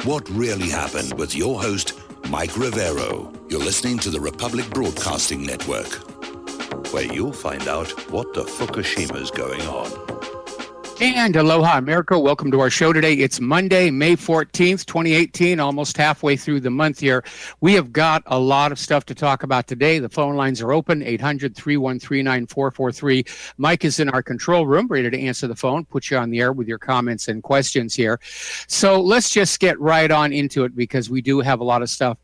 What really happened with your host, Mike Rivero. You're listening to the Republic Broadcasting Network, where you'll find out what the Fukushima's going on. And aloha, America. Welcome to our show today. It's Monday, May 14th, 2018, almost halfway through the month here. We have got a lot of stuff to talk about today. The phone lines are open, 800-313-9443. Mike is in our control room, ready to answer the phone, put you on the air with your comments and questions here. So let's just get right on into it because we do have a lot of stuff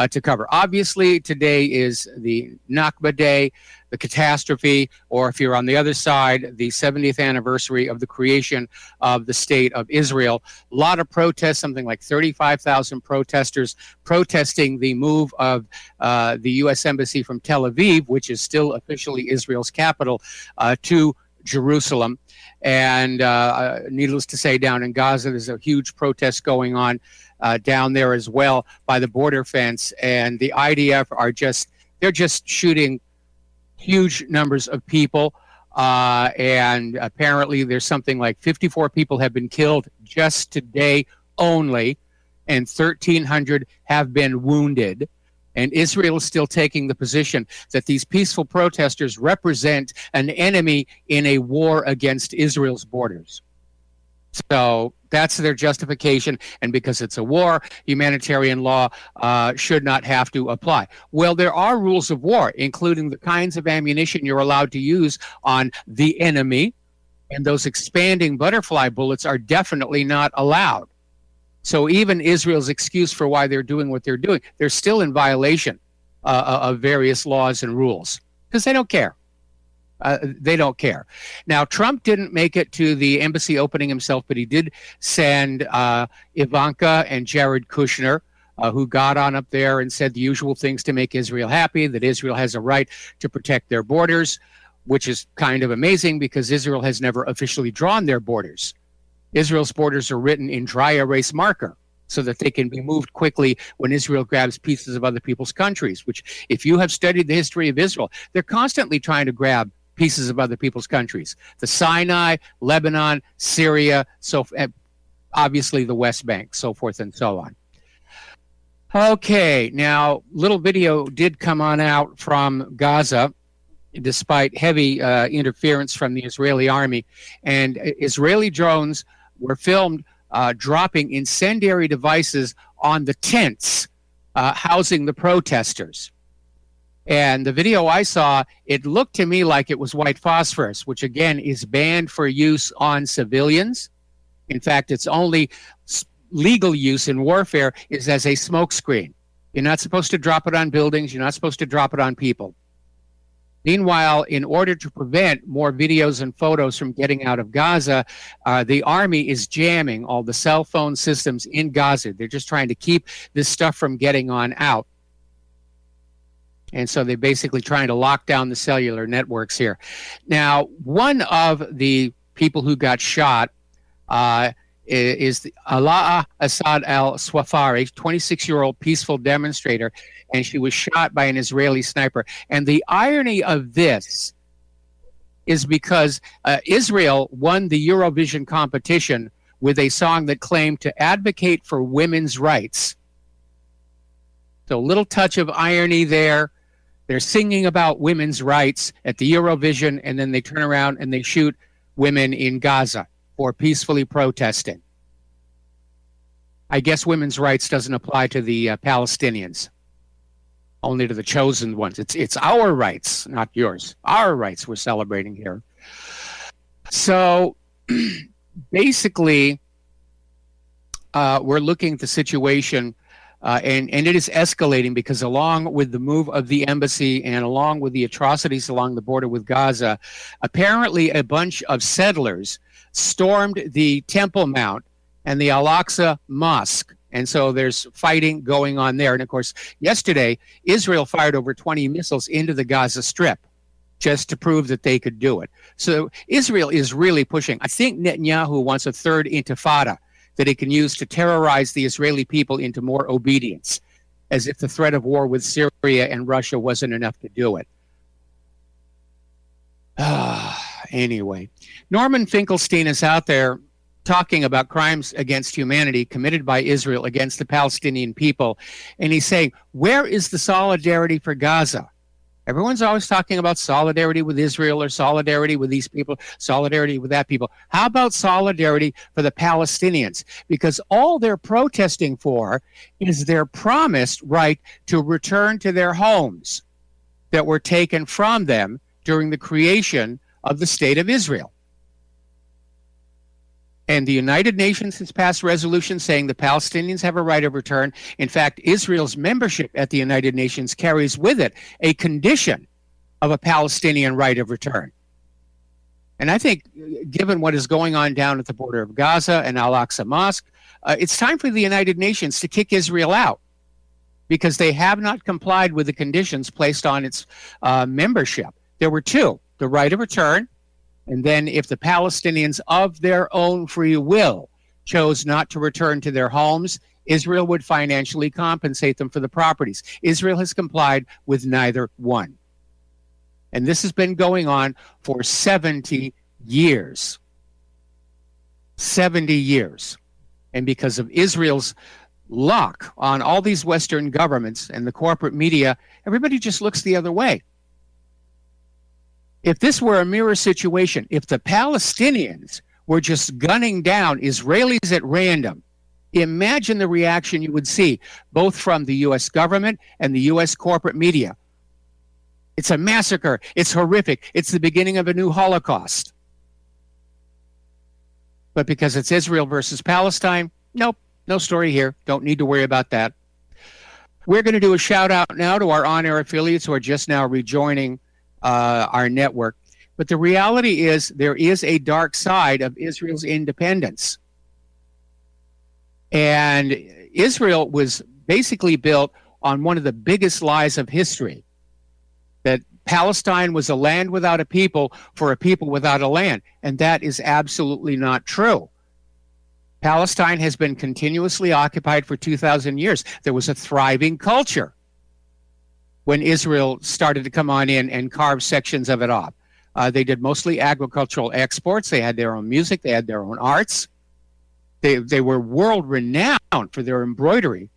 to cover. Obviously, today is the Nakba Day, the catastrophe, or if you're on the other side, the 70th anniversary of the creation of the state of Israel. A lot of protests, something like 35,000 protesters protesting the move of the U.S. Embassy from Tel Aviv, which is still officially Israel's capital, to Jerusalem. And needless to say, down in Gaza, there's a huge protest going on down there as well by the border fence. And the IDF they're just shooting huge numbers of people, and apparently there's something like 54 people have been killed just today only, and 1,300 have been wounded. And Israel is still taking the position that these peaceful protesters represent an enemy in a war against Israel's borders. So that's their justification, and because it's a war, humanitarian law should not have to apply. Well, there are rules of war, including the kinds of ammunition you're allowed to use on the enemy, and those expanding butterfly bullets are definitely not allowed. So even Israel's excuse for why they're doing what they're doing, they're still in violation of various laws and rules, because they don't care. They don't care. Now, Trump didn't make it to the embassy opening himself, but he did send Ivanka and Jared Kushner, who got on up there and said the usual things to make Israel happy, that Israel has a right to protect their borders, which is kind of amazing because Israel has never officially drawn their borders. Israel's borders are written in dry erase marker so that they can be moved quickly when Israel grabs pieces of other people's countries, which, if you have studied the history of Israel, they're constantly trying to grab pieces of other people's countries. The Sinai, Lebanon, Syria, obviously the West Bank, so forth and so on. Okay, now, little video did come on out from Gaza, despite heavy interference from the Israeli army. And Israeli drones were filmed dropping incendiary devices on the tents housing the protesters. And the video I saw, it looked to me like it was white phosphorus, which again is banned for use on civilians. In fact, its only legal use in warfare is as a smokescreen. You're not supposed to drop it on buildings. You're not supposed to drop it on people. Meanwhile, in order to prevent more videos and photos from getting out of Gaza, the army is jamming all the cell phone systems in Gaza. They're just trying to keep this stuff from getting on out. And so they're basically trying to lock down the cellular networks here. Now, one of the people who got shot is the Alaa Assad al-Swafari, 26-year-old peaceful demonstrator, and she was shot by an Israeli sniper. And the irony of this is because Israel won the Eurovision competition with a song that claimed to advocate for women's rights. So a little touch of irony there. They're singing about women's rights at the Eurovision, and then they turn around and they shoot women in Gaza for peacefully protesting. I guess women's rights doesn't apply to the Palestinians, only to the chosen ones. It's our rights, not yours. Our rights we're celebrating here. So basically, we're looking at the situation, and it is escalating because along with the move of the embassy and along with the atrocities along the border with Gaza, apparently a bunch of settlers stormed the Temple Mount and the Al-Aqsa Mosque. And so there's fighting going on there. And of course, yesterday, Israel fired over 20 missiles into the Gaza Strip just to prove that they could do it. So Israel is really pushing. I think Netanyahu wants a third intifada that it can use to terrorize the Israeli people into more obedience, as if the threat of war with Syria and Russia wasn't enough to do it. Anyway, Norman Finkelstein is out there talking about crimes against humanity committed by Israel against the Palestinian people. And he's saying, where is the solidarity for Gaza? Everyone's always talking about solidarity with Israel or solidarity with these people, solidarity with that people. How about solidarity for the Palestinians? Because all they're protesting for is their promised right to return to their homes that were taken from them during the creation of the State of Israel. And the United Nations has passed resolutions saying the Palestinians have a right of return. In fact, Israel's membership at the United Nations carries with it a condition of a Palestinian right of return. And I think, given what is going on down at the border of Gaza and Al-Aqsa Mosque, it's time for the United Nations to kick Israel out, because they have not complied with the conditions placed on its membership. There were two: the right of return, and then if the Palestinians of their own free will chose not to return to their homes, Israel would financially compensate them for the properties. Israel has complied with neither one. And this has been going on for 70 years. 70 years. And because of Israel's lock on all these Western governments and the corporate media, everybody just looks the other way. If this were a mirror situation, if the Palestinians were just gunning down Israelis at random, imagine the reaction you would see, both from the U.S. government and the U.S. corporate media. It's a massacre. It's horrific. It's the beginning of a new Holocaust. But because it's Israel versus Palestine, nope, no story here. Don't need to worry about that. We're going to do a shout out now to our on-air affiliates who are just now rejoining our network. But the reality is there is a dark side of Israel's independence. And Israel was basically built on one of the biggest lies of history, that Palestine was a land without a people for a people without a land. And that is absolutely not true. Palestine has been continuously occupied for 2,000 years. There was a thriving culture when Israel started to come on in and carve sections of it off. They did mostly agricultural exports. They had their own music. They had their own arts. They were world-renowned for their embroidery.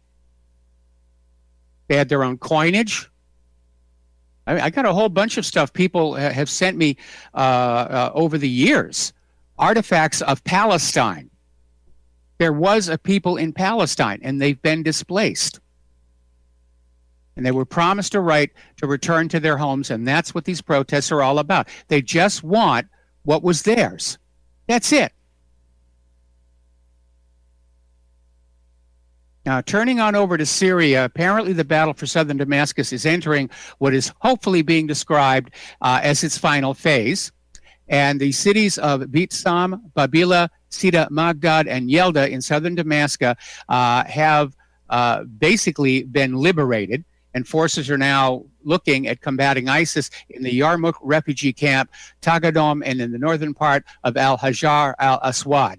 They had their own coinage. I got a whole bunch of stuff people have sent me over the years, artifacts of Palestine. There was a people in Palestine, and they've been displaced. And they were promised a right to return to their homes, and that's what these protests are all about. They just want what was theirs. That's it. Now, turning on over to Syria, apparently the battle for southern Damascus is entering what is hopefully being described as its final phase. And the cities of Beit Sam, Babila, Sida Magdad, and Yelda in southern Damascus have basically been liberated. And forces are now looking at combating ISIS in the Yarmouk refugee camp, Tagadom, and in the northern part of Al-Hajar al-Aswad.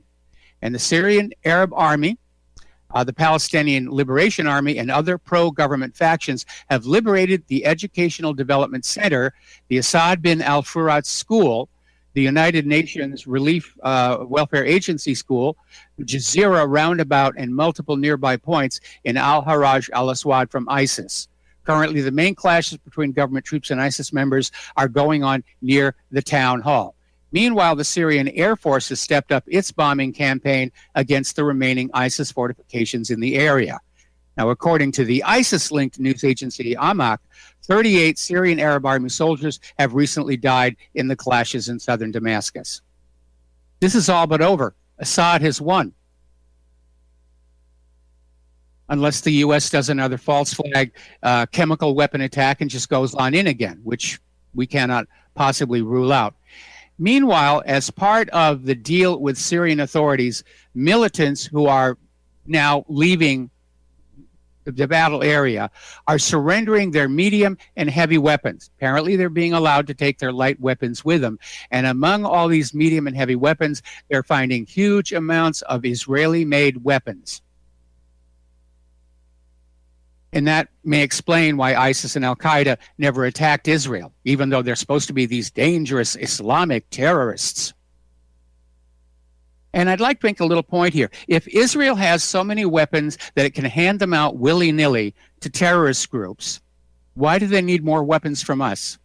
And the Syrian Arab Army, the Palestinian Liberation Army, and other pro-government factions have liberated the Educational Development Center, the Assad bin al-Furat School, the United Nations Relief Welfare Agency School, the Jazeera Roundabout, and multiple nearby points in Al-Haraj al-Aswad from ISIS. Currently, the main clashes between government troops and ISIS members are going on near the town hall. Meanwhile, the Syrian Air Force has stepped up its bombing campaign against the remaining ISIS fortifications in the area. Now, according to the ISIS-linked news agency Amaq, 38 Syrian Arab Army soldiers have recently died in the clashes in southern Damascus. This is all but over. Assad has won. Unless the U.S. does another false flag chemical weapon attack and just goes on in again, which we cannot possibly rule out. Meanwhile, as part of the deal with Syrian authorities, militants who are now leaving the battle area are surrendering their medium and heavy weapons. Apparently, they're being allowed to take their light weapons with them. And among all these medium and heavy weapons, they're finding huge amounts of Israeli-made weapons. And that may explain why ISIS and Al-Qaeda never attacked Israel, even though they're supposed to be these dangerous Islamic terrorists. And I'd like to make a little point here. If Israel has so many weapons that it can hand them out willy-nilly to terrorist groups, why do they need more weapons from us?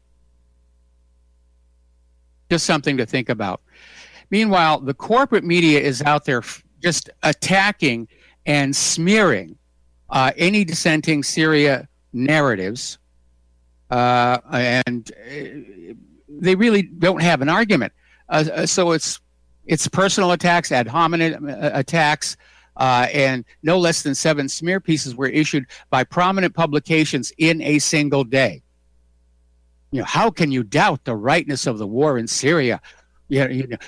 Just something to think about. Meanwhile, the corporate media is out there just attacking and smearing any dissenting Syria narratives, and they really don't have an argument. So it's personal attacks, ad hominem attacks, and no less than 7 smear pieces were issued by prominent publications in a single day. You know, how can you doubt the rightness of the war in Syria?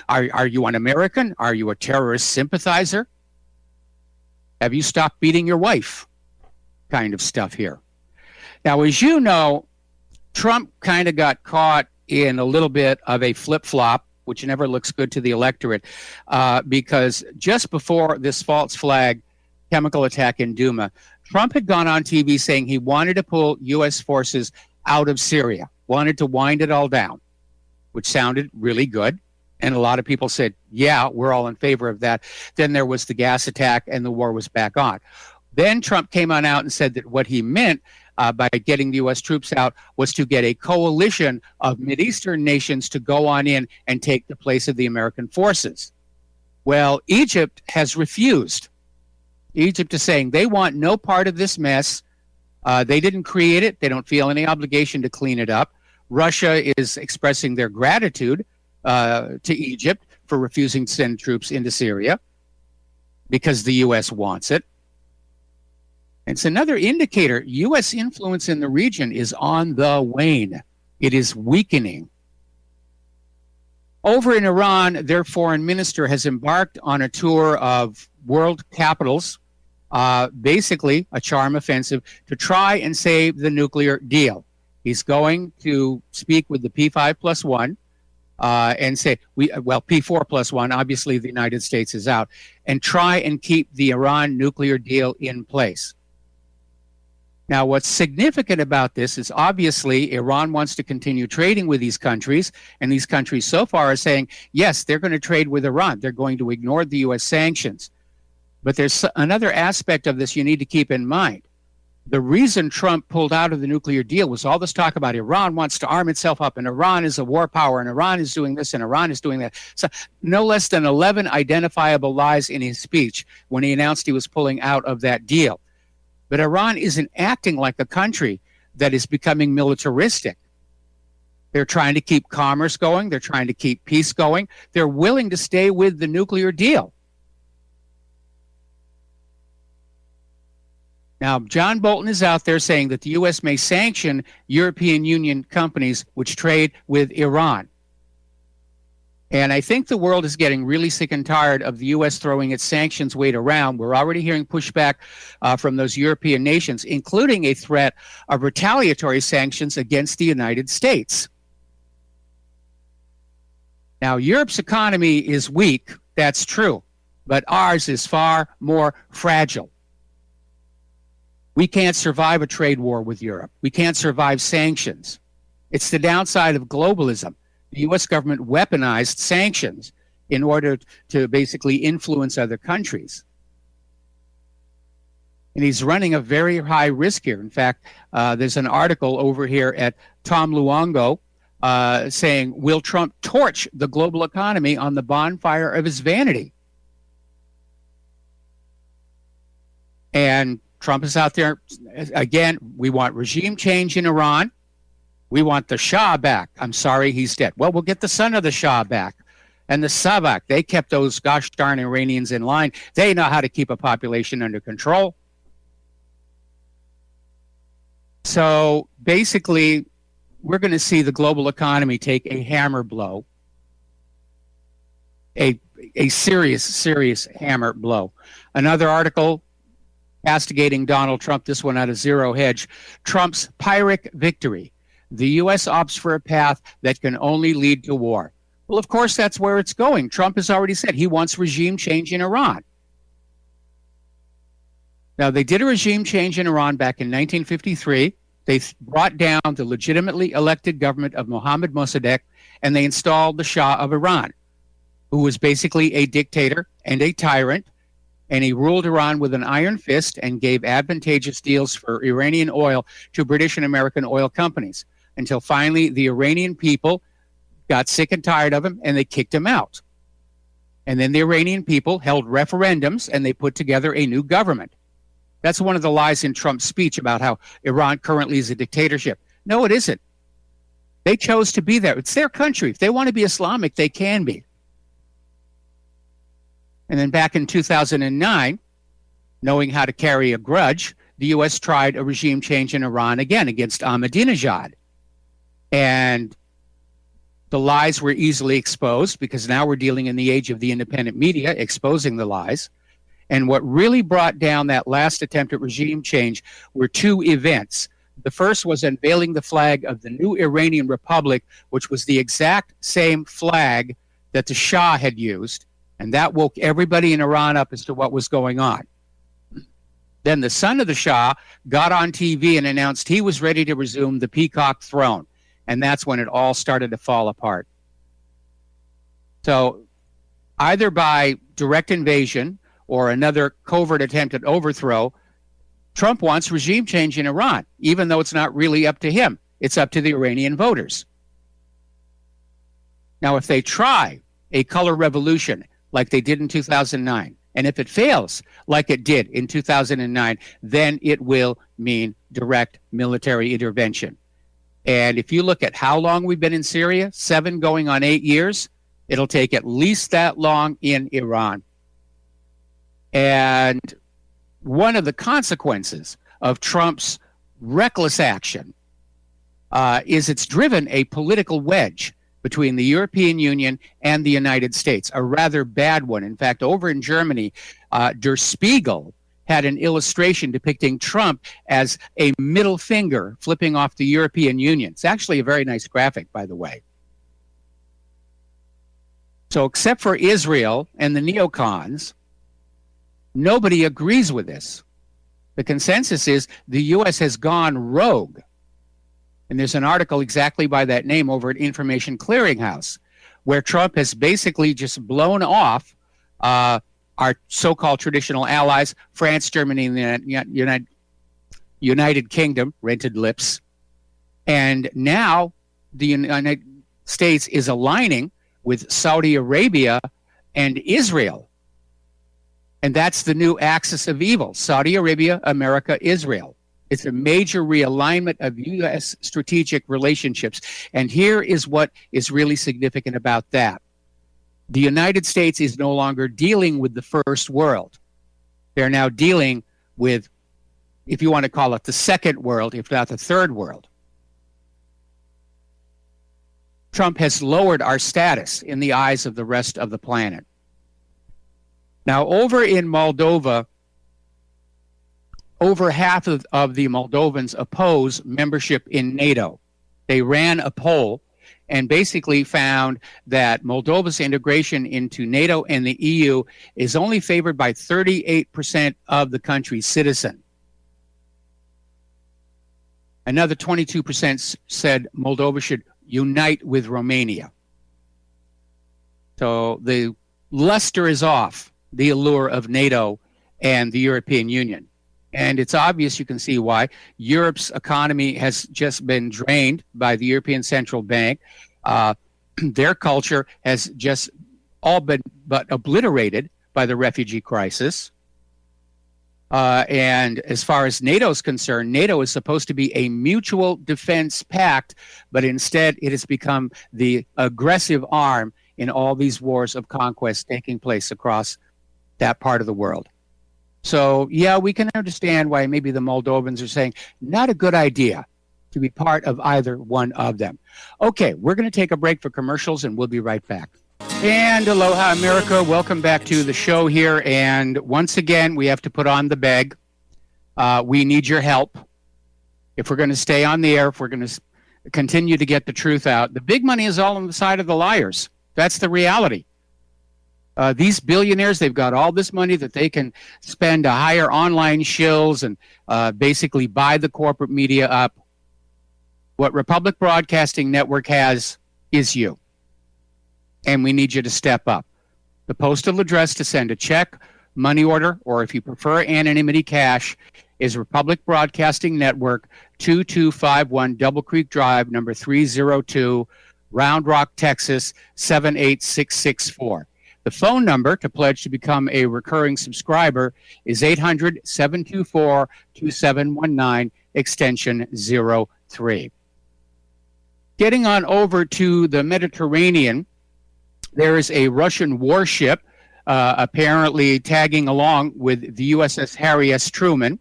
Are you an American? Are you a terrorist sympathizer? Have you stopped beating your wife? Kind of stuff here. Now, as you know, Trump kind of got caught in a little bit of a flip-flop, which never looks good to the electorate, because just before this false flag chemical attack in Duma, Trump had gone on TV saying he wanted to pull U.S. forces out of Syria, wanted to wind it all down, which sounded really good. And a lot of people said, yeah, we're all in favor of that. Then there was the gas attack and the war was back on. Then Trump came on out and said that what he meant by getting the U.S. troops out was to get a coalition of Mideastern nations to go on in and take the place of the American forces. Well, Egypt has refused. Egypt is saying they want no part of this mess. They didn't create it. They don't feel any obligation to clean it up. Russia is expressing their gratitude to Egypt for refusing to send troops into Syria because the U.S. wants it. It's another indicator. U.S. influence in the region is on the wane. It is weakening. Over in Iran, their foreign minister has embarked on a tour of world capitals, basically a charm offensive, to try and save the nuclear deal. He's going to speak with the P5+1 and say, P4+1, obviously the United States is out, and try and keep the Iran nuclear deal in place. Now, what's significant about this is obviously Iran wants to continue trading with these countries, and these countries so far are saying, yes, they're going to trade with Iran. They're going to ignore the U.S. sanctions. But there's another aspect of this you need to keep in mind. The reason Trump pulled out of the nuclear deal was all this talk about Iran wants to arm itself up, and Iran is a war power, and Iran is doing this, and Iran is doing that. So no less than 11 identifiable lies in his speech when he announced he was pulling out of that deal. But Iran isn't acting like a country that is becoming militaristic. They're trying to keep commerce going. They're trying to keep peace going. They're willing to stay with the nuclear deal. Now, John Bolton is out there saying that the U.S. may sanction European Union companies which trade with Iran. And I think the world is getting really sick and tired of the U.S. throwing its sanctions weight around. We're already hearing pushback from those European nations, including a threat of retaliatory sanctions against the United States. Now, Europe's economy is weak, that's true, but ours is far more fragile. We can't survive a trade war with Europe. We can't survive sanctions. It's the downside of globalism. The U.S. government weaponized sanctions in order to basically influence other countries. And he's running a very high risk here. In fact, there's an article over here at Tom Luongo saying, will Trump torch the global economy on the bonfire of his vanity? And Trump is out there, again, we want regime change in Iran. We want the Shah back. I'm sorry, he's dead. Well, we'll get the son of the Shah back. And the Savak, they kept those gosh darn Iranians in line. They know how to keep a population under control. So basically, we're going to see the global economy take a hammer blow, a serious hammer blow. Another article castigating Donald Trump, this one out of Zero Hedge, Trump's Pyrrhic victory. The U.S. opts for a path that can only lead to war. Well, of course, that's where it's going. Trump has already said he wants regime change in Iran. Now, they did a regime change in Iran back in 1953. They brought down the legitimately elected government of Mohammad Mossadegh, and they installed the Shah of Iran. who was basically a dictator and a tyrant, and he ruled Iran with an iron fist and gave advantageous deals for Iranian oil to British and American oil companies until finally the Iranian people got sick and tired of him and they kicked him out. And then the Iranian people held referendums and they put together a new government. That's one of the lies in Trump's speech about how Iran currently is a dictatorship. No, it isn't. They chose to be there. It's their country. If they want to be Islamic, they can be. And then back in 2009, knowing how to carry a grudge, the U.S. tried a regime change in Iran again against Ahmadinejad. And the lies were easily exposed because now we're dealing in the age of the independent media exposing the lies. And what really brought down that last attempt at regime change were two events. The first was unveiling the flag of the new Iranian Republic, which was the exact same flag that the Shah had used. And that woke everybody in Iran up as to what was going on. Then the son of the Shah got on TV and announced he was ready to resume the peacock throne. And that's when it all started to fall apart. So either by direct invasion or another covert attempt at overthrow, Trump wants regime change in Iran, even though it's not really up to him. It's up to the Iranian voters. Now, if they try a color revolution like they did in 2009, and if it fails like it did in 2009, then it will mean direct military intervention. And if you look at how long we've been in Syria, 7 going on 8 years, it'll take at least that long in Iran. And one of the consequences of Trump's reckless action is it's driven a political wedge between the European Union and the United States, a rather bad one. In fact, over in Germany, Der Spiegel had an illustration depicting Trump as a middle finger flipping off the European Union. It's actually a very nice graphic, by the way. So except for Israel and the neocons, nobody agrees with this. The consensus is the U.S. has gone rogue. And there's an article exactly by that name over at Information Clearinghouse, where Trump has basically just blown off our so-called traditional allies, France, Germany, and the United Kingdom, rented lips. And now the United States is aligning with Saudi Arabia and Israel. And that's the new axis of evil, Saudi Arabia, America, Israel. It's a major realignment of U.S. strategic relationships. And here is what is really significant about that. The United States is no longer dealing with the first world. They're now dealing with, if you want to call it, the second world, if not the third world. Trump has lowered our status in the eyes of the rest of the planet. Now, over in Moldova, over half of the Moldovans oppose membership in NATO. They ran a poll and basically found that Moldova's integration into NATO and the EU is only favored by 38% of the country's citizens. Another 22% said Moldova should unite with Romania. So the luster is off the allure of NATO and the European Union. And it's obvious, you can see why. Europe's economy has just been drained by the European Central Bank. Their culture has just all been but obliterated by the refugee crisis. And as far as NATO is concerned, NATO is supposed to be a mutual defense pact, but instead it has become the aggressive arm in all these wars of conquest taking place across that part of the world. So, yeah, we can understand why maybe the Moldovans are saying, not a good idea to be part of either one of them. Okay, we're going to take a break for commercials, and we'll be right back. And aloha, America. Welcome back to the show here. And once again, we have to put on the beg. We need your help. If we're going to stay on the air, if we're going to continue to get the truth out, the big money is all on the side of the liars. That's the reality. These billionaires, they've got all this money that they can spend to hire online shills and basically buy the corporate media up. What Republic Broadcasting Network has is you. And we need you to step up. The postal address to send a check, money order, or if you prefer anonymity, cash, is Republic Broadcasting Network, 2251 Double Creek Drive, number 302, Round Rock, Texas, 78664. The phone number to pledge to become a recurring subscriber is 800-724-2719, extension 03. Getting on over to the Mediterranean, there is a Russian warship apparently tagging along with the USS Harry S. Truman,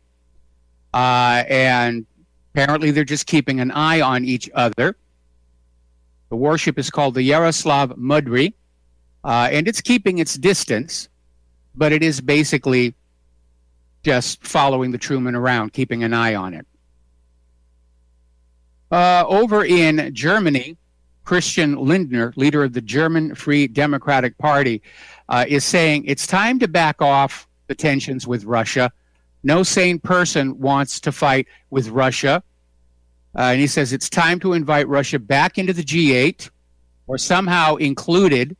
and apparently they're just keeping an eye on each other. The warship is called the Yaroslav Mudry, and it's keeping its distance, but it is basically just following the Truman around, keeping an eye on it. Over in Germany, Christian Lindner, leader of the German Free Democratic Party, is saying it's time to back off the tensions with Russia. No sane person wants to fight with Russia. And he says it's time to invite Russia back into the G8 or somehow included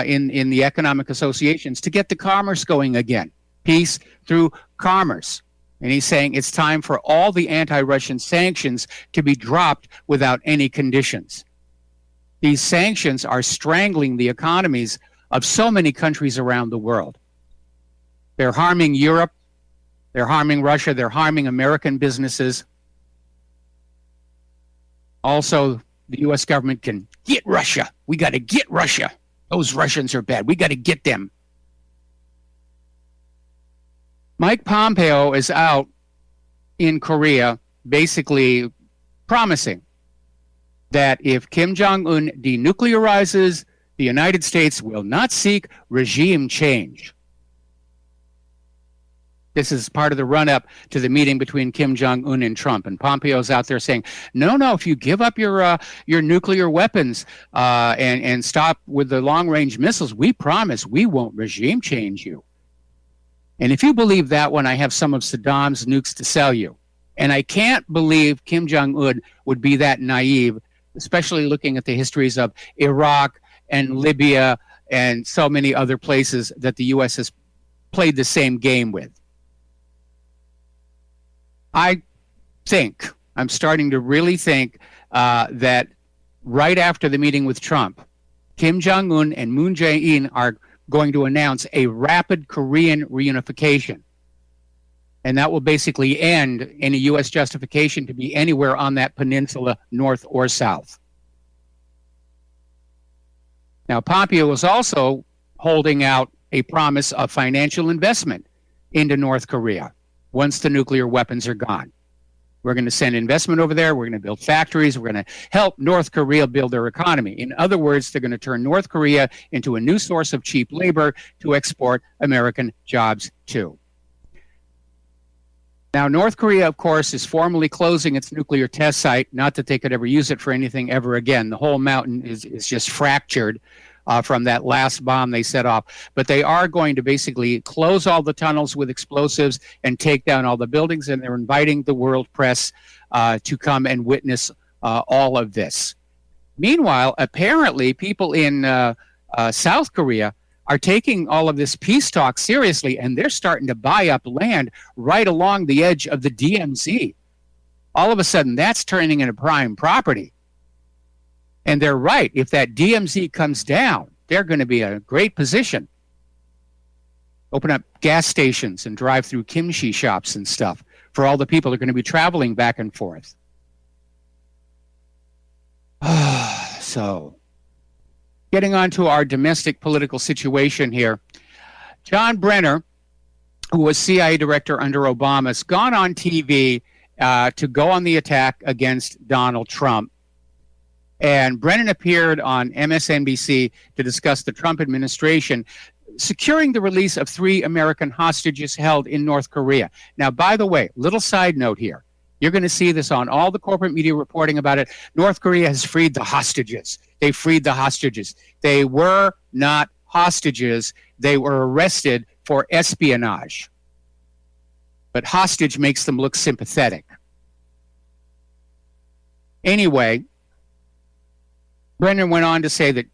in the economic associations to get the commerce going again. Peace through commerce. And he's saying it's time for all the anti-Russian sanctions to be dropped without any conditions. These sanctions are strangling the economies of so many countries around the world. They're harming Europe, they're harming Russia, they're harming American businesses. Also, the U.S. government can get Russia. We got to get Russia. Those Russians are bad. We got to get them. Mike Pompeo is out in Korea basically promising that if Kim Jong-un denuclearizes, the United States will not seek regime change. This is part of the run-up to the meeting between Kim Jong-un and Trump. And Pompeo's out there saying, no, if you give up your nuclear weapons and stop with the long-range missiles, we promise we won't regime change you. And if you believe that one, I have some of Saddam's nukes to sell you. And I can't believe Kim Jong-un would be that naive, especially looking at the histories of Iraq and Libya and so many other places that the U.S. has played the same game with. I'm starting to really think that right after the meeting with Trump, Kim Jong-un and Moon Jae-in are going to announce a rapid Korean reunification. And that will basically end any U.S. justification to be anywhere on that peninsula, north or south. Now, Pompeo was also holding out a promise of financial investment into North Korea once the nuclear weapons are gone. We're going to send investment over there. We're going to build factories. We're going to help North Korea build their economy. In other words, they're going to turn North Korea into a new source of cheap labor to export American jobs to. Now, North Korea, of course, is formally closing its nuclear test site. Not that they could ever use it for anything ever again. The whole mountain is just fractured from that last bomb they set off. But they are going to basically close all the tunnels with explosives and take down all the buildings, and they're inviting the world press to come and witness all of this. Meanwhile, apparently, people in South Korea are taking all of this peace talk seriously, and they're starting to buy up land right along the edge of the DMZ. All of a sudden, that's turning into prime property. And they're right. If that DMZ comes down, they're going to be in a great position. Open up gas stations and drive through kimchi shops and stuff for all the people who are going to be traveling back and forth. So, getting on to our domestic political situation here. John Brenner, who was CIA director under Obama, has gone on TV to go on the attack against Donald Trump. And Brennan appeared on MSNBC to discuss the Trump administration securing the release of 3 American hostages held in North Korea. Now, by the way, little side note here. You're going to see this on all the corporate media reporting about it. North Korea has freed the hostages. They freed the hostages. They were not hostages. They were arrested for espionage. But hostage makes them look sympathetic. Anyway, Brennan went on to say that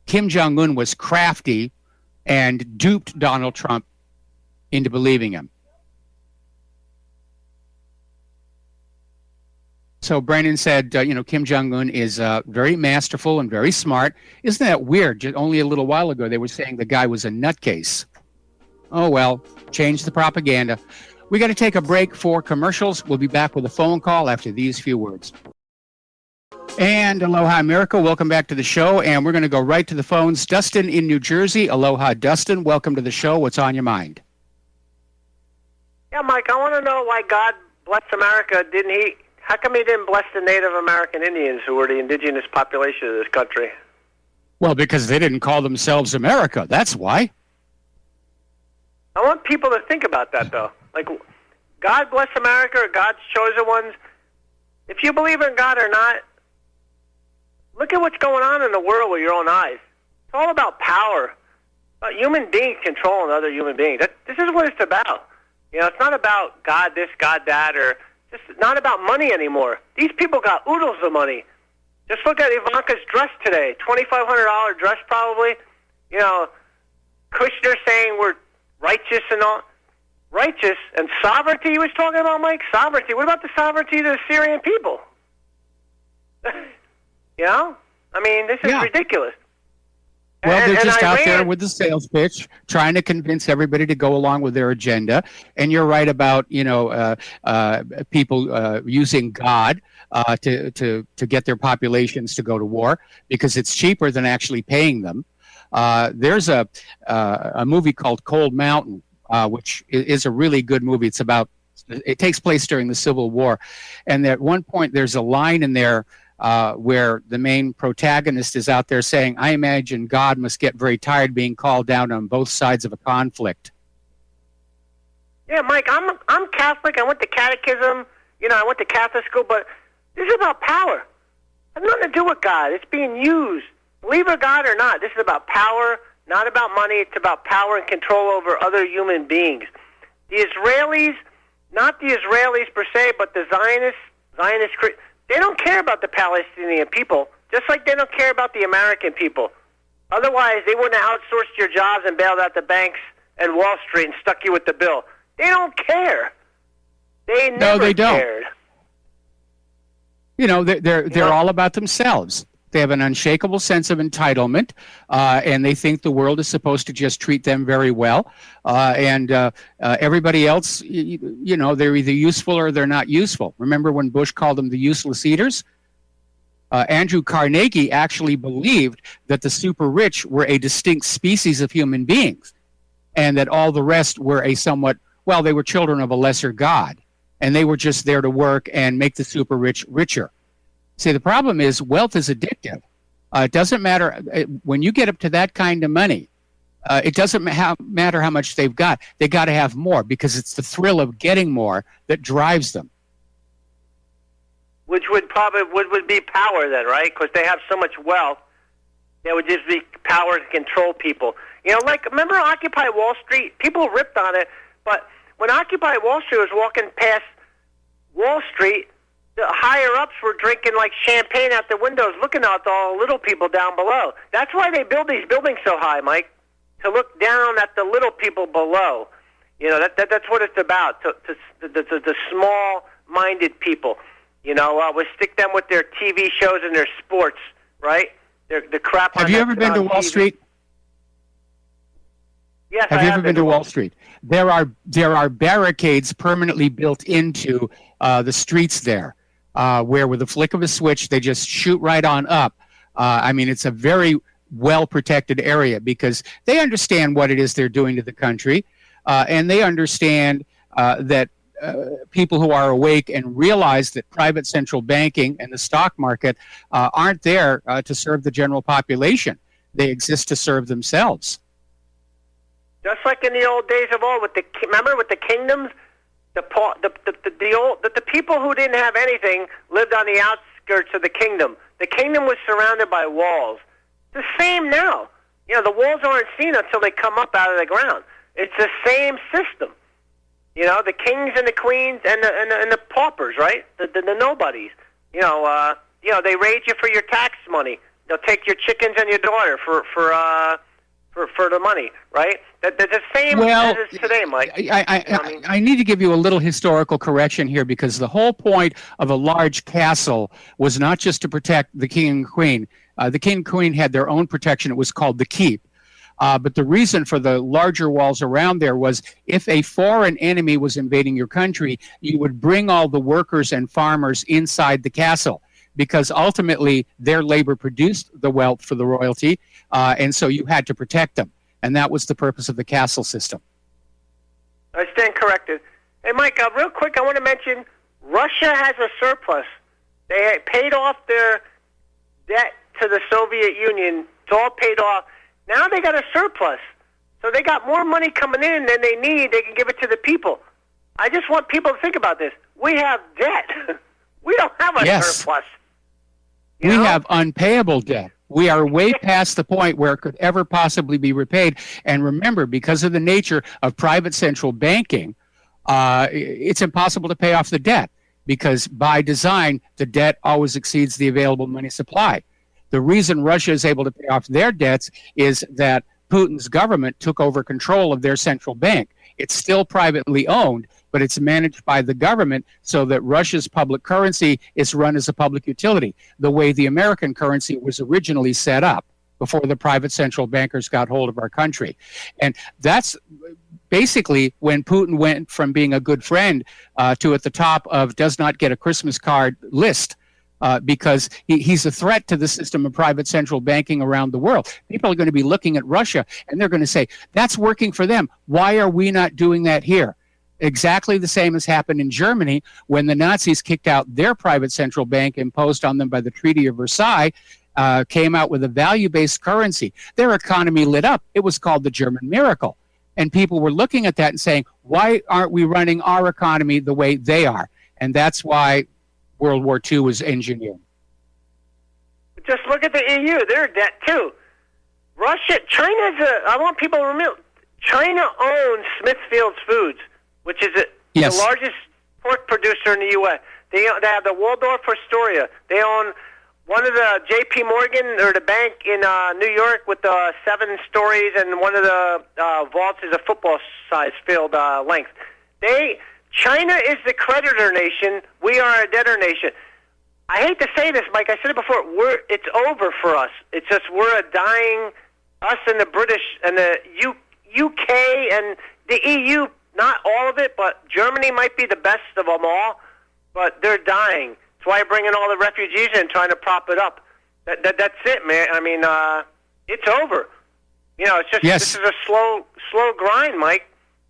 Kim Jong-un was crafty and duped Donald Trump into believing him. So Brennan said, Kim Jong-un is very masterful and very smart. Isn't that weird? Just only a little while ago, they were saying the guy was a nutcase. Oh, well, change the propaganda. We got to take a break for commercials. We'll be back with a phone call after these few words. And aloha, America. Welcome back to the show. And we're going to go right to the phones. Dustin in New Jersey. Aloha, Dustin. Welcome to the show. What's on your mind? Yeah, Mike, I want to know why God blessed America. How come he didn't bless the Native American Indians, who were the indigenous population of this country? Well, because they didn't call themselves America. That's why. I want people to think about that, though. Like, God bless America, or God's chosen ones. If you believe in God or not, look at what's going on in the world with your own eyes. It's all about power, about human beings controlling other human beings. This is what it's about. It's not about God this, God that, or just not about money anymore. These people got oodles of money. Just look at Ivanka's dress today, $2,500 dress probably. Kushner saying we're righteous and all. Righteous and sovereignty he was talking about, Mike? Sovereignty. What about the sovereignty of the Syrian people? This is ridiculous. Well, they're just out there with the sales pitch, trying to convince everybody to go along with their agenda. And you're right about, people using God to get their populations to go to war because it's cheaper than actually paying them. There's a movie called Cold Mountain, which is a really good movie. It takes place during the Civil War. And at one point, there's a line in there where the main protagonist is out there saying, I imagine God must get very tired being called down on both sides of a conflict. Yeah, Mike, I'm Catholic. I went to catechism. I went to Catholic school, but this is about power. It has nothing to do with God. It's being used. Believe in God or not, this is about power, not about money. It's about power and control over other human beings. The Israelis, not the Israelis per se, but the Zionists, they don't care about the Palestinian people, just like they don't care about the American people. Otherwise, they wouldn't have outsourced your jobs and bailed out the banks and Wall Street and stuck you with the bill. They don't care. They never cared. They're all about themselves. They have an unshakable sense of entitlement, and they think the world is supposed to just treat them very well. And everybody else, they're either useful or they're not useful. Remember when Bush called them the useless eaters? Andrew Carnegie actually believed that the super rich were a distinct species of human beings, and that all the rest were they were children of a lesser god, and they were just there to work and make the super rich richer. See, the problem is wealth is addictive. It doesn't matter when you get up to that kind of money. It doesn't matter how much they've got. They got to have more because it's the thrill of getting more that drives them. Which would probably would be power then, right? Because they have so much wealth, there would just be power to control people. Remember Occupy Wall Street? People ripped on it, but when Occupy Wall Street was walking past Wall Street, the higher-ups were drinking like champagne out the windows, looking at all the little people down below. That's why they build these buildings so high, Mike, to look down at the little people below. That's what it's about, the small-minded people. We stick them with their TV shows and their sports, right? The crap. Have you ever been to Wall Street? Yes, have you ever been to Wall Street? There are barricades permanently built into the streets there. Where with a flick of a switch, they just shoot right on up. It's a very well-protected area because they understand what it is they're doing to the country, and they understand that people who are awake and realize that private central banking and the stock market aren't there to serve the general population. They exist to serve themselves. Just like in the old days of old, remember with the kingdoms? The people who didn't have anything lived on the outskirts of the kingdom. The kingdom was surrounded by walls. It's the same now. The walls aren't seen until they come up out of the ground. It's the same system. The kings and the queens and the paupers, right? The nobodies. They raid you for your tax money. They'll take your chickens and your daughter for for the money, right? That's the same as it is today, Mike. I need to give you a little historical correction here, because the whole point of a large castle was not just to protect the king and queen. The king and queen had their own protection. It was called the keep. But the reason for the larger walls around there was if a foreign enemy was invading your country, you would bring all the workers and farmers inside the castle, because ultimately their labor produced the wealth for the royalty, and so you had to protect them. And that was the purpose of the castle system. I stand corrected. Hey, Mike, real quick, I want to mention Russia has a surplus. They paid off their debt to the Soviet Union. It's all paid off. Now they got a surplus. So they got more money coming in than they need. They can give it to the people. I just want people to think about this. We have debt. We don't have a surplus. We have unpayable debt. We are way past the point where it could ever possibly be repaid. And remember, because of the nature of private central banking, it's impossible to pay off the debt, because by design, the debt always exceeds the available money supply. The reason Russia is able to pay off their debts is that Putin's government took over control of their central bank. It's still privately owned, but it's managed by the government, so that Russia's public currency is run as a public utility, the way the American currency was originally set up before the private central bankers got hold of our country. And that's basically when Putin went from being a good friend to at the top of does not get a Christmas card list. Because he's a threat to the system of private central banking around the world. People are going to be looking at Russia, and they're going to say, that's working for them. Why are we not doing that here? Exactly the same has happened in Germany when the Nazis kicked out their private central bank imposed on them by the Treaty of Versailles, came out with a value-based currency. Their economy lit up. It was called the German miracle. And people were looking at that and saying, why aren't we running our economy the way they are? And that's why World War II was engineered. Just look at the EU. They're in debt, too. I want people to remember, China owns Smithfield Foods, which is the largest pork producer in the U.S. They have the Waldorf Astoria. They own one of the J.P. Morgan, or the bank in New York with the 7 stories, and one of the vaults is a football-sized field length. China is the creditor nation. We are a debtor nation. I hate to say this, Mike. I said it before. It's over for us. It's just we're a dying, us and the British and the UK and the EU, not all of it, but Germany might be the best of them all, but they're dying. That's why I bring in all the refugees in, trying to prop it up. That's it, man. I mean, it's over. It's just This is a slow grind, Mike.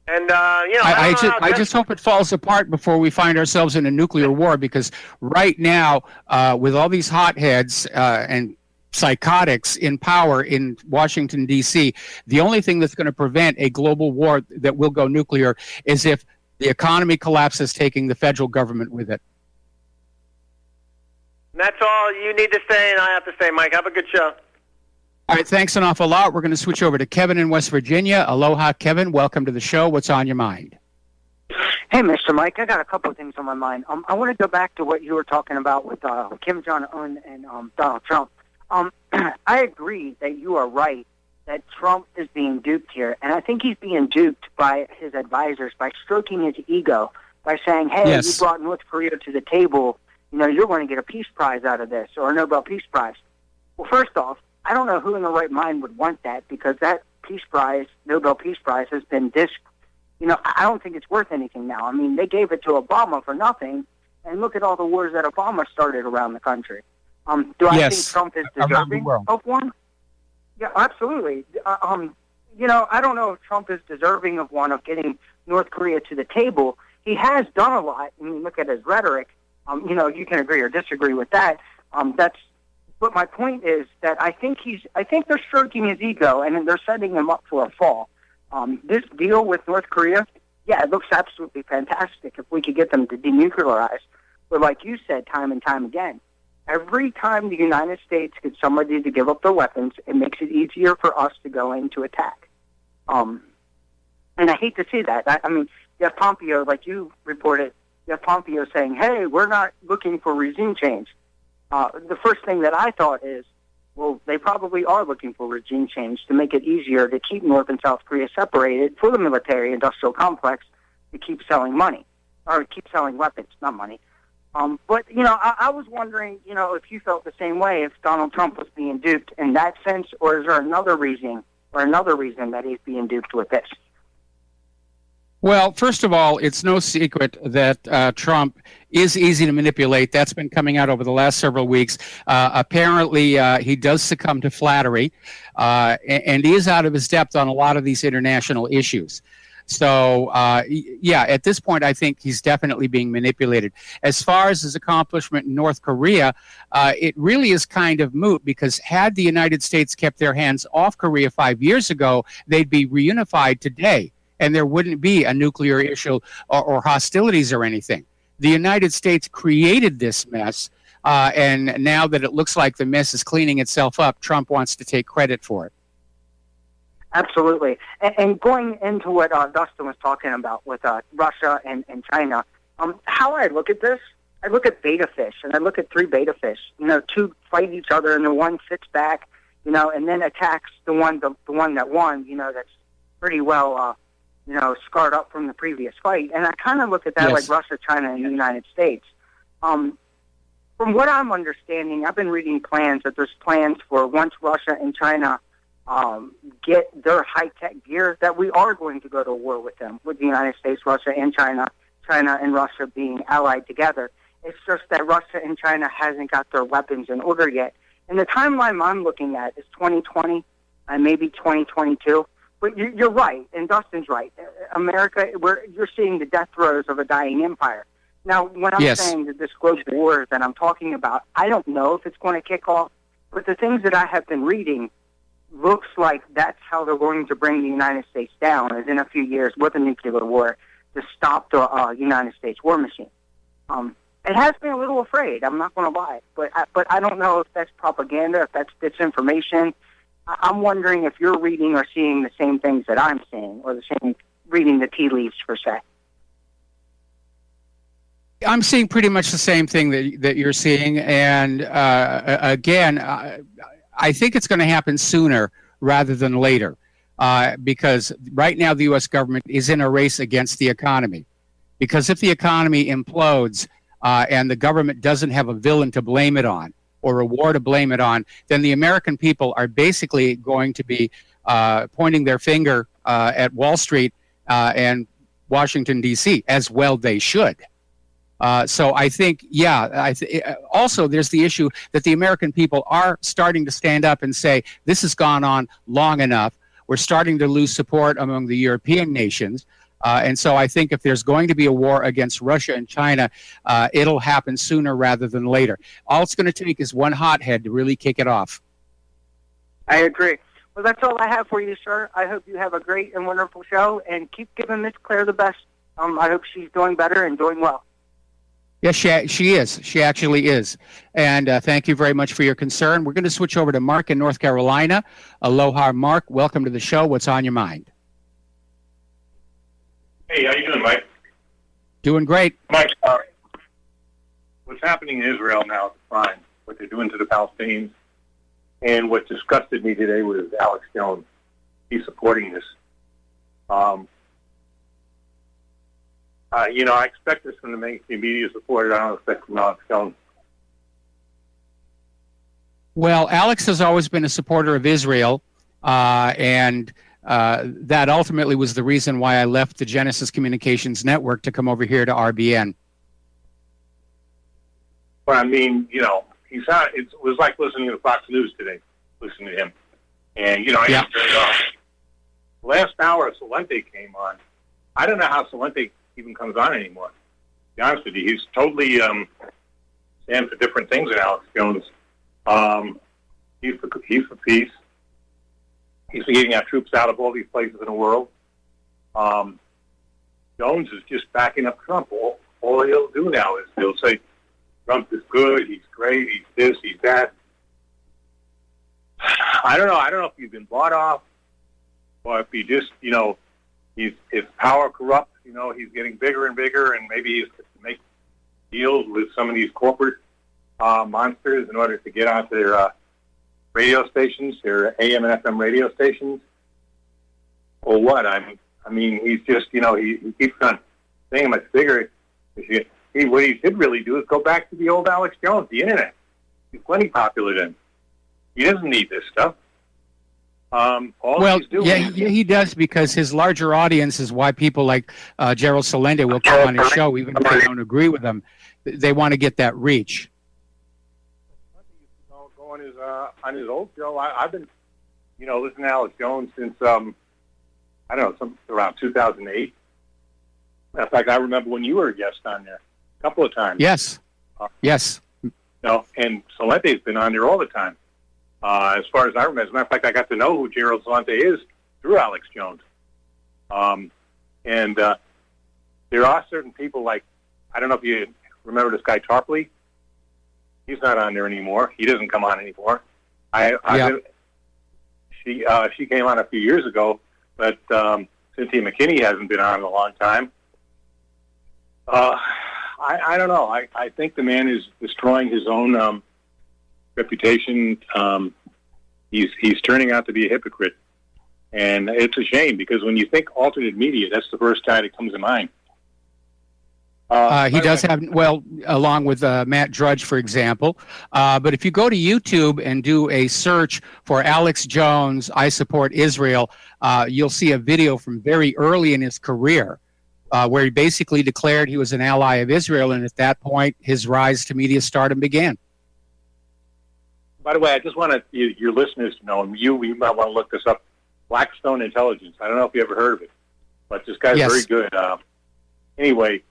And I just hope it falls apart before we find ourselves in a nuclear war, because right now, with all these hotheads and psychotics in power in Washington, D.C., the only thing that's going to prevent a global war that will go nuclear is if the economy collapses, taking the federal government with it. That's all you need to say, and I have to say, Mike. Have a good show. All right, thanks an awful lot. We're going to switch over to Kevin in West Virginia. Aloha, Kevin. Welcome to the show. What's on your mind? Hey, Mr. Mike. I got a couple of things on my mind. I want to go back to what you were talking about with Kim Jong-un and Donald Trump. I agree that you are right, that Trump is being duped here. And I think he's being duped by his advisors, by stroking his ego, by saying, hey, you brought North Korea to the table. You're going to get a peace prize out of this, or a Nobel Peace Prize. Well, first off, I don't know who in the right mind would want that, because that Peace Prize, Nobel Peace Prize, has been I don't think it's worth anything now. I mean, they gave it to Obama for nothing, and look at all the wars that Obama started around the country. Do I think Trump is deserving of one? Yeah, absolutely. I don't know if Trump is deserving of one, of getting North Korea to the table. He has done a lot. I mean, look at his rhetoric. You can agree or disagree with that. But my point is that I think they're stroking his ego, and they're setting him up for a fall. This deal with North Korea, it looks absolutely fantastic if we could get them to denuclearize. But like you said time and time again, every time the United States gets somebody to give up their weapons, it makes it easier for us to go in to attack. And I hate to see that. I mean, you have Pompeo, like you reported, you have Pompeo saying, hey, we're not looking for regime change. The first thing that I thought is, well, they probably are looking for regime change to make it easier to keep North and South Korea separated for the military-industrial complex to keep selling money, or keep selling weapons, not money. But, I was wondering, if you felt the same way, if Donald Trump was being duped in that sense, or is there another reason that he's being duped with this? Well, first of all, it's no secret that Trump is easy to manipulate. That's been coming out over the last several weeks. Apparently, he does succumb to flattery, and he is out of his depth on a lot of these international issues. So, at this point, I think he's definitely being manipulated. As far as his accomplishment in North Korea, it really is kind of moot, because had the United States kept their hands off Korea 5 years ago, they'd be reunified today, and there wouldn't be a nuclear issue or hostilities or anything. The United States created this mess, and now that it looks like the mess is cleaning itself up, Trump wants to take credit for it. Absolutely. And going into what Dustin was talking about with Russia and China, how I look at this, I look at beta fish, and I look at three beta fish. Two fight each other, and the one sits back, and then attacks the one that won, that's pretty well, scarred up from the previous fight. And I kind of look at that like Russia, China, and the United States. From what I'm understanding, I've been reading plans that there's plans for once Russia and China get their high-tech gear, that we are going to go to war with them, with the United States, Russia, and China and Russia being allied together. It's just that Russia and China hasn't got their weapons in order yet. And the timeline I'm looking at is 2020 and maybe 2022. But you're right, and Dustin's right. America, you're seeing the death throes of a dying empire. Now, when I'm saying that this global war that I'm talking about, I don't know if it's going to kick off, but the things that I have been reading looks like that's how they're going to bring the United States down, is in a few years with a nuclear war to stop the United States war machine. It has me a little afraid. I'm not going to lie, but I don't know if that's propaganda, if that's disinformation. I'm wondering if you're reading or seeing the same things that I'm seeing, or reading the tea leaves per se. I'm seeing pretty much the same thing that you're seeing, and again, I think it's going to happen sooner rather than later, because right now the U.S. government is in a race against the economy. Because if the economy implodes and the government doesn't have a villain to blame it on, or a war to blame it on, then the American people are basically going to be pointing their finger at Wall Street and Washington, D.C., as well they should. So I think, also there's the issue that the American people are starting to stand up and say, this has gone on long enough. We're starting to lose support among the European nations. And so I think if there's going to be a war against Russia and China, it'll happen sooner rather than later. All it's going to take is one hothead to really kick it off. I agree. Well, that's all I have for you, sir. I hope you have a great and wonderful show, and keep giving Miss Claire the best. I hope she's doing better and doing well. Yes, she is. She actually is. And thank you very much for your concern. We're going to switch over to Mark in North Carolina. Aloha, Mark. Welcome to the show. What's on your mind? Hey, how you doing, Mike? Doing great. Mike, what's happening in Israel now is fine. What they're doing to the Palestinians. And what disgusted me today was Alex Jones. He's supporting this. I expect this from the mainstream media supported. I don't expect from Alex Jones. Well, Alex has always been a supporter of Israel, and that ultimately was the reason why I left the Genesis Communications Network to come over here to RBN. But I mean, it was like listening to Fox News today, listening to him. And, last hour, Salente came on. I don't know how Salente even comes on anymore. To be honest with you, he's totally standing for different things than Alex Jones. He's for peace. He's for getting our troops out of all these places in the world. Jones is just backing up Trump. All he'll do now is he'll say Trump is good, he's great, he's this, he's that. I don't know. I don't know if he's been bought off or if he just, his power corrupts. He's getting bigger and bigger, and maybe he's make deals with some of these corporate monsters in order to get onto radio stations, their AM and FM radio stations, or what? I mean, he's just, he keeps on saying much bigger. What he should really do is go back to the old Alex Jones, the internet. He's plenty popular then. He doesn't need this stuff. He does, because his larger audience is why people like Gerald Salende will come on his show, even if they don't agree with him. They want to get that reach. Go on his old show. I've been, listening to Alex Jones since around 2008. In fact, I remember when you were a guest on there a couple of times. Yes. Yes. And Salente's been on there all the time. As far as I remember, as a matter of fact, I got to know who Gerald Salente is through Alex Jones. And there are certain people like, I don't know if you remember this guy Tarpley. He's not on there anymore. He doesn't come on anymore. She came on a few years ago, but Cynthia McKinney hasn't been on in a long time. I don't know. I think the man is destroying his own reputation. He's turning out to be a hypocrite, and it's a shame, because when you think alternate media, that's the first guy that comes to mind. He does have, along with Matt Drudge, for example. But if you go to YouTube and do a search for Alex Jones, I Support Israel, you'll see a video from very early in his career where he basically declared he was an ally of Israel, and at that point, his rise to media stardom began. By the way, I just want your listeners to know, and you might want to look this up, Blackstone Intelligence. I don't know if you ever heard of it, but this guy's very good. Anyway,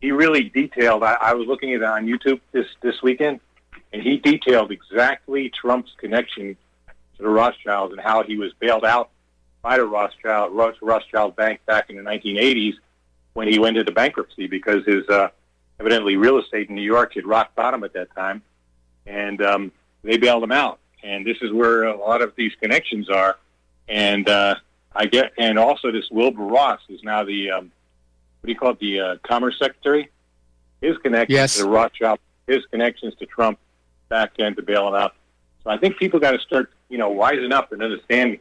he really detailed, I was looking at it on YouTube this weekend, and he detailed exactly Trump's connection to the Rothschilds and how he was bailed out by the Rothschild Bank back in the 1980s when he went into bankruptcy, because his evidently real estate in New York had rock bottom at that time, and they bailed him out. And this is where a lot of these connections are. And and also this Wilbur Ross is now the the Commerce Secretary. His connections to Rothschild, his connections to Trump back then to bail him out. So I think people got to start, wising up and understanding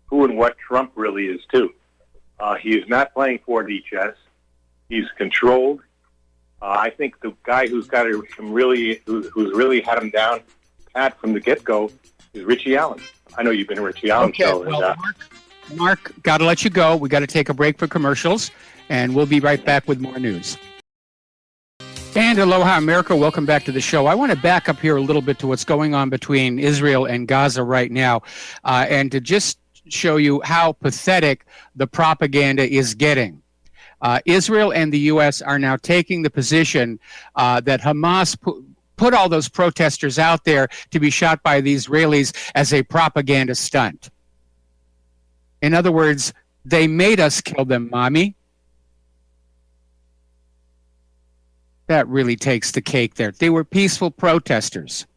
who and what Trump really is too. He is not playing 4D chess. He's controlled. I think the guy who's got who's really had him down pat from the get-go is Richie Allen. I know you've been a Richie Allen show. Well, Mark, got to let you go. We got to take a break for commercials, and we'll be right back with more news. And aloha, America. Welcome back to the show. I want to back up here a little bit to what's going on between Israel and Gaza right now, and to just show you how pathetic the propaganda is getting. Israel and the U.S. are now taking the position that Hamas put all those protesters out there to be shot by the Israelis as a propaganda stunt. In other words, they made us kill them, mommy. That really takes the cake there. They were peaceful protesters.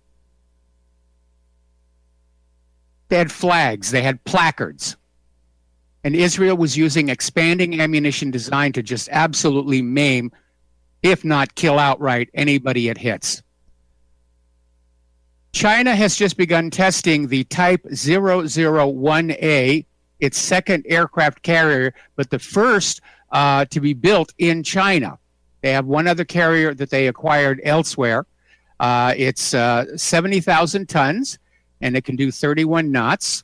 They had flags. They had placards. And Israel was using expanding ammunition designed to just absolutely maim, if not kill outright, anybody it hits. China has just begun testing the Type 001A, its second aircraft carrier, but the first to be built in China. They have one other carrier that they acquired elsewhere. It's 70,000 tons, and it can do 31 knots.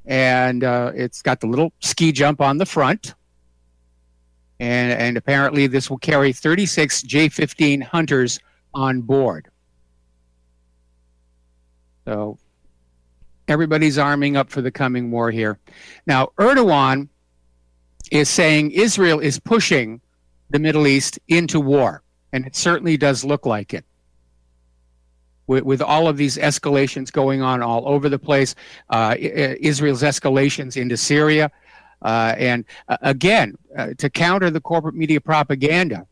And it's got the little ski jump on the front. And apparently this will carry 36 J-15 Hunters on board. So everybody's arming up for the coming war here. Now, Erdogan is saying Israel is pushing the Middle East into war, and it certainly does look like it. With all of these escalations going on all over the place, Israel's escalations into Syria, and again, to counter the corporate media propaganda,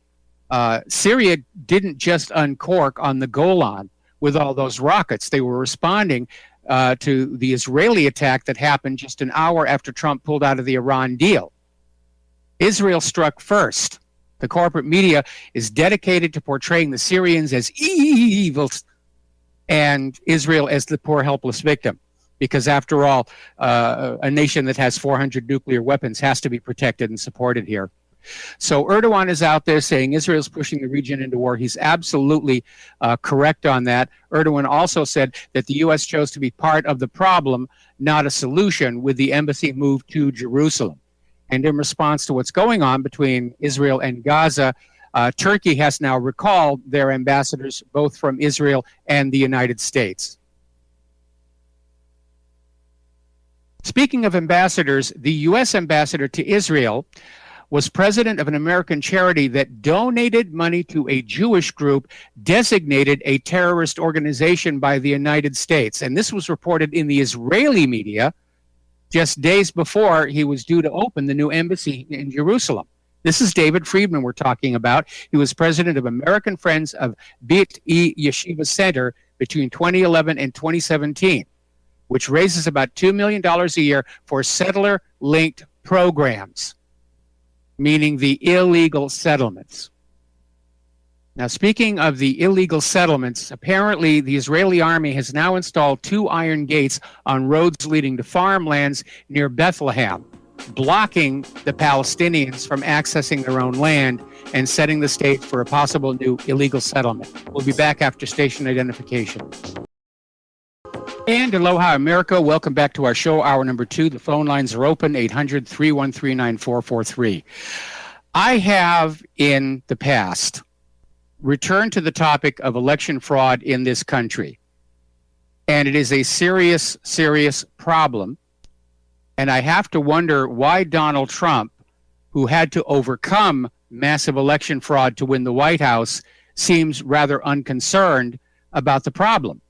Syria didn't just uncork on the Golan with all those rockets. They were responding to the Israeli attack that happened just an hour after Trump pulled out of the Iran deal. Israel struck first. The corporate media is dedicated to portraying the Syrians as evil, and Israel as the poor, helpless victim. Because after all, a nation that has 400 nuclear weapons has to be protected and supported here. So Erdogan is out there saying Israel's pushing the region into war. He's absolutely correct on that. Erdogan also said that the U.S. chose to be part of the problem, not a solution, with the embassy moved to Jerusalem. And in response to what's going on between Israel and Gaza, Turkey has now recalled their ambassadors, both from Israel and the United States. Speaking of ambassadors, the U.S. ambassador to Israel was president of an American charity that donated money to a Jewish group designated a terrorist organization by the United States. And this was reported in the Israeli media just days before he was due to open the new embassy in Jerusalem. This is David Friedman we're talking about. He was president of American Friends of Beit Yeshiva Center between 2011 and 2017, which raises about $2 million a year for settler-linked programs, meaning the illegal settlements. Now, speaking of the illegal settlements, apparently the Israeli army has now installed 2 iron gates on roads leading to farmlands near Bethlehem, blocking the Palestinians from accessing their own land and setting the stage for a possible new illegal settlement. We'll be back after station identification. And aloha, America. Welcome back to our show, hour number 2. The phone lines are open, 800-313-9443. I have, in the past, returned to the topic of election fraud in this country. And it is a serious, serious problem. And I have to wonder why Donald Trump, who had to overcome massive election fraud to win the White House, seems rather unconcerned about the problem.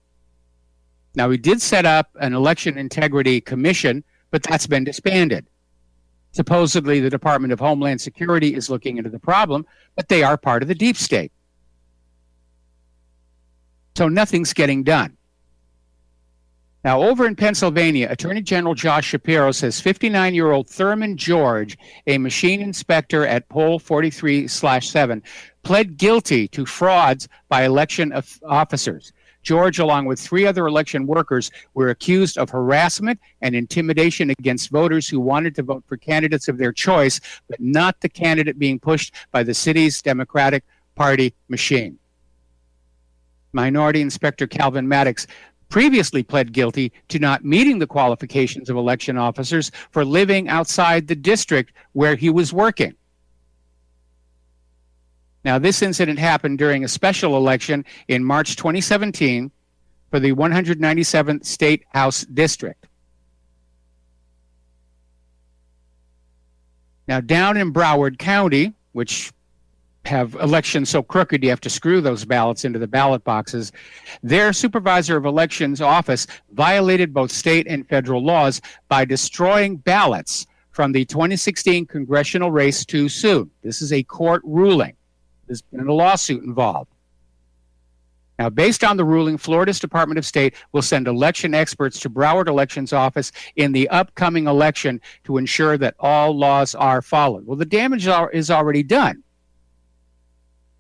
Now, he did set up an election integrity commission, but that's been disbanded. Supposedly, the Department of Homeland Security is looking into the problem, but they are part of the deep state. So nothing's getting done. Now, over in Pennsylvania, Attorney General Josh Shapiro says 59-year-old Thurman George, a machine inspector at Poll 43/7, pled guilty to frauds by election officers. George, along with 3 other election workers, were accused of harassment and intimidation against voters who wanted to vote for candidates of their choice, but not the candidate being pushed by the city's Democratic Party machine. Minority Inspector Calvin Maddox previously pled guilty to not meeting the qualifications of election officers for living outside the district where he was working. Now, this incident happened during a special election in March 2017 for the 197th State House District. Now, down in Broward County, which have elections so crooked you have to screw those ballots into the ballot boxes, their supervisor of elections office violated both state and federal laws by destroying ballots from the 2016 congressional race too soon. This is a court ruling. There's been a lawsuit involved. Now, based on the ruling, Florida's Department of State will send election experts to Broward Elections Office in the upcoming election to ensure that all laws are followed. Well, the damage is already done.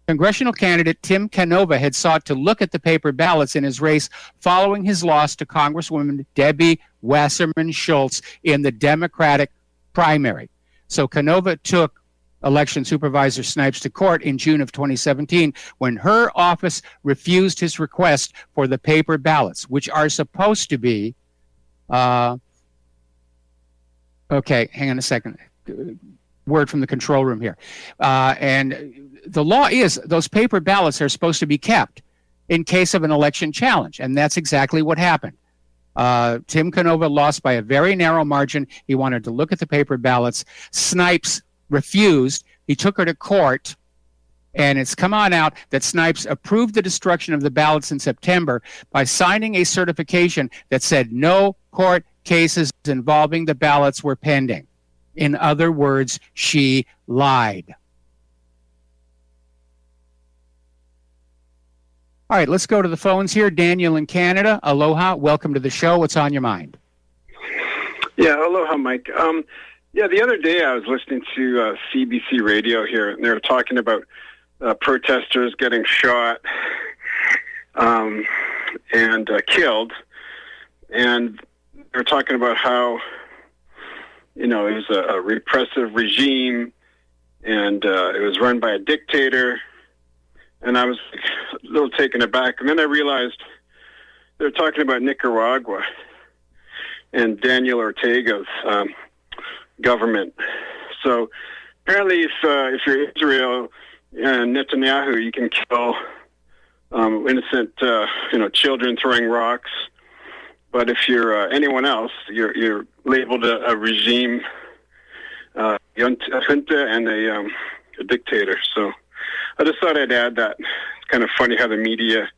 Congressional candidate Tim Canova had sought to look at the paper ballots in his race following his loss to Congresswoman Debbie Wasserman Schultz in the Democratic primary. So Canova took election supervisor Snipes to court in June of 2017 when her office refused his request for the paper ballots, which are supposed to be, okay, hang on a second, word from the control room here. And the law is those paper ballots are supposed to be kept in case of an election challenge, and that's exactly what happened. Tim Canova lost by a very narrow margin. He wanted to look at the paper ballots. Snipes refused. He took her to court, and it's come on out that Snipes approved the destruction of the ballots in September by signing a certification that said no court cases involving the ballots were pending. In other words, she lied. All right, let's go to the phones here. Daniel in Canada. Aloha. Welcome to the show. What's on your mind? Yeah, aloha, Mike. Yeah, the other day I was listening to CBC radio here, and they were talking about protesters getting shot. and killed. And they were talking about how, it was a repressive regime, and it was run by a dictator. And I was a little taken aback. And then I realized they were talking about Nicaragua and Daniel Ortega's government. So apparently, if you're Israel and Netanyahu, you can kill innocent, children throwing rocks. But if you're anyone else, you're labeled a regime, a junta, and a dictator. So I just thought I'd add that. It's kind of funny how the media,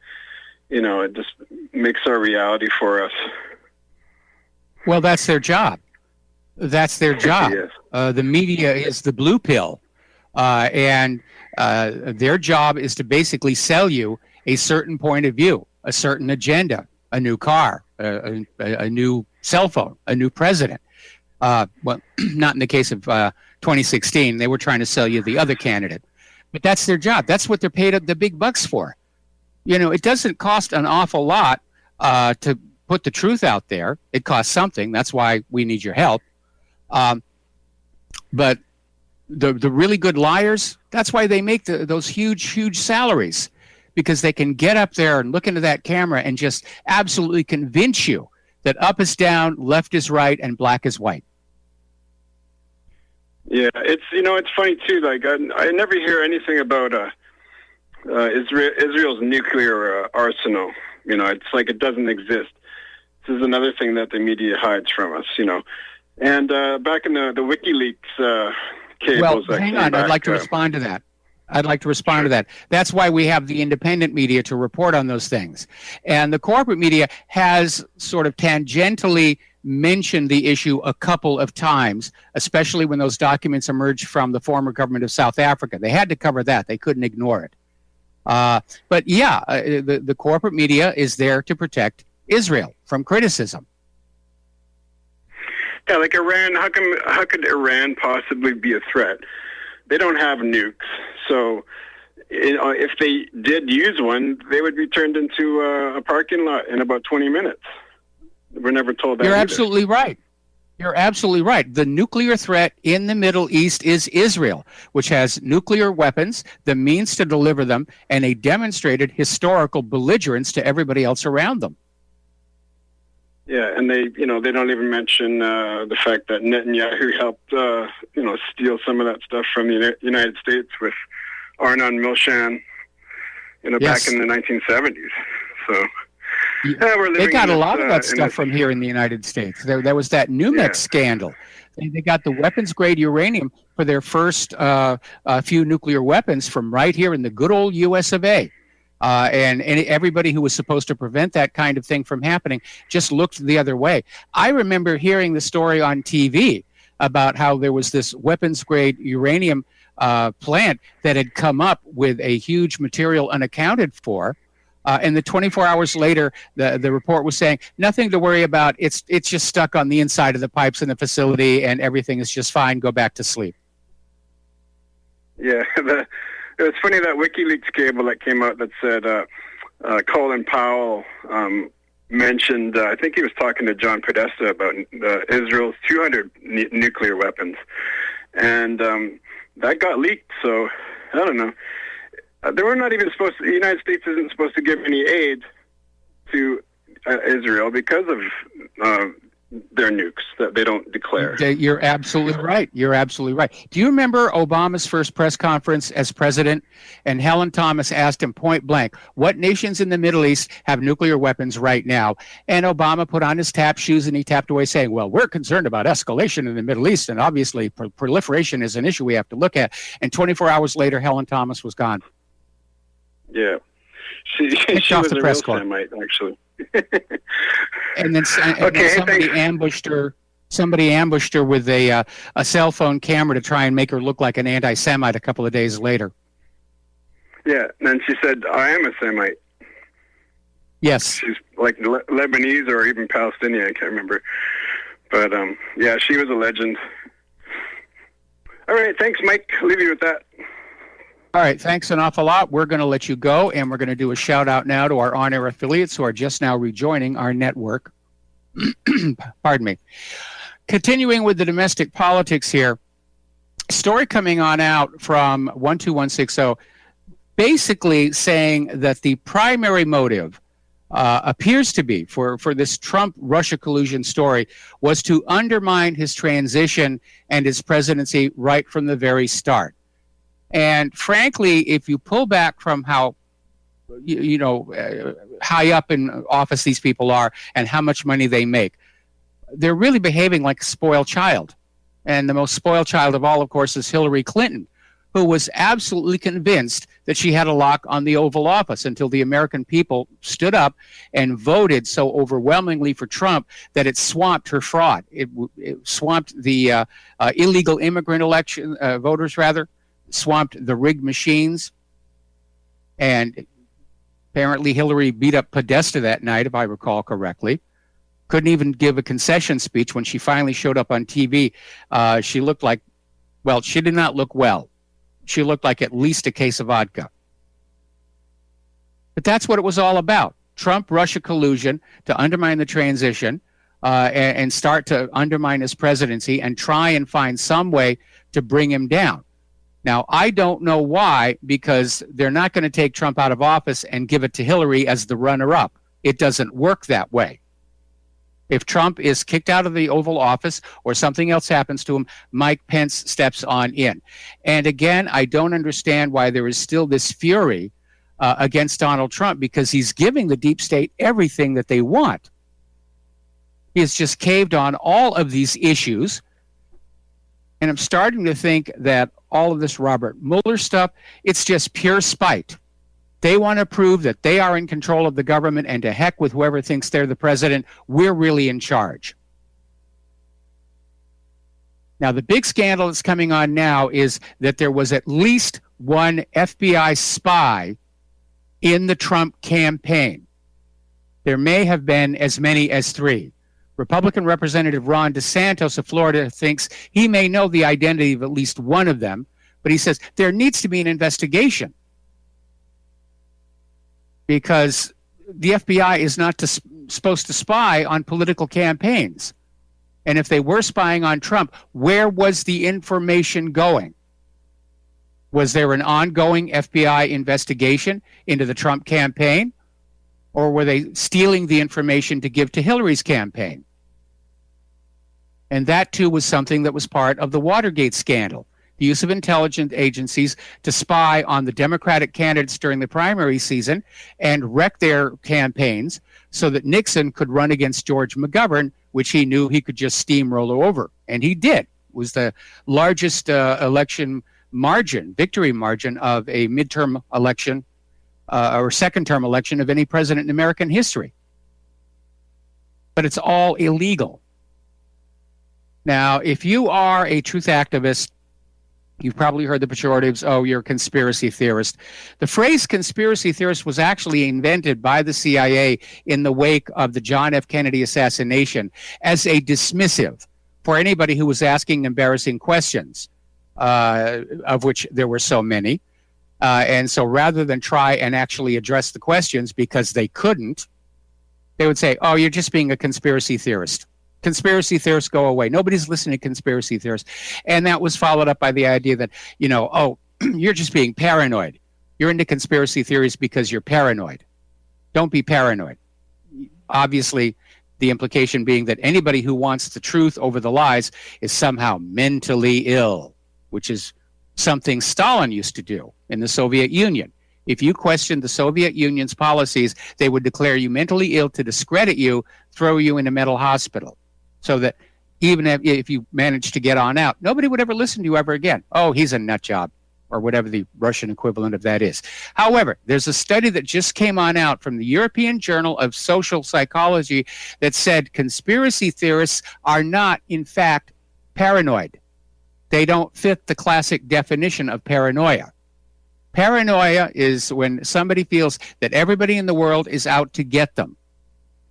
it just makes our reality for us. Well, that's their job. That's their job. Yes. The media is the blue pill, and their job is to basically sell you a certain point of view, a certain agenda, a new car, a new cell phone, a new president. Well, not in the case of 2016. They were trying to sell you the other candidate. But that's their job. That's what they're paid the big bucks for. It doesn't cost an awful lot to put the truth out there. It costs something. That's why we need your help. But the really good liars, that's why they make those huge salaries, because they can get up there and look into that camera and just absolutely convince you that up is down, left is right, and black is white. Yeah, it's funny too. Like I never hear anything about Israel's nuclear arsenal. It's like it doesn't exist. This is another thing that the media hides from us. And back in the WikiLeaks cables. Well, hang on. I'd like to respond to that. To that. That's why we have the independent media to report on those things. And the corporate media has sort of tangentially mentioned the issue a couple of times, especially when those documents emerged from the former government of South Africa. They had to cover that. They couldn't ignore it. But yeah, the corporate media is there to protect Israel from criticism. Yeah, like Iran, how could Iran possibly be a threat? They don't have nukes, so if they did use one, they would be turned into a parking lot in about 20 minutes. We're never told that. You're absolutely right. You're absolutely right. The nuclear threat in the Middle East is Israel, which has nuclear weapons, the means to deliver them, and a demonstrated historical belligerence to everybody else around them. Yeah, and they don't even mention the fact that Netanyahu helped, steal some of that stuff from the United States with Arnon Milchan, back in the 1970s. So they got a lot of that stuff from here in the United States. There was that Numex scandal. They got the weapons-grade uranium for their first few nuclear weapons from right here in the good old U.S. of A. And everybody who was supposed to prevent that kind of thing from happening just looked the other way. I remember hearing the story on TV about how there was this weapons-grade uranium plant that had come up with a huge material unaccounted for. And the 24 hours later, the report was saying, nothing to worry about. It's just stuck on the inside of the pipes in the facility, and everything is just fine. Go back to sleep. Yeah, it was funny, that WikiLeaks cable that came out that said Colin Powell mentioned, I think he was talking to John Podesta about Israel's 200 nuclear weapons. And that got leaked, so I don't know. They were not even the United States isn't supposed to give any aid to Israel because of their nukes that they don't declare. You're absolutely right. You're absolutely right. Do you remember Obama's first press conference as president? And Helen Thomas asked him point blank, what nations in the Middle East have nuclear weapons right now? And Obama put on his tap shoes and he tapped away saying, well, we're concerned about escalation in the Middle East. And obviously proliferation is an issue we have to look at. And 24 hours later, Helen Thomas was gone. Yeah. She was a real Semite, actually. And then somebody ambushed her. Somebody ambushed her with a cell phone camera to try and make her look like an anti-Semite a couple of days later. Yeah, and she said, "I am a Semite." Yes, she's like Lebanese or even Palestinian. I can't remember, but yeah, she was a legend. All right, thanks, Mike. I'll leave you with that. All right, thanks an awful lot. We're going to let you go, and we're going to do a shout out now to our on-air affiliates who are just now rejoining our network. Pardon me. Continuing with the domestic politics here, story coming on out from 12160, basically saying that the primary motive appears to be for this Trump-Russia collusion story was to undermine his transition and his presidency right from the very start. And frankly, if you pull back from how high up in office these people are and how much money they make, they're really behaving like a spoiled child. And the most spoiled child of all, of course, is Hillary Clinton, who was absolutely convinced that she had a lock on the Oval Office until the American people stood up and voted so overwhelmingly for Trump that it swamped her fraud. It swamped the illegal immigrant election voters, swamped the rigged machines. And apparently Hillary beat up Podesta that night, if I recall correctly. Couldn't even give a concession speech when she finally showed up on TV. She looked like, well, she did not look well. She looked like at least a case of vodka. But that's what it was all about. Trump-Russia collusion to undermine the transition and start to undermine his presidency and try and find some way to bring him down. Now, I don't know why, because they're not going to take Trump out of office and give it to Hillary as the runner-up. It doesn't work that way. If Trump is kicked out of the Oval Office or something else happens to him, Mike Pence steps on in. And again, I don't understand why there is still this fury against Donald Trump, because he's giving the deep state everything that they want. He has just caved on all of these issues. And I'm starting to think that all of this Robert Mueller stuff, it's just pure spite. They want to prove that they are in control of the government, and to heck with whoever thinks they're the president. We're really in charge. Now, the big scandal that's coming on now is that there was at least one FBI spy in the Trump campaign. There may have been as many as 3. Republican Representative Ron DeSantis of Florida thinks he may know the identity of at least one of them, but he says there needs to be an investigation, because the FBI is not supposed to spy on political campaigns. And if they were spying on Trump, where was the information going? Was there an ongoing FBI investigation into the Trump campaign? Or were they stealing the information to give to Hillary's campaign? And that, too, was something that was part of the Watergate scandal. The use of intelligence agencies to spy on the Democratic candidates during the primary season and wreck their campaigns so that Nixon could run against George McGovern, which he knew he could just steamroll over. And he did. It was the largest election margin, victory margin of a midterm election or second-term election of any president in American history. But it's all illegal. Now, if you are a truth activist, you've probably heard the pejoratives, oh, you're a conspiracy theorist. The phrase conspiracy theorist was actually invented by the CIA in the wake of the John F. Kennedy assassination as a dismissive for anybody who was asking embarrassing questions, of which there were so many. And so rather than try and actually address the questions because they couldn't, they would say, oh, you're just being a conspiracy theorist. Conspiracy theorists, go away. Nobody's listening to conspiracy theorists. And that was followed up by the idea that, oh, you're just being paranoid. You're into conspiracy theories because you're paranoid. Don't be paranoid. Obviously, the implication being that anybody who wants the truth over the lies is somehow mentally ill, which is something Stalin used to do in the Soviet Union. If you questioned the Soviet Union's policies, they would declare you mentally ill to discredit you, throw you in a mental hospital. So that even if you managed to get on out, nobody would ever listen to you ever again. Oh, he's a nut job, or whatever the Russian equivalent of that is. However, there's a study that just came on out from the European Journal of Social Psychology that said conspiracy theorists are not, in fact, paranoid. They don't fit the classic definition of paranoia. Paranoia is when somebody feels that everybody in the world is out to get them.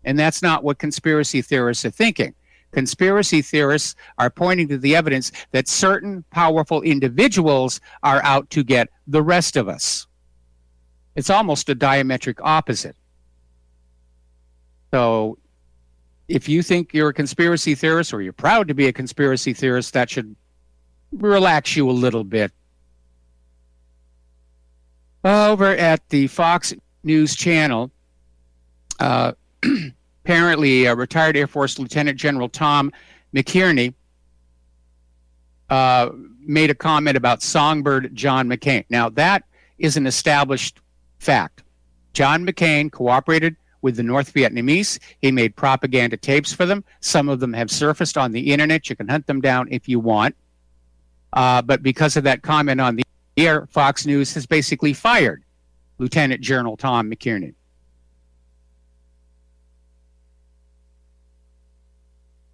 And that's not what conspiracy theorists are thinking. Conspiracy theorists are pointing to the evidence that certain powerful individuals are out to get the rest of us. It's almost a diametric opposite. So if you think you're a conspiracy theorist or you're proud to be a conspiracy theorist, that should relax you a little bit. Over at the Fox News channel, apparently retired Air Force Lieutenant General Tom McInerney made a comment about Songbird John McCain. Now, that is an established fact. John McCain cooperated with the North Vietnamese. He made propaganda tapes for them. Some of them have surfaced on the internet. You can hunt them down if you want. But because of that comment on the air, Fox News has basically fired Lieutenant General Tom McInerney.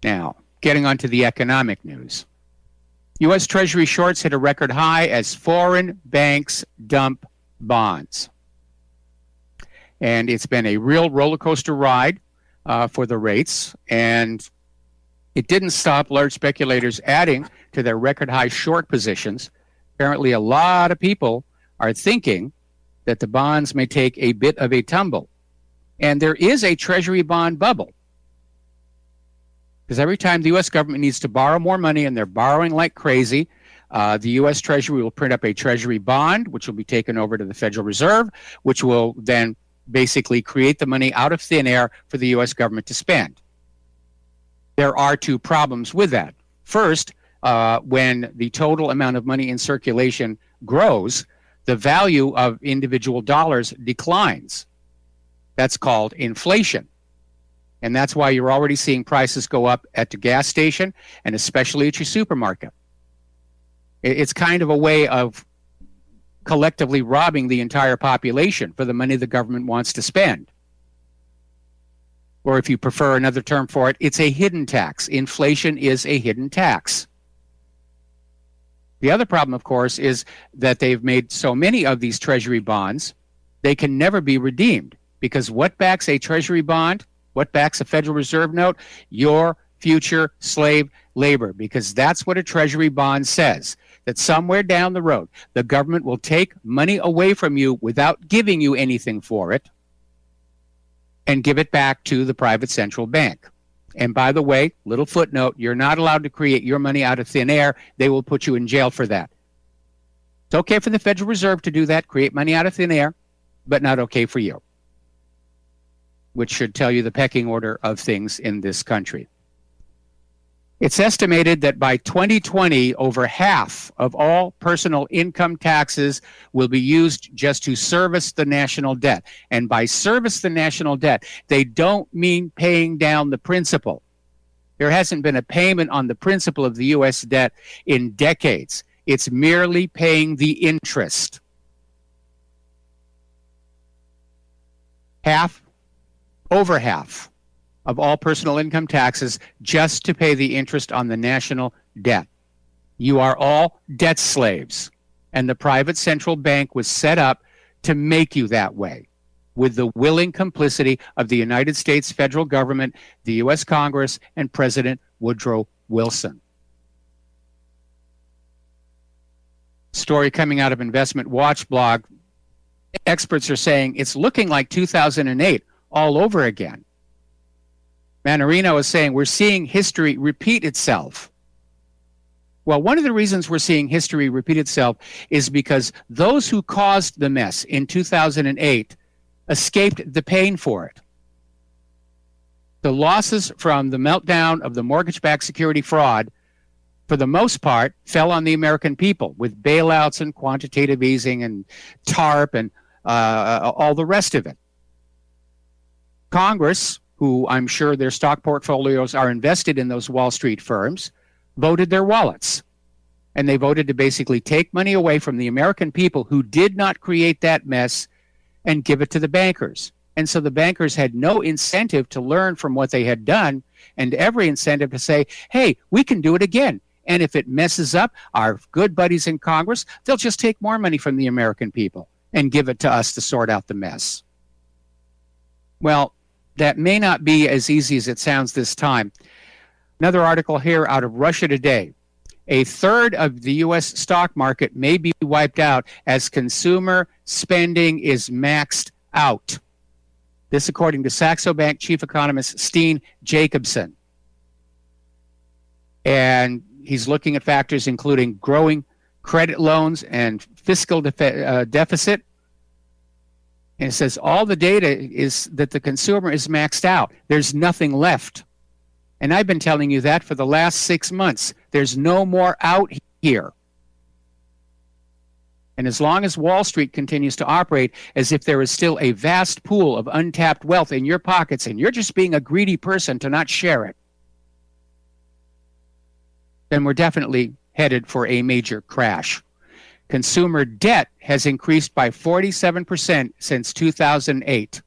Now, getting on to the economic news. U.S. Treasury shorts hit a record high as foreign banks dump bonds. And it's been a real roller coaster ride for the rates. And it didn't stop large speculators adding to their record high short positions. Apparently, a lot of people are thinking that the bonds may take a bit of a tumble. And there is a Treasury bond bubble. Because every time the U.S. government needs to borrow more money, and they're borrowing like crazy, the U.S. Treasury will print up a Treasury bond, which will be taken over to the Federal Reserve, which will then basically create the money out of thin air for the U.S. government to spend. There are two problems with that. First, when the total amount of money in circulation grows, the value of individual dollars declines. That's called inflation. And that's why you're already seeing prices go up at the gas station and especially at your supermarket. It's kind of a way of collectively robbing the entire population for the money the government wants to spend. Or if you prefer another term for it, it's a hidden tax. Inflation is a hidden tax. The other problem, of course, is that they've made so many of these Treasury bonds, they can never be redeemed. Because what backs a Treasury bond? What backs a Federal Reserve note? Your future slave labor, because that's what a Treasury bond says, that somewhere down the road, the government will take money away from you without giving you anything for it and give it back to the private central bank. And by the way, little footnote, you're not allowed to create your money out of thin air. They will put you in jail for that. It's okay for the Federal Reserve to do that, create money out of thin air, but not okay for you, which should tell you the pecking order of things in this country. It's estimated that by 2020, over half of all personal income taxes will be used just to service the national debt. And by service the national debt, they don't mean paying down the principal. There hasn't been a payment on the principal of the U.S. debt in decades. It's merely paying the interest. Over half of all personal income taxes just to pay the interest on the national debt. You are all debt slaves, and the private central bank was set up to make you that way, with the willing complicity of the United States federal government, the U.S. Congress, and President Woodrow Wilson. Story coming out of Investment Watch blog, experts are saying it's looking like 2008 all over again. Manarino is saying we're seeing history repeat itself. Well, one of the reasons we're seeing history repeat itself is because those who caused the mess in 2008 escaped the pain for it. The losses from the meltdown of the mortgage-backed security fraud, for the most part, fell on the American people with bailouts and quantitative easing and TARP and all the rest of it. Congress, who I'm sure their stock portfolios are invested in those Wall Street firms, voted their wallets. And they voted to basically take money away from the American people who did not create that mess and give it to the bankers. And so the bankers had no incentive to learn from what they had done and every incentive to say, hey, we can do it again. And if it messes up, our good buddies in Congress, they'll just take more money from the American people and give it to us to sort out the mess. Well, that may not be as easy as it sounds this time. Another article here out of Russia Today. A third of the U.S. stock market may be wiped out as consumer spending is maxed out. This according to Saxo Bank chief economist Steen Jacobson. And he's looking at factors including growing credit loans and fiscal deficit. And it says all the data is that the consumer is maxed out. There's nothing left. And I've been telling you that for the last 6 months. There's no more out here. And as long as Wall Street continues to operate as if there is still a vast pool of untapped wealth in your pockets and you're just being a greedy person to not share it, then we're definitely headed for a major crash. Consumer debt has increased by 47% since 2008.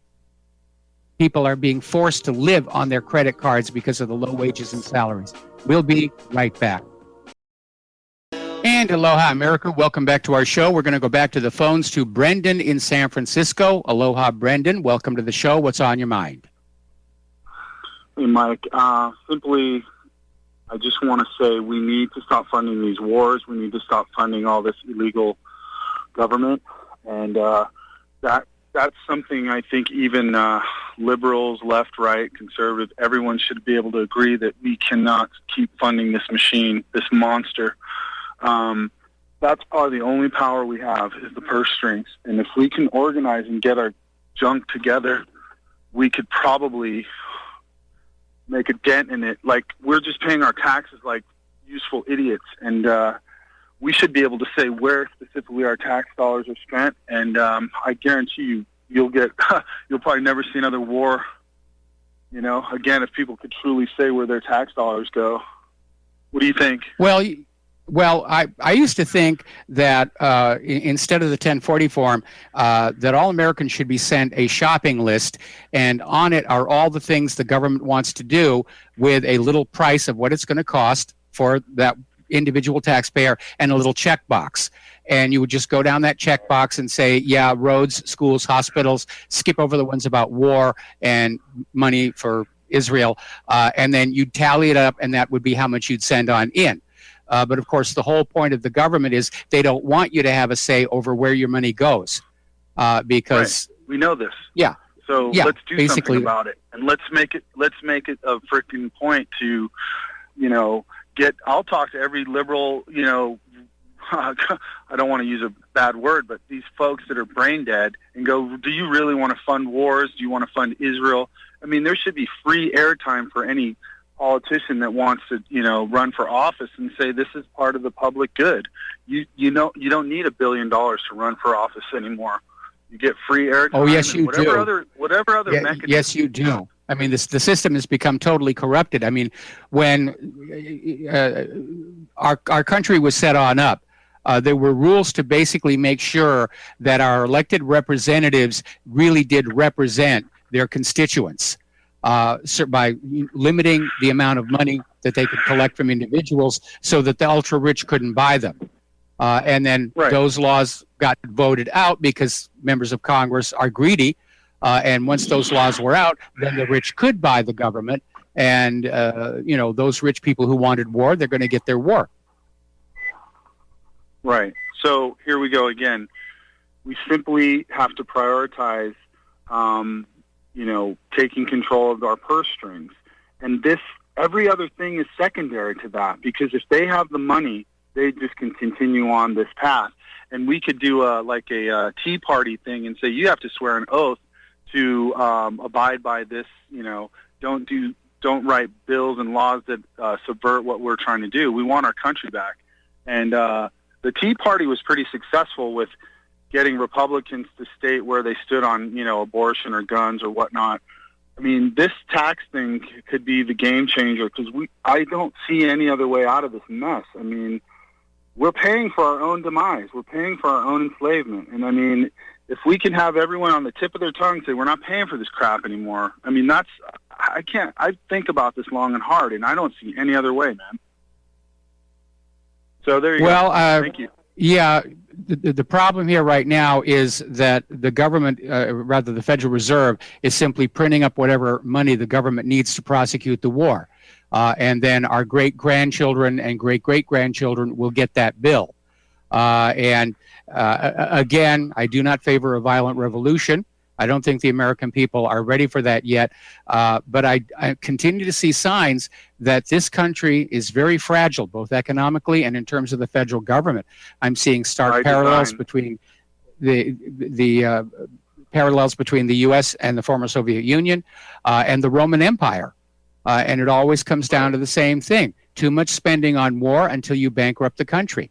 People are being forced to live on their credit cards because of the low wages and salaries. We'll be right back. And aloha, America. Welcome back to our show. We're going to go back to the phones to Brendan in San Francisco. Aloha, Brendan. Welcome to the show. What's on your mind? Hey, Mike. Simply, I just want to say we need to stop funding these wars. We need to stop funding all this illegal government. And that's something I think even liberals, left, right, conservative, everyone should be able to agree that we cannot keep funding this machine, this monster. That's probably the only power we have is the purse strings. And if we can organize and get our junk together, we could probably make a dent in it. Like, we're just paying our taxes like useful idiots. And we should be able to say where specifically our tax dollars are spent. And I guarantee you, you'll probably never see another war, again, if people could truly say where their tax dollars go. What do you think? Well, I used to think that instead of the 1040 form, that all Americans should be sent a shopping list, and on it are all the things the government wants to do with a little price of what it's going to cost for that individual taxpayer and a little checkbox. And you would just go down that checkbox and say, yeah, roads, schools, hospitals, skip over the ones about war and money for Israel, and then you'd tally it up, and that would be how much you'd send on in. But of course, the whole point of the government is they don't want you to have a say over where your money goes, because right. We know this. Yeah. So yeah, let's do something about it, and let's make it a freaking point to, I'll talk to every liberal, I don't want to use a bad word, but these folks that are brain dead and go, do you really want to fund wars? Do you want to fund Israel? I mean, there should be free airtime for any politician that wants to, run for office and say this is part of the public good. You don't need $1 billion to run for office anymore. You get free airtime. Oh, yes, you do. Whatever other mechanism. Yes, you do. I mean, the system has become totally corrupted. I mean, when our country was set on up, there were rules to basically make sure that our elected representatives really did represent their constituents. By limiting the amount of money that they could collect from individuals so that the ultra-rich couldn't buy them. And then those laws got voted out because members of Congress are greedy. And once those laws were out, then the rich could buy the government. And, those rich people who wanted war, they're going to get their war. Right. So here we go again. We simply have to prioritize taking control of our purse strings. And every other thing is secondary to that, because if they have the money, they just can continue on this path. And we could do a Tea Party thing and say, you have to swear an oath to abide by this, don't write bills and laws that subvert what we're trying to do. We want our country back. And the Tea Party was pretty successful with getting Republicans to state where they stood on, abortion or guns or whatnot. I mean, this tax thing could be the game changer, because I don't see any other way out of this mess. I mean, we're paying for our own demise. We're paying for our own enslavement. And I mean, if we can have everyone on the tip of their tongue say, we're not paying for this crap anymore. I mean, I think about this long and hard, and I don't see any other way, man. So there you go. Thank you. Yeah, the problem here right now is that the government, the Federal Reserve, is simply printing up whatever money the government needs to prosecute the war. and then our great-grandchildren and great-great-grandchildren will get that bill. Again, I do not favor a violent revolution. I don't think the American people are ready for that yet, but I continue to see signs that this country is very fragile, both economically and in terms of the federal government. I'm seeing stark parallels between the parallels between the U.S. and the former Soviet Union and the Roman Empire, and it always comes down to the same thing: too much spending on war until you bankrupt the country.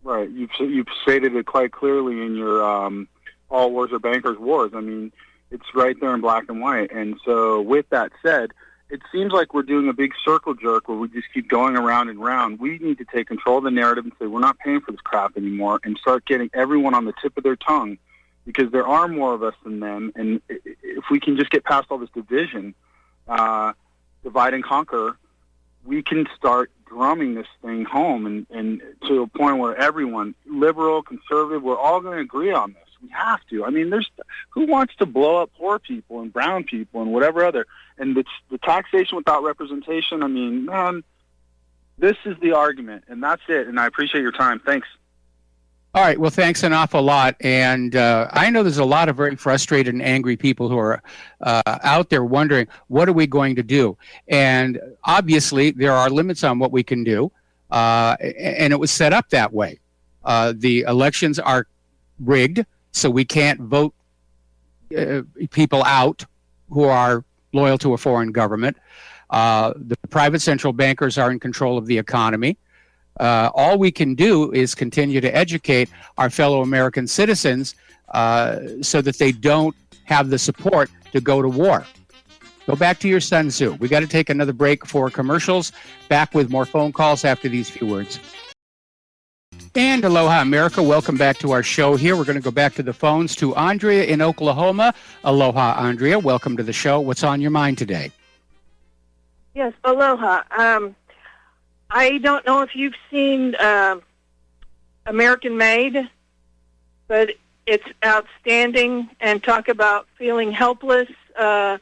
Right. You've stated it quite clearly in your all wars are bankers' wars. I mean, it's right there in black and white. And so with that said, it seems like we're doing a big circle jerk where we just keep going around and around. We need to take control of the narrative and say we're not paying for this crap anymore and start getting everyone on the tip of their tongue, because there are more of us than them. And if we can just get past all this division, divide and conquer, we can start drumming this thing home and to a point where everyone, liberal, conservative, we're all going to agree on this. We have to. I mean, who wants to blow up poor people and brown people and whatever other, and the taxation without representation. I mean, man, this is the argument, and that's it. And I appreciate your time. Thanks. All right. Well, thanks an awful lot. And I know there's a lot of very frustrated and angry people who are out there wondering, what are we going to do? And obviously, there are limits on what we can do. And it was set up that way. The elections are rigged, so we can't vote people out who are loyal to a foreign government. The private central bankers are in control of the economy. All we can do is continue to educate our fellow American citizens so that they don't have the support to go to war. Go back to your Sun Tzu. We got to take another break for commercials. Back with more phone calls after these few words. And aloha, America. Welcome back to our show here. We're going to go back to the phones to Andrea in Oklahoma. Aloha, Andrea. Welcome to the show. What's on your mind today? Yes, aloha. I don't know if you've seen American Made, but it's outstanding, and talk about feeling helpless. All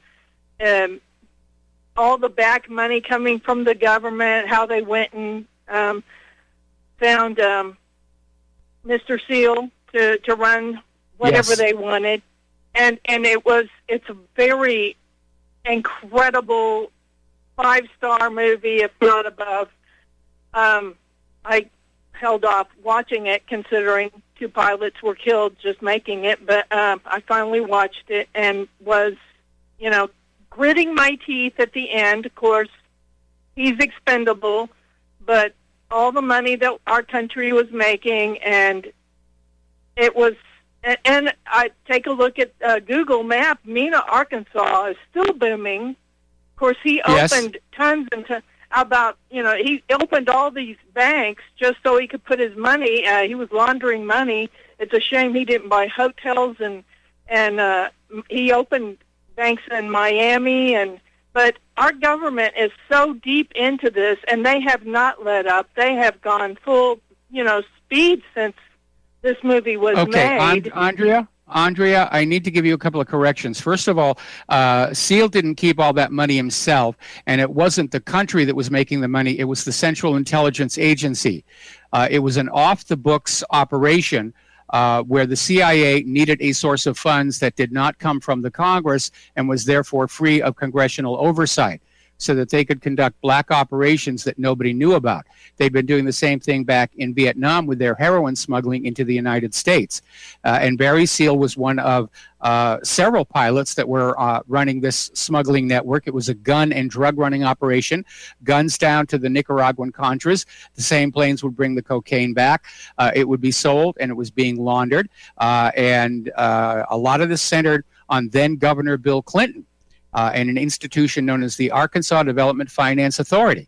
the back money coming from the government, how they went and found Mr. Seal to run whatever they wanted. And it's a very incredible 5-star movie, if not above. I held off watching it considering 2 pilots were killed just making it, but I finally watched it and was, gritting my teeth at the end. Of course, he's expendable, but all the money that our country was making, and it was, and I take a look at Google Map, Mena, Arkansas is still booming. Of course, he opened tons and tons. About, he opened all these banks just so he could put his money. He was laundering money. It's a shame he didn't buy hotels, and he opened banks in Miami. But our government is so deep into this, and they have not let up. They have gone full, speed since this movie was made. Okay, Andrea, I need to give you a couple of corrections. First of all, Seal didn't keep all that money himself, and it wasn't the country that was making the money. It was the Central Intelligence Agency. It was an off-the-books operation where the CIA needed a source of funds that did not come from the Congress and was therefore free of congressional oversight, so that they could conduct black operations that nobody knew about. They'd been doing the same thing back in Vietnam with their heroin smuggling into the United States. And Barry Seal was one of several pilots that were running this smuggling network. It was a gun and drug running operation, guns down to the Nicaraguan Contras. The same planes would bring the cocaine back. It would be sold, and it was being laundered. And a lot of this centered on then Governor Bill Clinton. And an institution known as the Arkansas Development Finance Authority,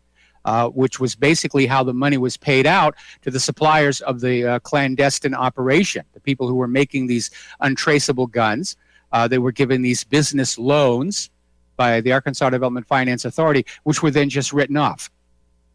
which was basically how the money was paid out to the suppliers of the clandestine operation, the people who were making these untraceable guns. They were given these business loans by the Arkansas Development Finance Authority, which were then just written off.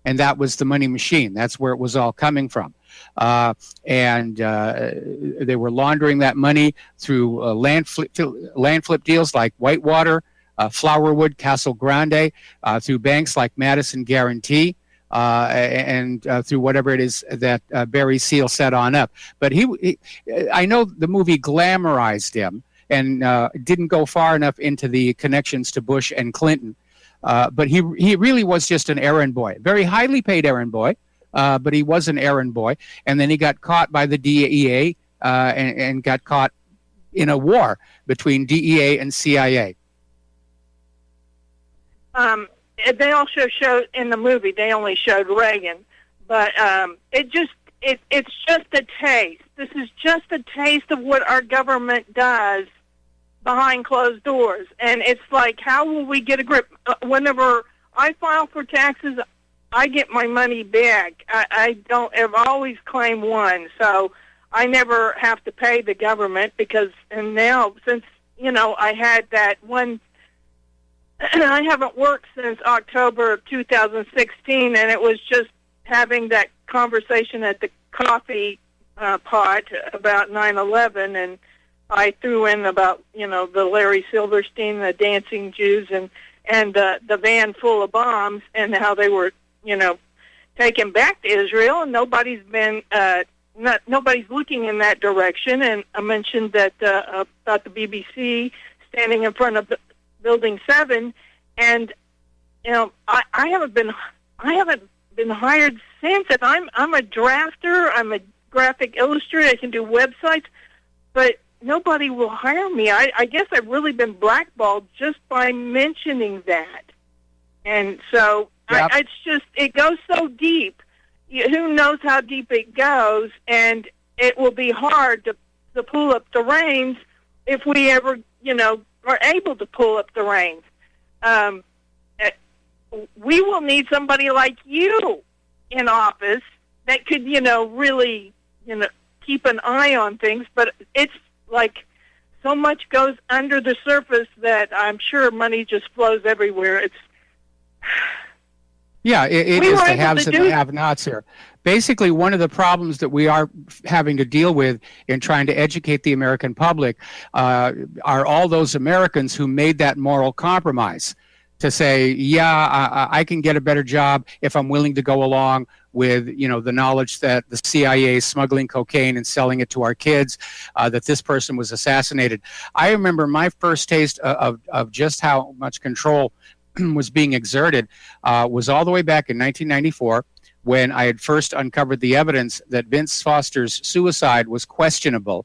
And that was the money machine. That's where it was all coming from. And they were laundering that money through land flip deals like Whitewater, Flowerwood, Castle Grande, through banks like Madison Guarantee, and through whatever it is that Barry Seal set on up. But I know the movie glamorized him and didn't go far enough into the connections to Bush and Clinton. But he really was just an errand boy, very highly paid errand boy, but he was an errand boy. And then he got caught by the DEA and got caught in a war between DEA and CIA. They also showed in the movie, they only showed Reagan, but it's just a taste. This is just a taste of what our government does behind closed doors. And it's like, how will we get a grip? Whenever I file for taxes, I get my money back. I don't ever always claim one, so I never have to pay the government and now since, I had that one, I haven't worked since October of 2016, and it was just having that conversation at the coffee pot about 9/11, and I threw in about, the Larry Silverstein, the dancing Jews, and the van full of bombs, and how they were, taken back to Israel, and nobody's been, nobody's looking in that direction. And I mentioned that about the BBC standing in front of Building 7, and I haven't been hired since. And I'm a drafter, I'm a graphic illustrator, I can do websites, but nobody will hire me. I guess I've really been blackballed just by mentioning that. And so Yep. it's just, it goes so deep. Who knows how deep it goes, and it will be hard to pull up the reins if we ever, are able to pull up the reins. We will need somebody like you in office that could, really, keep an eye on things, but it's like so much goes under the surface that I'm sure money just flows everywhere. It's Yeah, it is the haves and the have-nots here. Basically, one of the problems that we are having to deal with in trying to educate the American public are all those Americans who made that moral compromise to say, yeah, I can get a better job if I'm willing to go along with, the knowledge that the CIA is smuggling cocaine and selling it to our kids, that this person was assassinated. I remember my first taste of just how much control was being exerted was all the way back in 1994 when I had first uncovered the evidence that Vince Foster's suicide was questionable.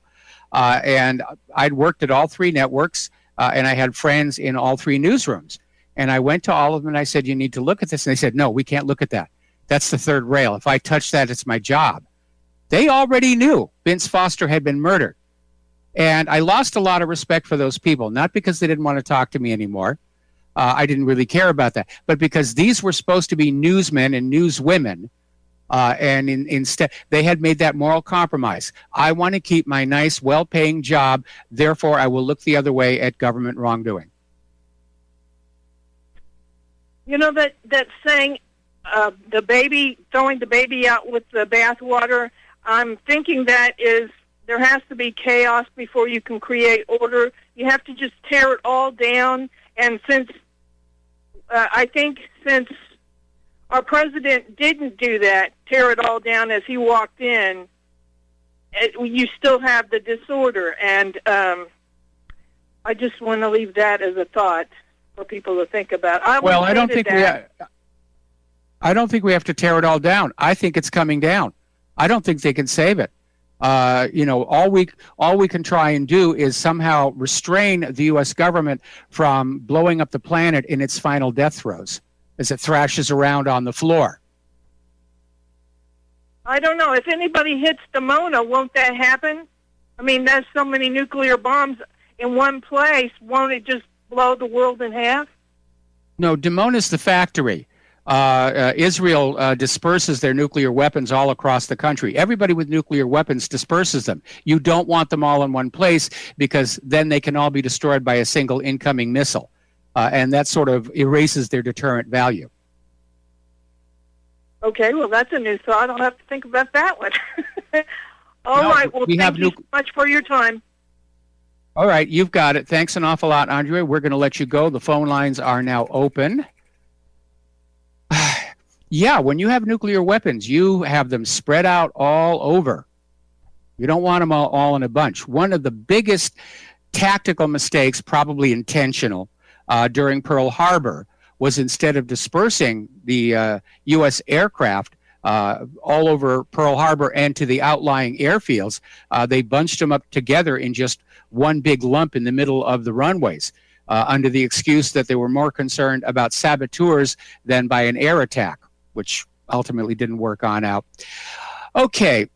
And I'd worked at all three networks, and I had friends in all three newsrooms. And I went to all of them and I said, you need to look at this. And they said, no, we can't look at that. That's the third rail. If I touch that, it's my job. They already knew Vince Foster had been murdered. And I lost a lot of respect for those people, not because they didn't want to talk to me anymore. I didn't really care about that, but because these were supposed to be newsmen and newswomen, and instead they had made that moral compromise. I want to keep my nice, well-paying job, therefore I will look the other way at government wrongdoing. That saying, throwing the baby out with the bathwater, I'm thinking that is, there has to be chaos before you can create order. You have to just tear it all down. And since I think since our president didn't do that, tear it all down as he walked in, you still have the disorder. And I just want to leave that as a thought for people to think about. I don't think we have to tear it all down. I think it's coming down. I don't think they can save it. All we can try and do is somehow restrain the U.S. government from blowing up the planet in its final death throes as it thrashes around on the floor. I don't know. If anybody hits Dimona, won't that happen? I mean, there's so many nuclear bombs in one place. Won't it just blow the world in half? No, Dimona's the factory. Israel disperses their nuclear weapons all across the country. Everybody with nuclear weapons disperses them. You don't want them all in one place because then they can all be destroyed by a single incoming missile. And that sort of erases their deterrent value. Okay, well, that's a new thought. I'll have to think about that one. All right, well, thank you so much for your time. All right, you've got it. Thanks an awful lot, Andre. We're going to let you go. The phone lines are now open. Yeah, when you have nuclear weapons, you have them spread out all over. You don't want them all in a bunch. One of the biggest tactical mistakes, probably intentional, during Pearl Harbor was instead of dispersing the U.S. aircraft all over Pearl Harbor and to the outlying airfields, they bunched them up together in just one big lump in the middle of the runways under the excuse that they were more concerned about saboteurs than by an air attack, which ultimately didn't work on out. Okay.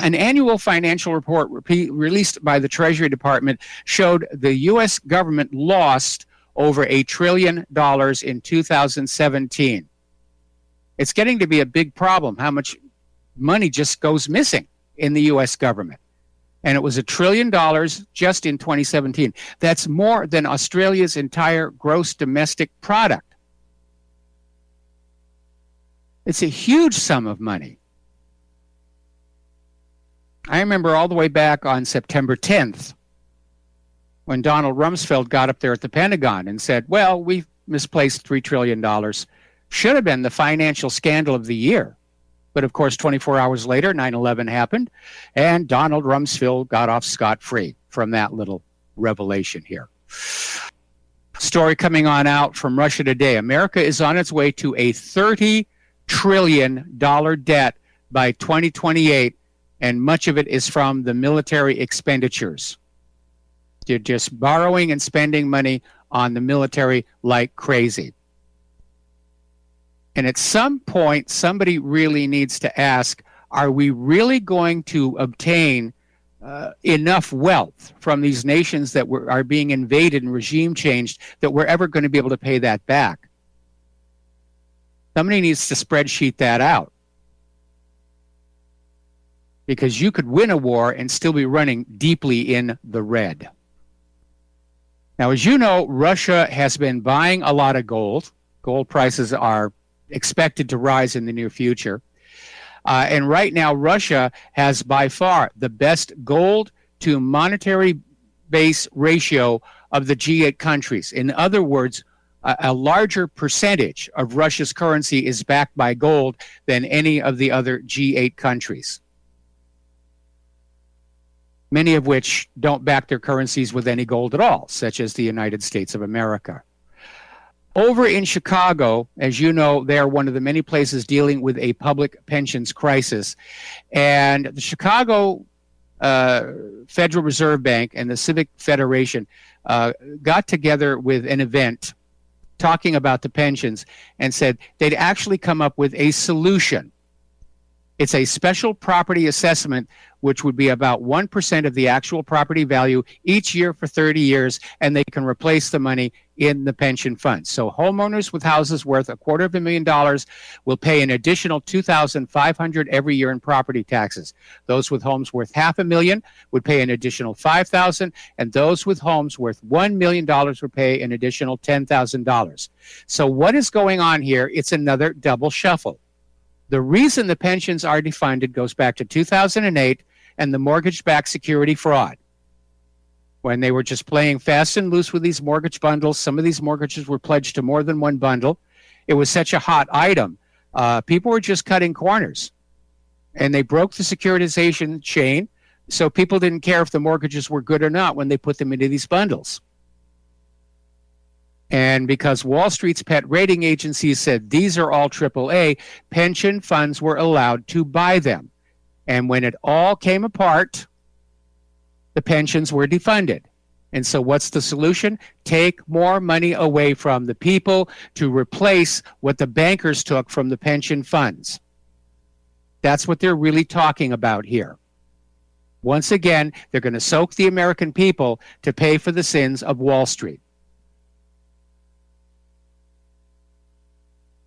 An annual financial report released by the Treasury Department showed the U.S. government lost over $1 trillion in 2017. It's getting to be a big problem how much money just goes missing in the U.S. government. And it was $1 trillion just in 2017. That's more than Australia's entire gross domestic product. It's a huge sum of money. I remember all the way back on September 10th when Donald Rumsfeld got up there at the Pentagon and said, well, we've misplaced $3 trillion. Should have been the financial scandal of the year. But of course, 24 hours later, 9/11 happened, and Donald Rumsfeld got off scot-free from that little revelation here. Story coming on out from Russia Today. America is on its way to a $30 trillion debt by 2028. And much of it is from the military expenditures. They're just borrowing and spending money on the military like crazy. And at some point, somebody really needs to ask, are we really going to obtain enough wealth from these nations that are being invaded and regime changed that we're ever going to be able to pay that back? Somebody needs to spreadsheet that out. Because you could win a war and still be running deeply in the red. Now, as you know, Russia has been buying a lot of gold. Gold prices are expected to rise in the near future. And right now, Russia has by far the best gold to monetary base ratio of the G8 countries. In other words, a larger percentage of Russia's currency is backed by gold than any of the other G8 countries, many of which don't back their currencies with any gold at all, such as the United States of America. Over in Chicago, as you know, they are one of the many places dealing with a public pensions crisis. And the Chicago Federal Reserve Bank and the Civic Federation got together with an event talking about the pensions and said they'd actually come up with a solution. It's a special property assessment, which would be about 1% of the actual property value each year for 30 years, and they can replace the money in the pension fund. So homeowners with houses worth $250,000 will pay an additional $2,500 every year in property taxes. Those with homes worth $500,000 would pay an additional $5,000, and those with homes worth $1 million would pay an additional $10,000. So what is going on here? It's another double shuffle. The reason the pensions are defunded goes back to 2008 and the mortgage-backed security fraud, when they were just playing fast and loose with these mortgage bundles. Some of these mortgages were pledged to more than one bundle. It was such a hot item. People were just cutting corners, and they broke the securitization chain, so people didn't care if the mortgages were good or not when they put them into these bundles. And because Wall Street's pet rating agencies said these are all AAA, pension funds were allowed to buy them. And when it all came apart, the pensions were defunded. And so what's the solution? Take more money away from the people to replace what the bankers took from the pension funds. That's what they're really talking about here. Once again, they're going to soak the American people to pay for the sins of Wall Street.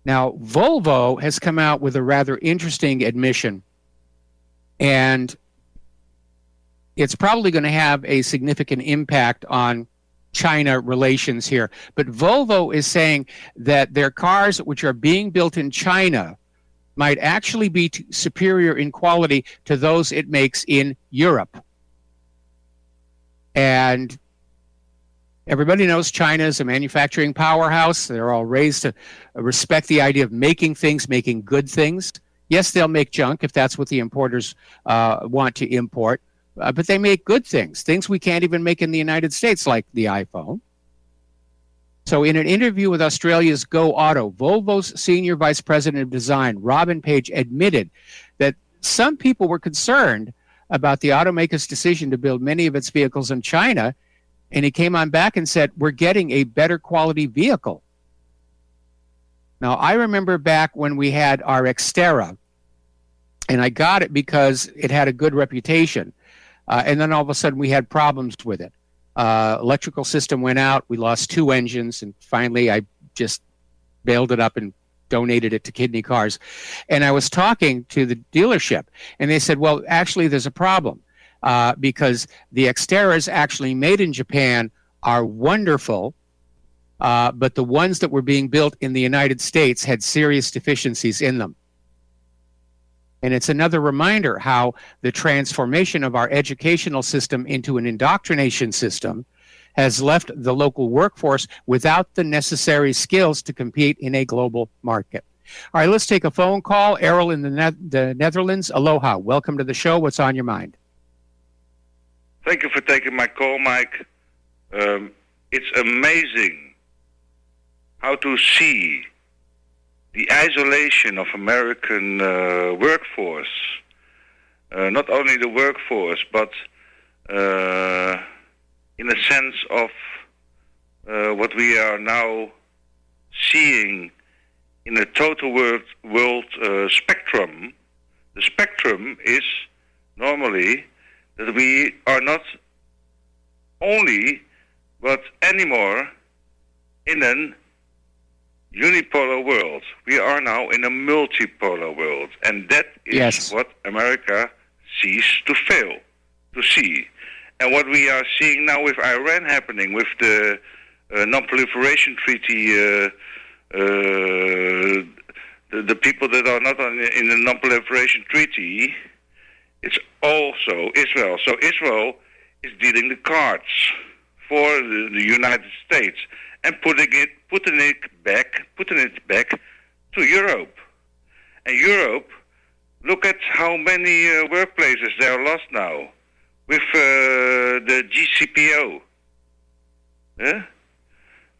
Now, Volvo has come out with a rather interesting admission, and it's probably going to have a significant impact on China relations here. But Volvo is saying that their cars, which are being built in China, might actually be superior in quality to those it makes in Europe. And Everybody knows China is a manufacturing powerhouse. They're all raised to respect the idea of making things, making good things. Yes, they'll make junk if that's what the importers want to import, but they make good things, things we can't even make in the United States, like the iPhone. So in an interview with Australia's Go Auto, Volvo's senior vice president of design, Robin Page, admitted that some people were concerned about the automaker's decision to build many of its vehicles in China. And he came on back and said, we're getting a better quality vehicle. Now, I remember back when we had our Xterra, and I got it because it had a good reputation. And then all of a sudden we had problems with it. Electrical system went out. We lost 2 engines. And finally, I just bailed it up and donated it to Kidney Cars. And I was talking to the dealership, and they said, well, actually, there's a problem. Because the Xterras actually made in Japan are wonderful, but the ones that were being built in the United States had serious deficiencies in them. And it's another reminder how the transformation of our educational system into an indoctrination system has left the local workforce without the necessary skills to compete in a global market. All right, let's take a phone call. Errol in the Netherlands. Aloha. Welcome to the show. What's on your mind? Thank you for taking my call, Mike. It's amazing how to see the isolation of American workforce. Not only the workforce, but in a sense of what we are now seeing in a total world spectrum. The spectrum is normally that we are not only, but anymore, in an unipolar world. We are now in a multipolar world, and that is what America sees to fail to see. And what we are seeing now with Iran happening, with the non-proliferation treaty, the people that are not in the non-proliferation treaty, it's also Israel. So Israel is dealing the cards for the United States and putting it back to Europe. And Europe, look at how many workplaces they are lost now with the GCPO.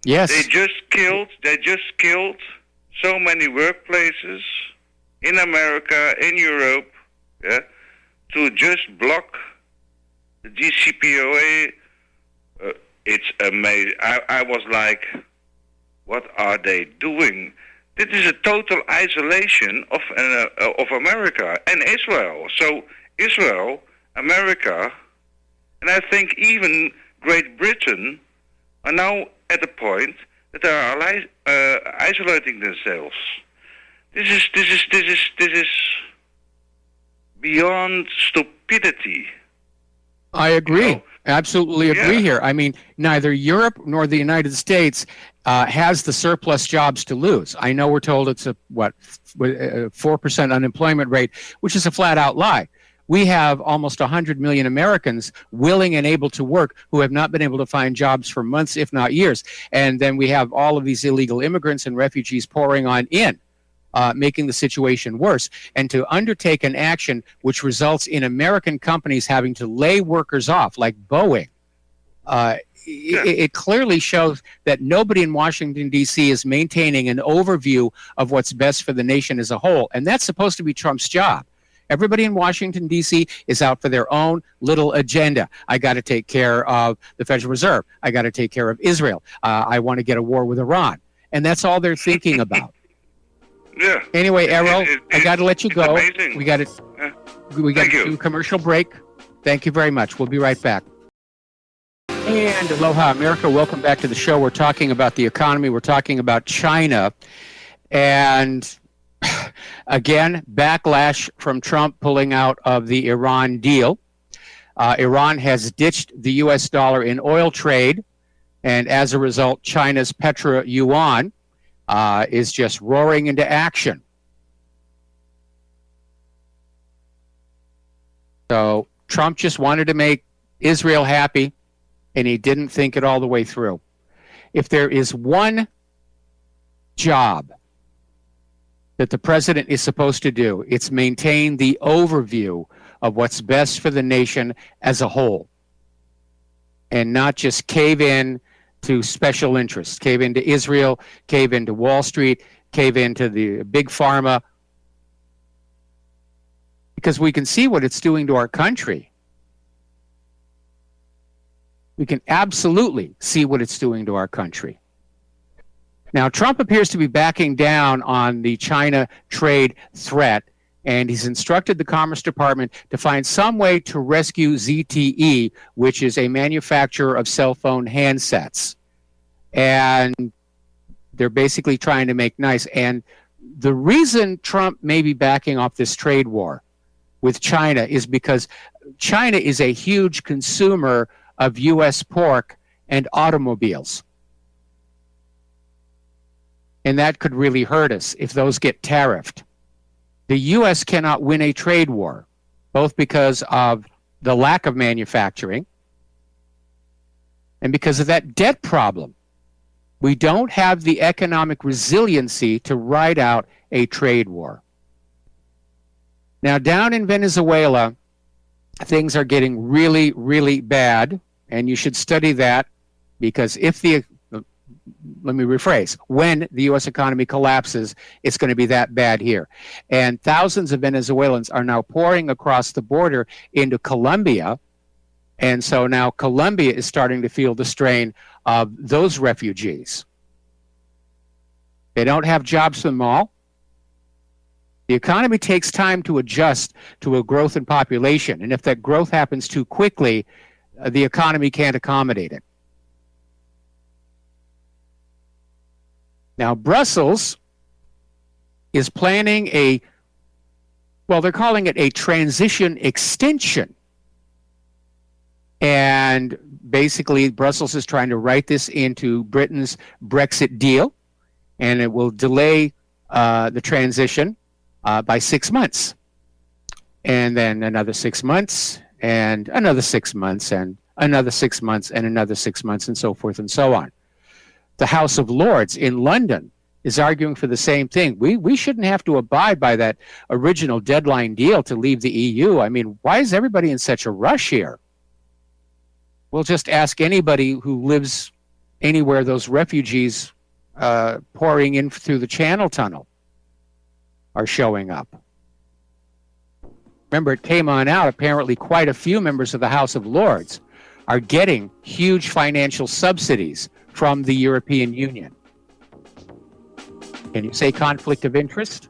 Yes. They just killed so many workplaces in America, in Europe, to just block the GCPOA. It's amazing. I was like, what are they doing? This is a total isolation of America and Israel. So Israel, America, and I think even Great Britain are now at a point that they are isolating themselves. This is beyond stupidity. I agree. You know? Absolutely agree here. I mean, neither Europe nor the United States has the surplus jobs to lose. I know we're told it's a 4% unemployment rate, which is a flat-out lie. We have almost 100 million Americans willing and able to work who have not been able to find jobs for months, if not years. And then we have all of these illegal immigrants and refugees pouring on in, making the situation worse. And to undertake an action which results in American companies having to lay workers off, like Boeing, it clearly shows that nobody in Washington, D.C. is maintaining an overview of what's best for the nation as a whole. And that's supposed to be Trump's job. Everybody in Washington, D.C. is out for their own little agenda. I got to take care of the Federal Reserve. I got to take care of Israel. I want to get a war with Iran. And that's all they're thinking about. Yeah. Anyway, Errol, I got to let you go. Amazing. We got to do a commercial break. Thank you very much. We'll be right back. And aloha, America. Welcome back to the show. We're talking about the economy. We're talking about China. And again, backlash from Trump pulling out of the Iran deal. Iran has ditched the U.S. dollar in oil trade. And as a result, China's petro yuan is just roaring into action. So Trump just wanted to make Israel happy. and he didn't think it all the way through. If there is one job that the president is supposed to do, it's maintain the overview of what's best for the nation as a whole, and not just cave in to special interests, cave into Israel, cave into Wall Street, cave into the big pharma, because we can see what it's doing to our country. We can absolutely see what it's doing to our country. Now, Trump appears to be backing down on the China trade threat, and he's instructed the Commerce Department to find some way to rescue ZTE, which is a manufacturer of cell phone handsets. And they're basically trying to make nice. And the reason Trump may be backing off this trade war with China is because China is a huge consumer of U.S. pork and automobiles. And that could really hurt us if those get tariffed. The U.S. cannot win a trade war, both because of the lack of manufacturing and because of that debt problem. We don't have the economic resiliency to ride out a trade war. Now, down in Venezuela, things are getting really, really bad, and you should study that, because let me rephrase, when the U.S. economy collapses, it's going to be that bad here. And thousands of Venezuelans are now pouring across the border into Colombia, and so now Colombia is starting to feel the strain of those refugees. They don't have jobs for them all. The economy takes time to adjust to a growth in population, and if that growth happens too quickly, the economy can't accommodate it. Now, Brussels is planning they're calling it a transition extension. And basically, Brussels is trying to write this into Britain's Brexit deal, and it will delay the transition by 6 months. And then another 6 months, and another 6 months, and another 6 months, and another 6 months, and so forth and so on. The House of Lords in London is arguing for the same thing. We shouldn't have to abide by that original deadline deal to leave the EU. I mean, why is everybody in such a rush here? We'll just ask anybody who lives anywhere those refugees pouring in through the Channel Tunnel are showing up. Remember, it came on out, apparently quite a few members of the House of Lords are getting huge financial subsidies from the European Union. Can you say conflict of interest?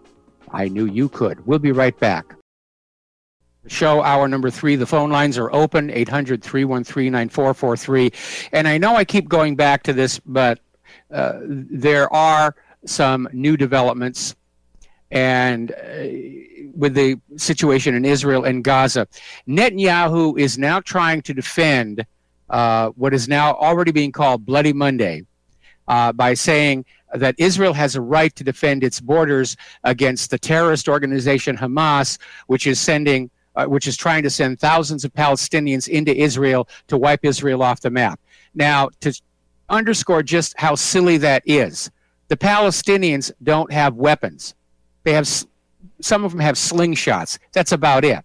I knew you could. We'll be right back. Show hour number 3. The phone lines are open, 800-313-9443. And I know I keep going back to this, but there are some new developments. And with the situation in Israel and Gaza, Netanyahu is now trying to defend what is now already being called Bloody Monday by saying that Israel has a right to defend its borders against the terrorist organization Hamas, which is trying to send thousands of Palestinians into Israel to wipe Israel off the map. Now, to underscore just how silly that is, the Palestinians don't have weapons. Some of them have slingshots. That's about it.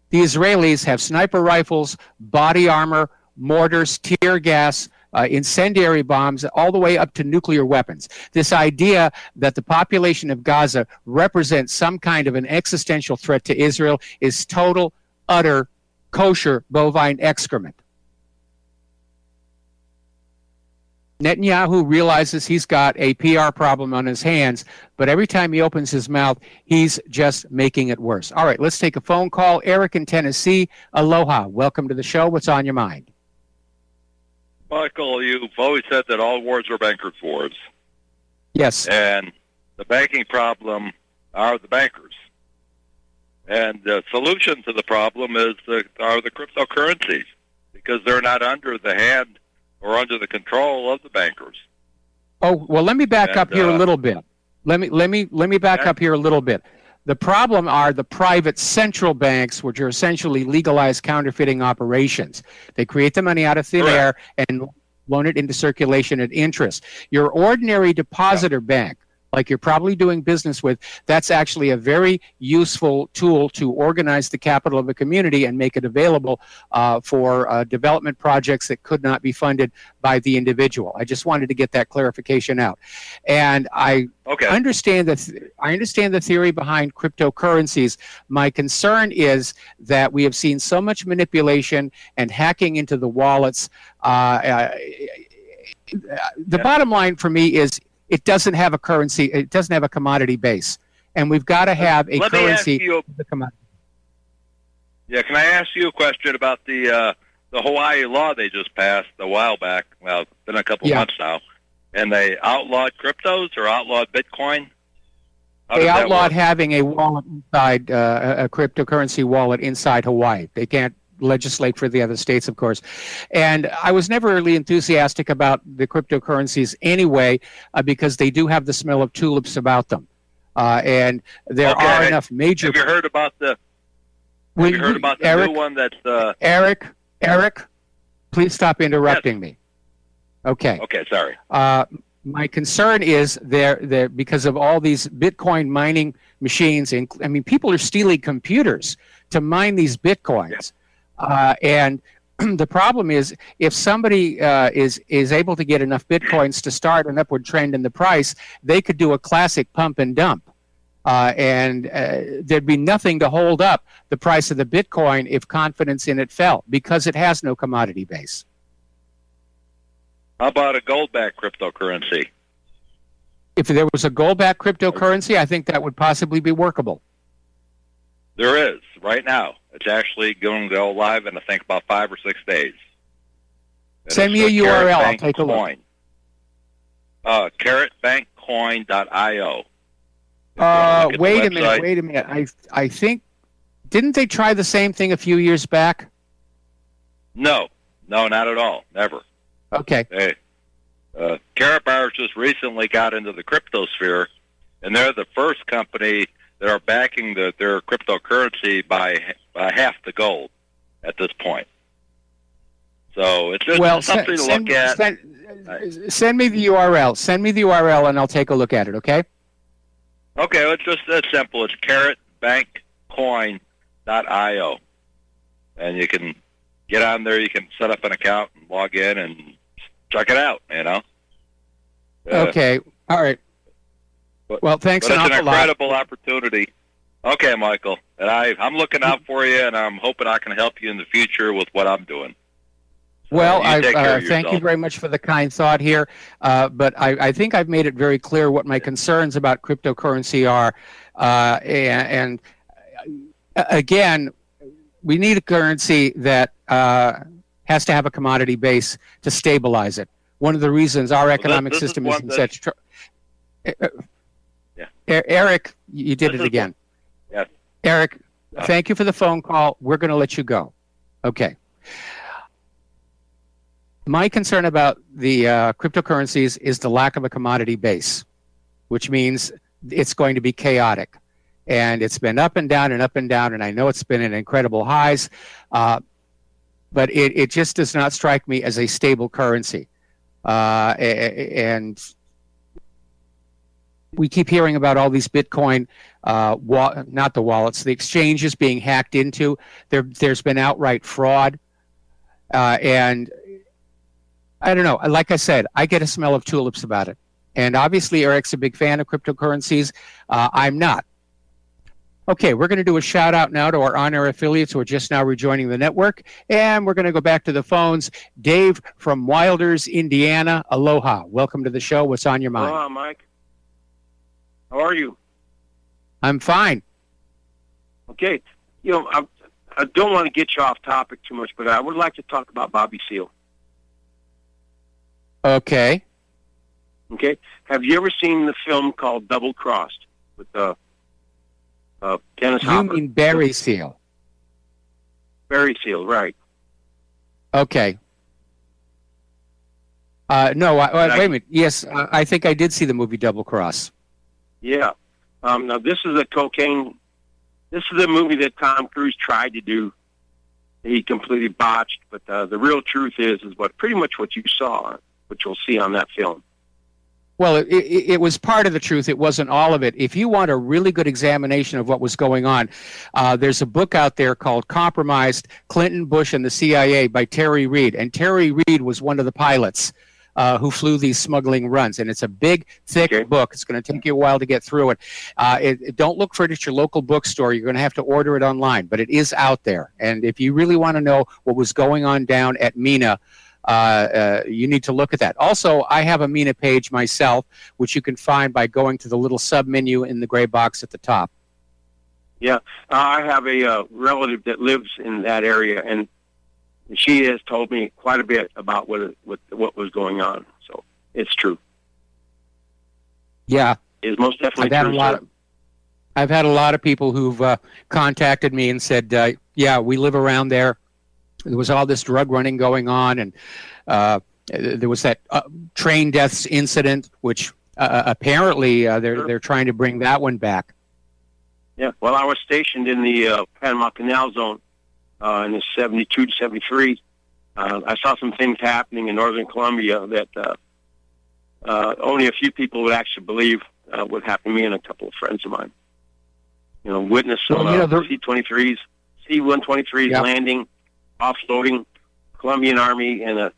The Israelis have sniper rifles, body armor, mortars, tear gas, incendiary bombs, all the way up to nuclear weapons. This idea that the population of Gaza represents some kind of an existential threat to Israel is total, utter, kosher bovine excrement. Netanyahu realizes he's got a PR problem on his hands, but every time he opens his mouth, he's just making it worse. All right, let's take a phone call. Eric in Tennessee, aloha. Welcome to the show. What's on your mind? Michael, you've always said that all wars are bankers' wars. Yes. And the banking problem are the bankers. And the solution to the problem are the cryptocurrencies, because they're not under the hand or under the control of the bankers. Oh, well, let me back up here a little bit. Let me back up here a little bit. The problem are the private central banks, which are essentially legalized counterfeiting operations. They create the money out of thin air and loan it into circulation at interest. Your ordinary depositor bank, like you're probably doing business with, that's actually a very useful tool to organize the capital of a community and make it available for development projects that could not be funded by the individual. I just wanted to get that clarification out. And I understand the theory behind cryptocurrencies. My concern is that we have seen so much manipulation and hacking into the wallets. The bottom line for me is it doesn't have a currency. It doesn't have a commodity base, and we've got to have a currency. Yeah, can I ask you a question about the Hawaii law they just passed a while back? Well, it's been a couple months now, and they outlawed cryptos or outlawed Bitcoin. They outlawed having a wallet inside a cryptocurrency wallet inside Hawaii. They can't legislate for the other states, of course. And I was never really enthusiastic about the cryptocurrencies anyway, because they do have the smell of tulips about them. And there are enough major... Have you heard about the... Have you heard about the new one that's... Eric, please stop interrupting me. Okay. Okay, sorry. My concern is there because of all these Bitcoin mining machines. I mean, people are stealing computers to mine these Bitcoins. And the problem is, if somebody is able to get enough Bitcoins to start an upward trend in the price, they could do a classic pump and dump. And there'd be nothing to hold up the price of the Bitcoin if confidence in it fell, because it has no commodity base. How about a gold-backed cryptocurrency? If there was a gold-backed cryptocurrency, I think that would possibly be workable. There is, right now. It's actually going to go live in, I think, about 5 or 6 days. Send me a URL. I'll take a look. Carrotbankcoin.io. Wait a minute. I think, didn't they try the same thing a few years back? No, not at all. Never. Okay. Hey, Carrot Bars just recently got into the cryptosphere, and they're the first company that are backing their cryptocurrency by half the gold at this point. So it's just something to look at. Send me the URL. Send me the URL, and I'll take a look at it, okay? Okay, it's just that simple. It's carrotbankcoin.io. And you can get on there. You can set up an account and log in and check it out, you know? Okay, all right. Well, thanks an awful lot. It's an incredible opportunity. Okay, Michael. And I'm looking out for you, and I'm hoping I can help you in the future with what I'm doing. Well, thank you very much for the kind thought here. But I think I've made it very clear what my concerns about cryptocurrency are. And again, we need a currency that has to have a commodity base to stabilize it. One of the reasons our economic system is in such trouble. Eric, you did it again. Yes. Eric, thank you for the phone call. We're going to let you go. Okay. My concern about the cryptocurrencies is the lack of a commodity base, which means it's going to be chaotic. And it's been up and down and up and down, and I know it's been in incredible highs, but it just does not strike me as a stable currency. And we keep hearing about all these Bitcoin, not the wallets, the exchanges being hacked into. There's been outright fraud. And I don't know. Like I said, I get a smell of tulips about it. And obviously, Eric's a big fan of cryptocurrencies. I'm not. Okay, we're going to do a shout out now to our on-air affiliates who are just now rejoining the network. And we're going to go back to the phones. Dave from Wilders, Indiana. Aloha. Welcome to the show. What's on your mind? Aloha, Mike. How are you? I'm fine. Okay. You know, I don't want to get you off topic too much, but I would like to talk about Bobby Seale. Okay. Okay. Have you ever seen the film called Double Crossed with Dennis Hopper? You mean Barry Seal? Barry Seal, right. Okay. No, wait a minute. Yes, I think I did see the movie Double Cross. Yeah. Now, this is a cocaine. This is a movie that Tom Cruise tried to do. He completely botched. But the real truth is pretty much what you saw, what you'll see on that film. Well, it was part of the truth. It wasn't all of it. If you want a really good examination of what was going on, there's a book out there called Compromised, Clinton, Bush, and the CIA by Terry Reid. And Terry Reid was one of the pilots who flew these smuggling runs. And it's a big, thick book. It's going to take you a while to get through it. Don't look for it at your local bookstore. You're going to have to order it online. But it is out there. And if you really want to know what was going on down at Mina, you need to look at that. Also, I have a Mina page myself, which you can find by going to the little sub-menu in the gray box at the top. Yeah, I have a relative that lives in that area, and she has told me quite a bit about what was going on. So it's true. Yeah, it's most definitely true. I've had a lot of people who've contacted me and said, "Yeah, we live around there. There was all this drug running going on, and there was that train deaths incident, which apparently they're trying to bring that one back." Yeah, well, I was stationed in the Panama Canal Zone in the 72 to 73. I saw some things happening in northern Colombia that only a few people would actually believe would happen to me and a couple of friends of mine. You know, witnessed some C-23s, C-123s landing, offloading, Colombian Army and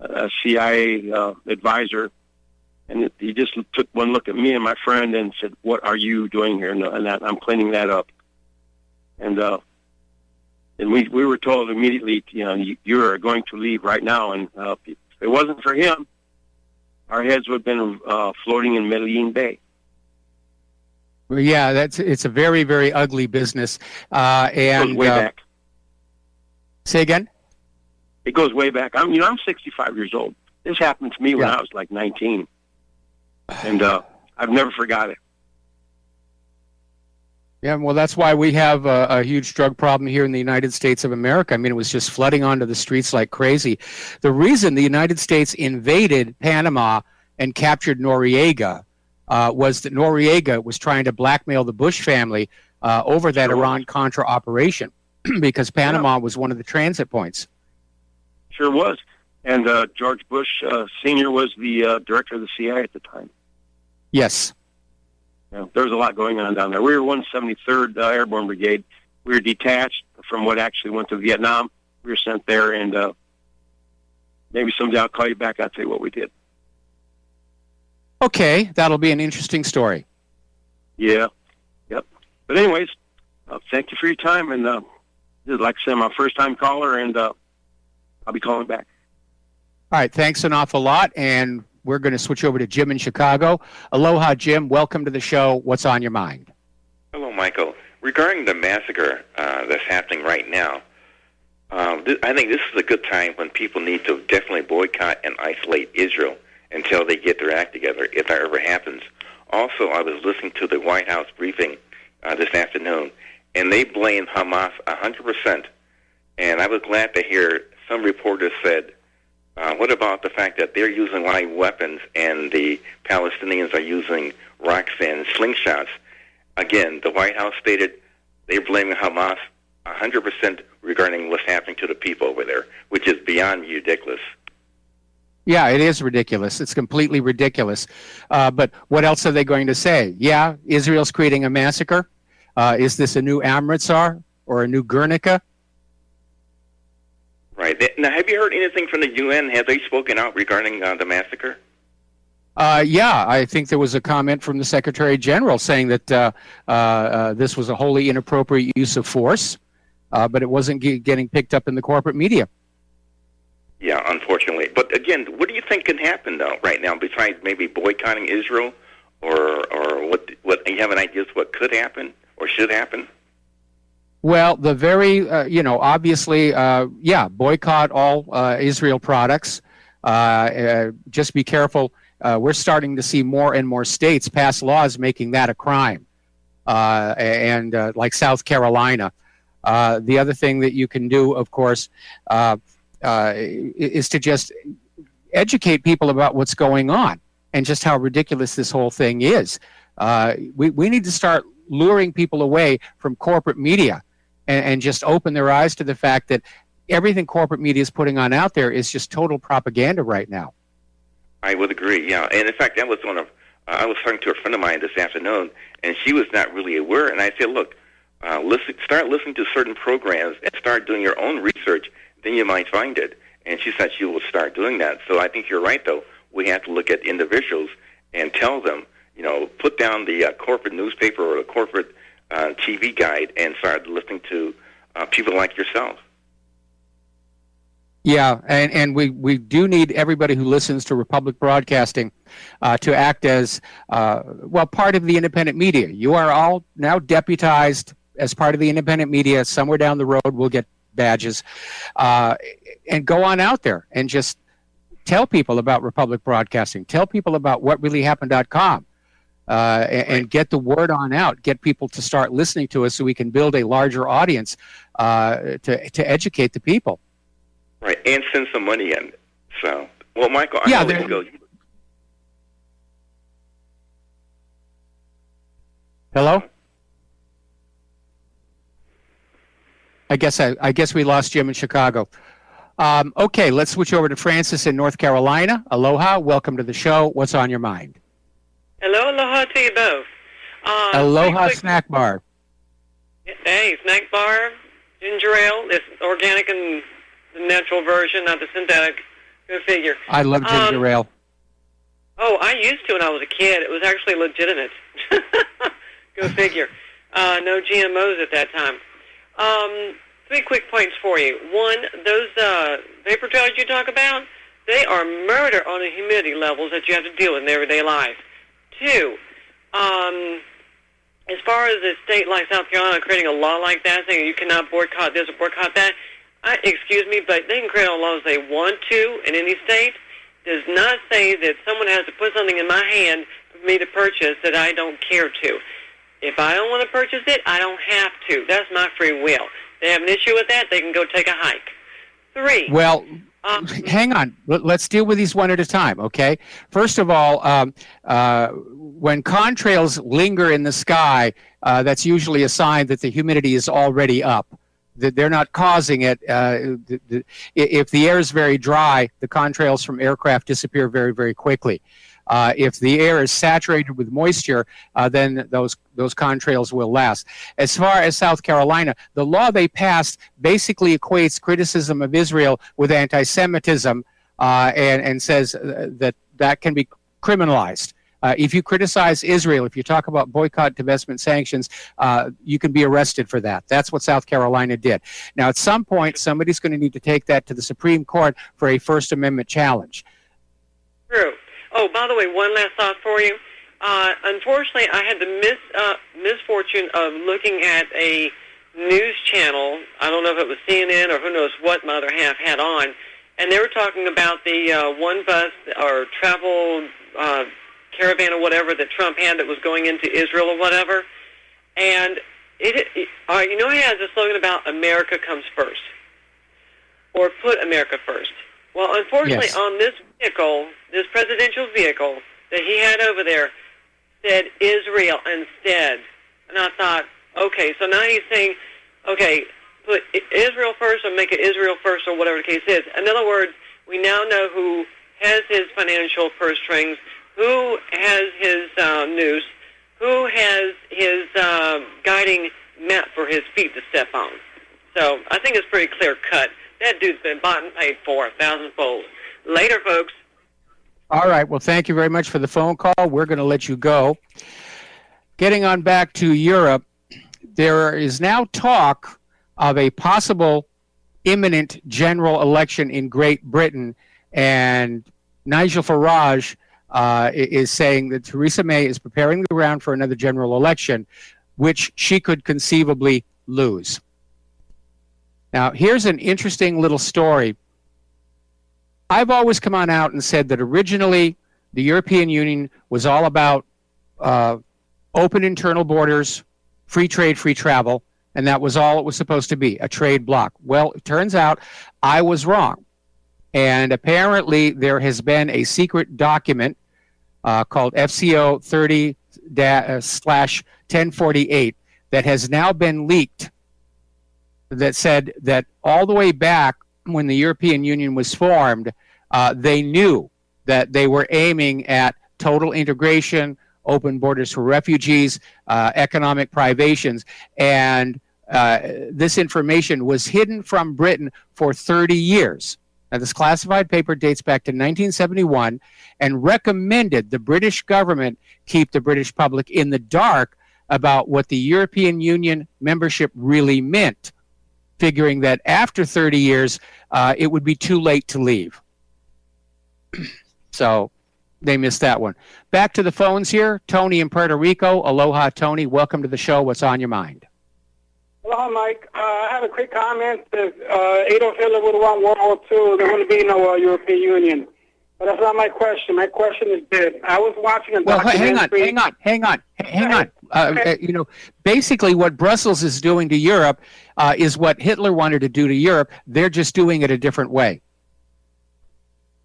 a CIA advisor. And he just took one look at me and my friend and said, "What are you doing here?" And I'm cleaning that up. And we were told immediately, you are going to leave right now. And if it wasn't for him, our heads would have been floating in Medellin Bay. Well, yeah, it's a very, very ugly business. And it goes way back. Say again? It goes way back. I'm 65 years old. This happened to me when I was like 19. And I've never forgot it. Yeah, well, that's why we have a huge drug problem here in the United States of America. I mean, it was just flooding onto the streets like crazy. The reason the United States invaded Panama and captured Noriega was that Noriega was trying to blackmail the Bush family over that Iran-Contra operation because Panama was one of the transit points. Sure was. And George Bush Sr. was the director of the CIA at the time. Yes. Yeah, there was a lot going on down there. We were 173rd Airborne Brigade. We were detached from what actually went to Vietnam. We were sent there, and maybe someday I'll call you back. I'll tell you what we did. Okay, that'll be an interesting story. Yeah, yep. But anyways, thank you for your time. And like I said, I'm a first-time caller, and I'll be calling back. All right, thanks an awful lot, and we're going to switch over to Jim in Chicago. Aloha, Jim. Welcome to the show. What's on your mind? Hello, Michael. Regarding the massacre that's happening right now, I think this is a good time when people need to definitely boycott and isolate Israel until they get their act together, if that ever happens. Also, I was listening to the White House briefing this afternoon, and they blame Hamas 100%. And I was glad to hear some reporters said, what about the fact that they're using live weapons and the Palestinians are using rocks and slingshots? Again, the White House stated they're blaming Hamas 100% regarding what's happening to the people over there, which is beyond ridiculous. Yeah, it is ridiculous. It's completely ridiculous. But what else are they going to say? Yeah, Israel's creating a massacre. Is this a new Amritsar or a new Guernica? Right. Now, have you heard anything from the UN? Have they spoken out regarding the massacre? Yeah, I think there was a comment from the Secretary General saying that this was a wholly inappropriate use of force, but it wasn't getting picked up in the corporate media. Yeah, unfortunately. But again, what do you think can happen though right now, besides maybe boycotting Israel, or what? You have an idea of what could happen or should happen? Well, the very, obviously, boycott all Israel products. Just be careful. We're starting to see more and more states pass laws making that a crime, and like South Carolina. The other thing that you can do, of course, is to just educate people about what's going on and just how ridiculous this whole thing is. We need to start luring people away from corporate media and just open their eyes to the fact that everything corporate media is putting on out there is just total propaganda right now. I would agree, yeah. And in fact, that was one of, I was talking to a friend of mine this afternoon, and she was not really aware. And I said, look, start listening to certain programs and start doing your own research, then you might find it. And she said she will start doing that. So I think you're right, though. We have to look at individuals and tell them, put down the corporate newspaper or the corporate TV guide and start listening to people like yourself. Yeah, and we do need everybody who listens to Republic Broadcasting to act as, part of the independent media. You are all now deputized as part of the independent media. Somewhere down the road we'll get badges. And go on out there and just tell people about Republic Broadcasting. Tell people about whatreallyhappened.com. And get the word on out. Get people to start listening to us so we can build a larger audience to educate the people. Right, and send some money in. So, well, Michael, I know you go. Hello? I guess we lost Jim in Chicago. Okay, let's switch over to Francis in North Carolina. Aloha, welcome to the show. What's on your mind? Hello, aloha to you both. Aloha snack bar. Hey, snack bar, ginger ale. It's organic and the natural version, not the synthetic. Go figure. I love ginger ale. Oh, I used to when I was a kid. It was actually legitimate. Go figure. No GMOs at that time. 3 quick points for you. One, those vapor trails you talk about, they are murder on the humidity levels that you have to deal with in everyday life. 2, as far as a state like South Carolina creating a law like that, saying you cannot boycott this or boycott that, excuse me, but they can create all laws they want to in any state. Does not say that someone has to put something in my hand for me to purchase that I don't care to. If I don't want to purchase it, I don't have to. That's my free will. They have an issue with that, they can go take a hike. 3. Well, hang on. Let's deal with these one at a time, okay? First of all, when contrails linger in the sky, that's usually a sign that the humidity is already up. That they're not causing it. If the air is very dry, the contrails from aircraft disappear very, very quickly. If the air is saturated with moisture, then those contrails will last. As far as South Carolina, the law they passed basically equates criticism of Israel with anti-Semitism and says that can be criminalized. If you criticize Israel, if you talk about boycott, divestment, sanctions, you can be arrested for that. That's what South Carolina did. Now, at some point, somebody's going to need to take that to the Supreme Court for a First Amendment challenge. True. Oh, by the way, one last thought for you. Unfortunately, I had the misfortune of looking at a news channel. I don't know if it was CNN or who knows what my other half had on, and they were talking about the one bus or travel caravan or whatever that Trump had that was going into Israel or whatever. And it has a slogan about America comes first, or put America first. Well, unfortunately, yes. On this vehicle, this presidential vehicle that he had over there said Israel instead. And I thought, okay, so now he's saying, okay, put Israel first or make it Israel first or whatever the case is. In other words, we now know who has his financial purse strings, who has his noose, who has his guiding mat for his feet to step on. So I think it's pretty clear cut. That dude's been bought and paid for 1,000-fold. Later, folks. All right. Well, thank you very much for the phone call. We're going to let you go. Getting on back to Europe, there is now talk of a possible imminent general election in Great Britain, and Nigel Farage is saying that Theresa May is preparing the ground for another general election, which she could conceivably lose. Now, here's an interesting little story. I've always come on out and said that originally the European Union was all about open internal borders, free trade, free travel, and that was all it was supposed to be, a trade bloc. Well, it turns out I was wrong. And apparently there has been a secret document called FCO slash 1048 that has now been leaked that said that all the way back when the European Union was formed, they knew that they were aiming at total integration, open borders for refugees, economic privations, and this information was hidden from Britain for 30 years. Now, this classified paper dates back to 1971 and recommended the British government keep the British public in the dark about what the European Union membership really meant, figuring that after 30 years, it would be too late to leave. So they missed that one. Back to the phones here. Tony in Puerto Rico. Aloha, Tony. Welcome to the show. What's on your mind? Aloha, Mike. I have a quick comment. If Adolf Hitler would have won World War II, there wouldn't be no European Union. But that's not my question. My question is this. I was watching a documentary. Hang on. You know, basically what Brussels is doing to Europe is what Hitler wanted to do to Europe. They're just doing it a different way.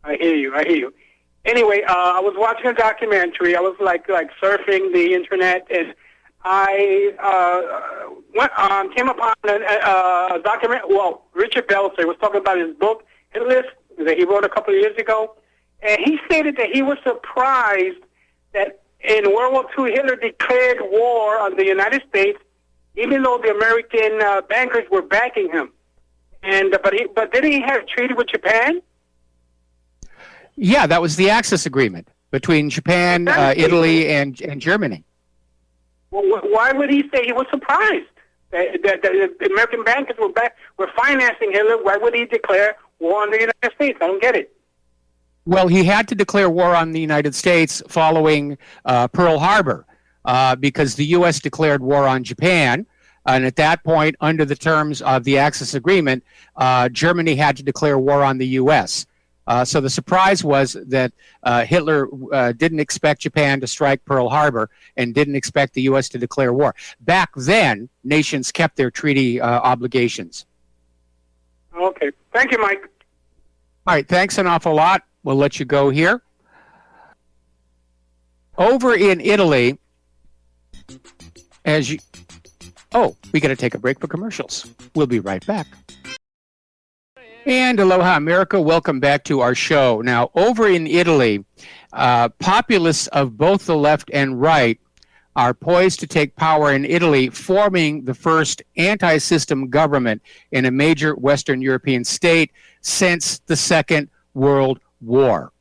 I hear you. Anyway, I was watching a documentary. I was like surfing the internet, and I came upon a document. Well, Richard Belzer was talking about his book, Hitler, that he wrote a couple of years ago, and he stated that he was surprised that in World War II, Hitler declared war on the United States, even though the American bankers were backing him. And but didn't he have a treaty with Japan? Yeah, that was the Axis agreement between Japan, Italy, and Germany. Well, why would he say he was surprised that the American bankers were financing Hitler? Why would he declare war on the United States? I don't get it. Well, he had to declare war on the United States following Pearl Harbor because the U.S. declared war on Japan. And at that point, under the terms of the Axis agreement, Germany had to declare war on the U.S. So the surprise was that Hitler didn't expect Japan to strike Pearl Harbor and didn't expect the U.S. to declare war. Back then, nations kept their treaty obligations. Okay. Thank you, Mike. All right. Thanks an awful lot. We'll let you go here. Over in Italy, as you... Oh, we got to take a break for commercials. We'll be right back. And aloha, America. Welcome back to our show. Now, over in Italy, populists of both the left and right are poised to take power in Italy, forming the first anti-system government in a major Western European state since the Second World War.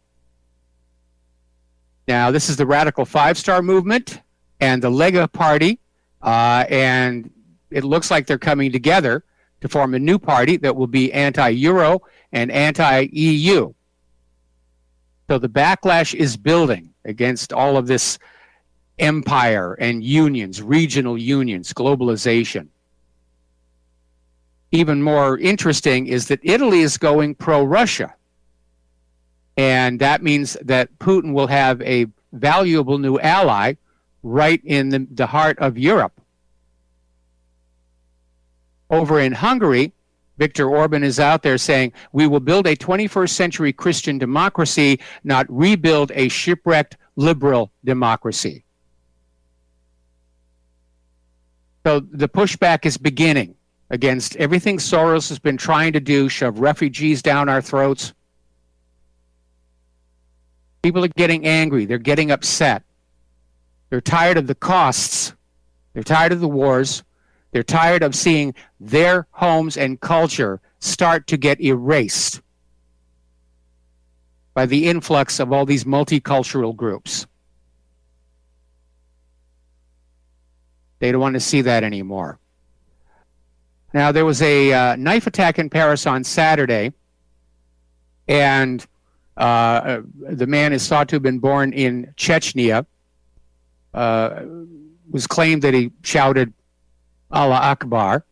Now, this is the Radical Five-Star Movement and the Lega Party, and it looks like they're coming together to form a new party that will be anti-Euro and anti-EU. So the backlash is building against all of this empire and unions, regional unions, globalization. Even more interesting is that Italy is going pro-Russia. And that means that Putin will have a valuable new ally right in the heart of Europe. Over in Hungary, Viktor Orban is out there saying, we will build a 21st century Christian democracy, not rebuild a shipwrecked liberal democracy. So the pushback is beginning against everything Soros has been trying to do, shove refugees down our throats. People are getting angry. They're getting upset. They're tired of the costs. They're tired of the wars. They're tired of seeing their homes and culture start to get erased by the influx of all these multicultural groups. They don't want to see that anymore. Now, there was a knife attack in Paris on Saturday, and the man is thought to have been born in Chechnya. Was claimed that he shouted Allah Akbar,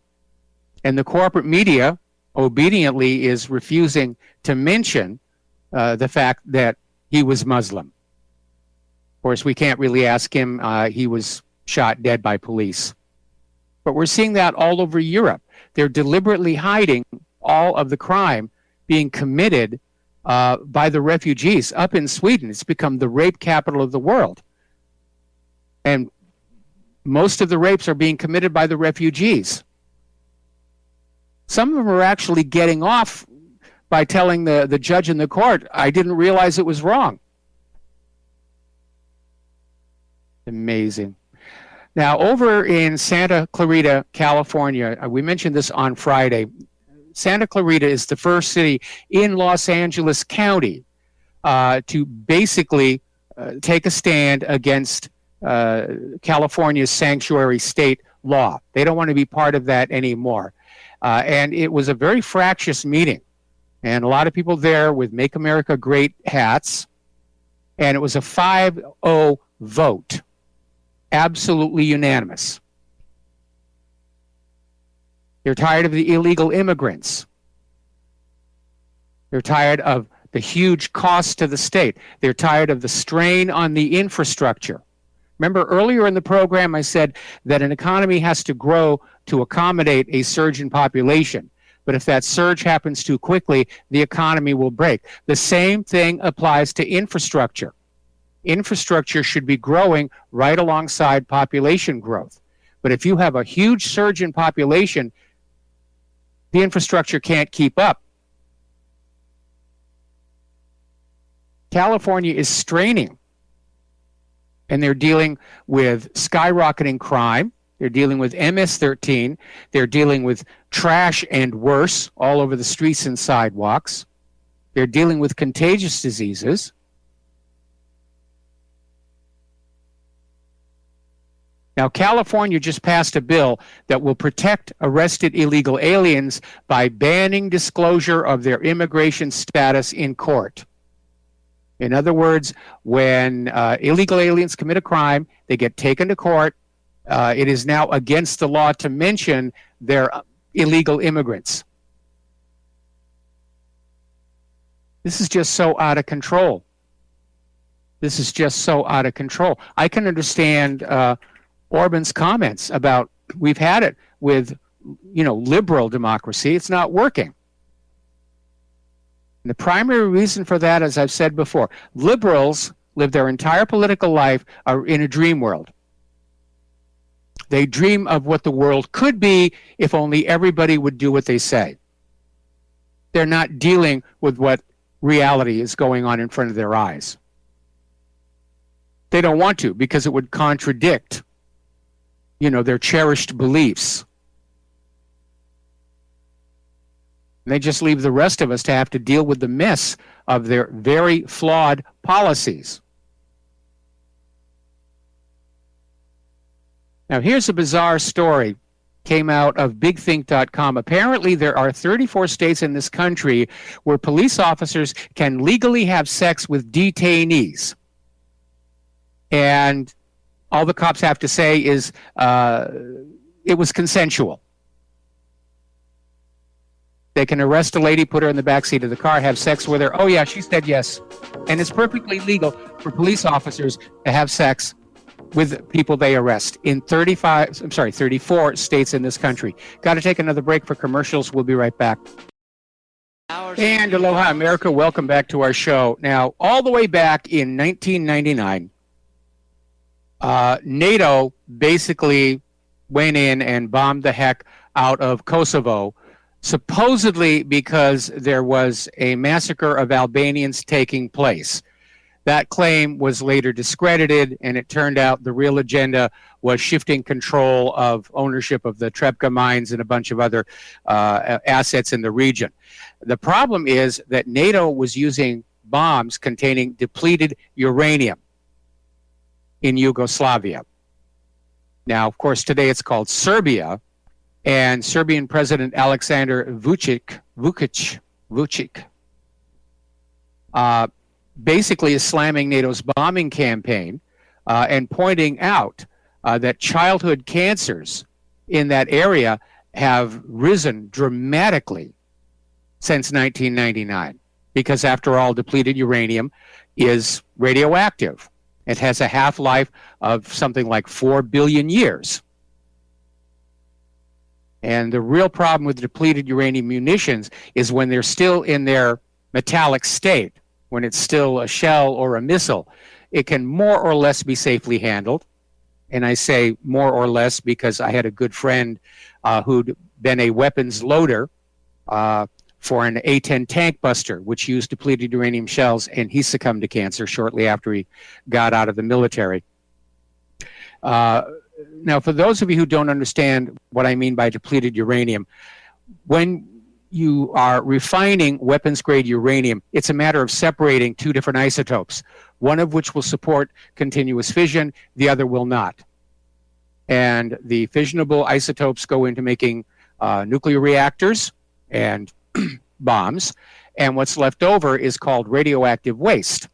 and the corporate media obediently is refusing to mention the fact that he was Muslim. Of course, we can't really ask him. He was shot dead by police. But we're seeing that all over Europe. They're deliberately hiding all of the crime being committed by the refugees. Up in Sweden, it's become the rape capital of the world. And most of the rapes are being committed by the refugees. Some of them are actually getting off by telling the judge in the court, I didn't realize it was wrong. Amazing. Now, over in Santa Clarita, California, we mentioned this on Friday. Santa Clarita is the first city in Los Angeles County to basically take a stand against California's sanctuary state law. They don't want to be part of that anymore. And it was a very fractious meeting. And a lot of people there with Make America Great hats. And it was a 5-0 vote. Absolutely unanimous. They're tired of the illegal immigrants. They're tired of the huge cost to the state. They're tired of the strain on the infrastructure. Remember earlier in the program I said that an economy has to grow to accommodate a surge in population. But if that surge happens too quickly, the economy will break. The same thing applies to infrastructure. Infrastructure should be growing right alongside population growth. But if you have a huge surge in population, the infrastructure can't keep up. California is straining, and they're dealing with skyrocketing crime. They're dealing with MS-13. They're dealing with trash and worse all over the streets and sidewalks. They're dealing with contagious diseases. Now, California just passed a bill that will protect arrested illegal aliens by banning disclosure of their immigration status in court. In other words, when illegal aliens commit a crime, they get taken to court. It is now against the law to mention they're illegal immigrants. This is just so out of control. This is just so out of control. I can understand Orban's comments about we've had it with, liberal democracy. It's not working. And the primary reason for that, as I've said before, liberals live their entire political life in a dream world. They dream of what the world could be if only everybody would do what they say. They're not dealing with what reality is going on in front of their eyes. They don't want to because it would contradict, their cherished beliefs. And they just leave the rest of us to have to deal with the mess of their very flawed policies. Now, here's a bizarre story. Came out of bigthink.com. Apparently, there are 34 states in this country where police officers can legally have sex with detainees. And all the cops have to say is it was consensual. They can arrest a lady, put her in the backseat of the car, have sex with her. Oh, yeah, she said yes. And it's perfectly legal for police officers to have sex with people they arrest in 34 states in this country. Got to take another break for commercials. We'll be right back. And aloha, America. Welcome back to our show. Now, all the way back in 1999, NATO basically went in and bombed the heck out of Kosovo, supposedly because there was a massacre of Albanians taking place. That claim was later discredited, and it turned out the real agenda was shifting control of ownership of the Trepka mines and a bunch of other assets in the region. The problem is that NATO was using bombs containing depleted uranium in Yugoslavia. Now, of course, today it's called Serbia, and Serbian President Aleksandar Vučić basically is slamming NATO's bombing campaign and pointing out that childhood cancers in that area have risen dramatically since 1999 because, after all, depleted uranium is radioactive. It has a half-life of something like 4 billion years. And the real problem with depleted uranium munitions is when they're still in their metallic state, when it's still a shell or a missile. It can more or less be safely handled. And I say more or less because I had a good friend who'd been a weapons loader for an A-10 tank buster, which used depleted uranium shells, and he succumbed to cancer shortly after he got out of the military. Now, for those of you who don't understand what I mean by depleted uranium, when you are refining weapons-grade uranium, it's a matter of separating two different isotopes, one of which will support continuous fission, the other will not. And the fissionable isotopes go into making nuclear reactors and bombs, and what's left over is called radioactive waste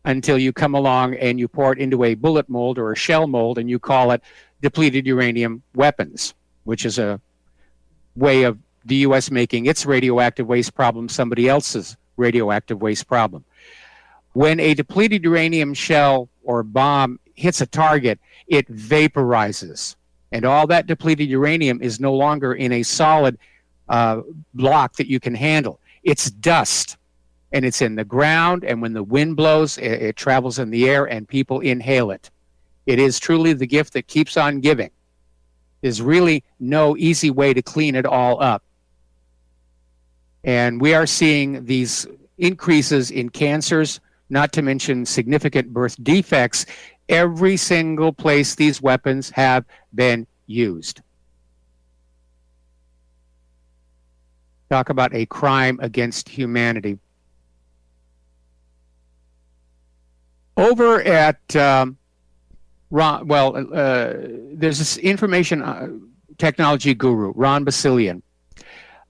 until you come along and you pour it into a bullet mold or a shell mold and you call it depleted uranium weapons, which is a way of the U.S. making its radioactive waste problem somebody else's radioactive waste problem. When a depleted uranium shell or bomb hits a target, it vaporizes. And all that depleted uranium is no longer in a solid block that you can handle. It's dust. And it's in the ground, and when the wind blows, it travels in the air, and people inhale it. It is truly the gift that keeps on giving. There's really no easy way to clean it all up. And we are seeing these increases in cancers, not to mention significant birth defects, every single place these weapons have been used. Talk about a crime against humanity. Over at there's this information technology guru, Ron Basilian,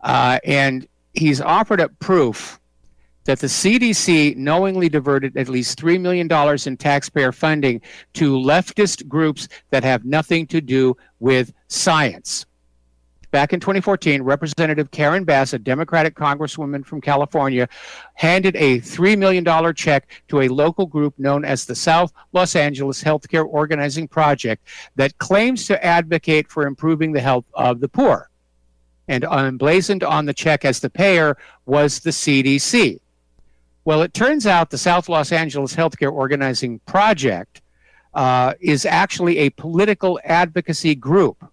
and he's offered up proof that the CDC knowingly diverted at least $3 million in taxpayer funding to leftist groups that have nothing to do with science. Back in 2014, Representative Karen Bass, a Democratic congresswoman from California, handed a $3 million check to a local group known as the South Los Angeles Healthcare Organizing Project that claims to advocate for improving the health of the poor. And emblazoned on the check as the payer was the CDC. Well, it turns out the South Los Angeles Healthcare Organizing Project is actually a political advocacy group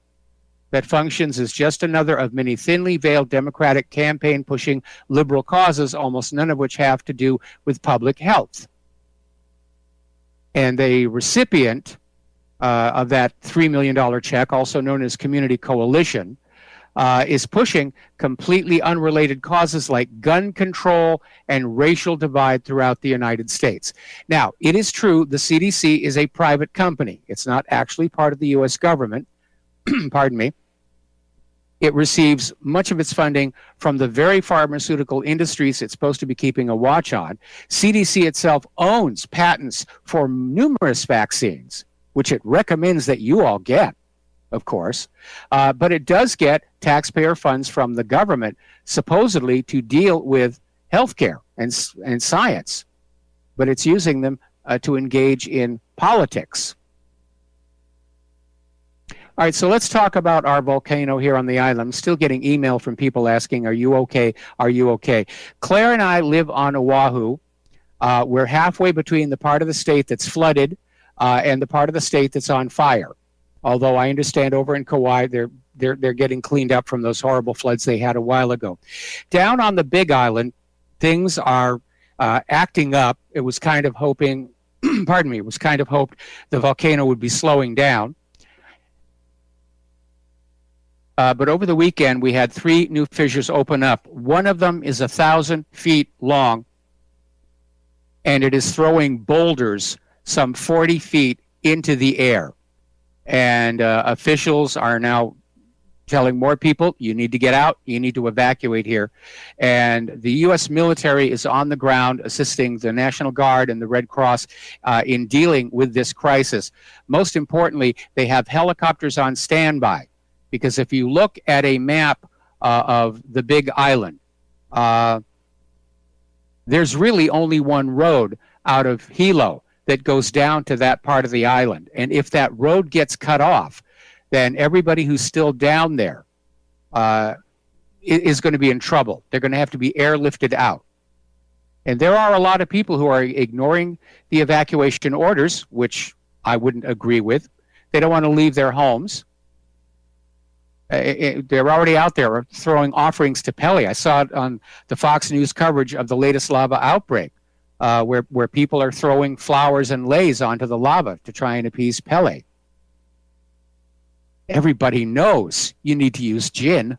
that functions as just another of many thinly veiled Democratic campaign-pushing liberal causes, almost none of which have to do with public health. And the recipient of that $3 million check, also known as Community Coalition, is pushing completely unrelated causes like gun control and racial divide throughout the United States. Now, it is true the CDC is a private company. It's not actually part of the U.S. government. Pardon me. It receives much of its funding from the very pharmaceutical industries it's supposed to be keeping a watch on. CDC itself owns patents for numerous vaccines, which it recommends that you all get, of course. But it does get taxpayer funds from the government, supposedly to deal with healthcare and science. But it's using them to engage in politics. All right, so let's talk about our volcano here on the island. I'm still getting email from people asking, are you okay? Are you okay? Claire and I live on Oahu. We're halfway between the part of the state that's flooded and the part of the state that's on fire. Although I understand over in Kauai, they're getting cleaned up from those horrible floods they had a while ago. Down on the Big Island, things are acting up. It was kind of hoping, pardon me, it was kind of hoped the volcano would be slowing down. But over the weekend, we had 3 new fissures open up. One of them is 1,000 feet long, and it is throwing boulders some 40 feet into the air. And officials are now telling more people, you need to get out, you need to evacuate here. And the U.S. military is on the ground assisting the National Guard and the Red Cross in dealing with this crisis. Most importantly, they have helicopters on standby. Because if you look at a map of the Big Island, there's really only one road out of Hilo that goes down to that part of the island. And if that road gets cut off, then everybody who's still down there is going to be in trouble. They're going to have to be airlifted out. And there are a lot of people who are ignoring the evacuation orders, which I wouldn't agree with. They don't want to leave their homes. They're already out there throwing offerings to Pele. I saw it on the Fox News coverage of the latest lava outbreak, where people are throwing flowers and leis onto the lava to try and appease Pele. Everybody knows you need to use gin.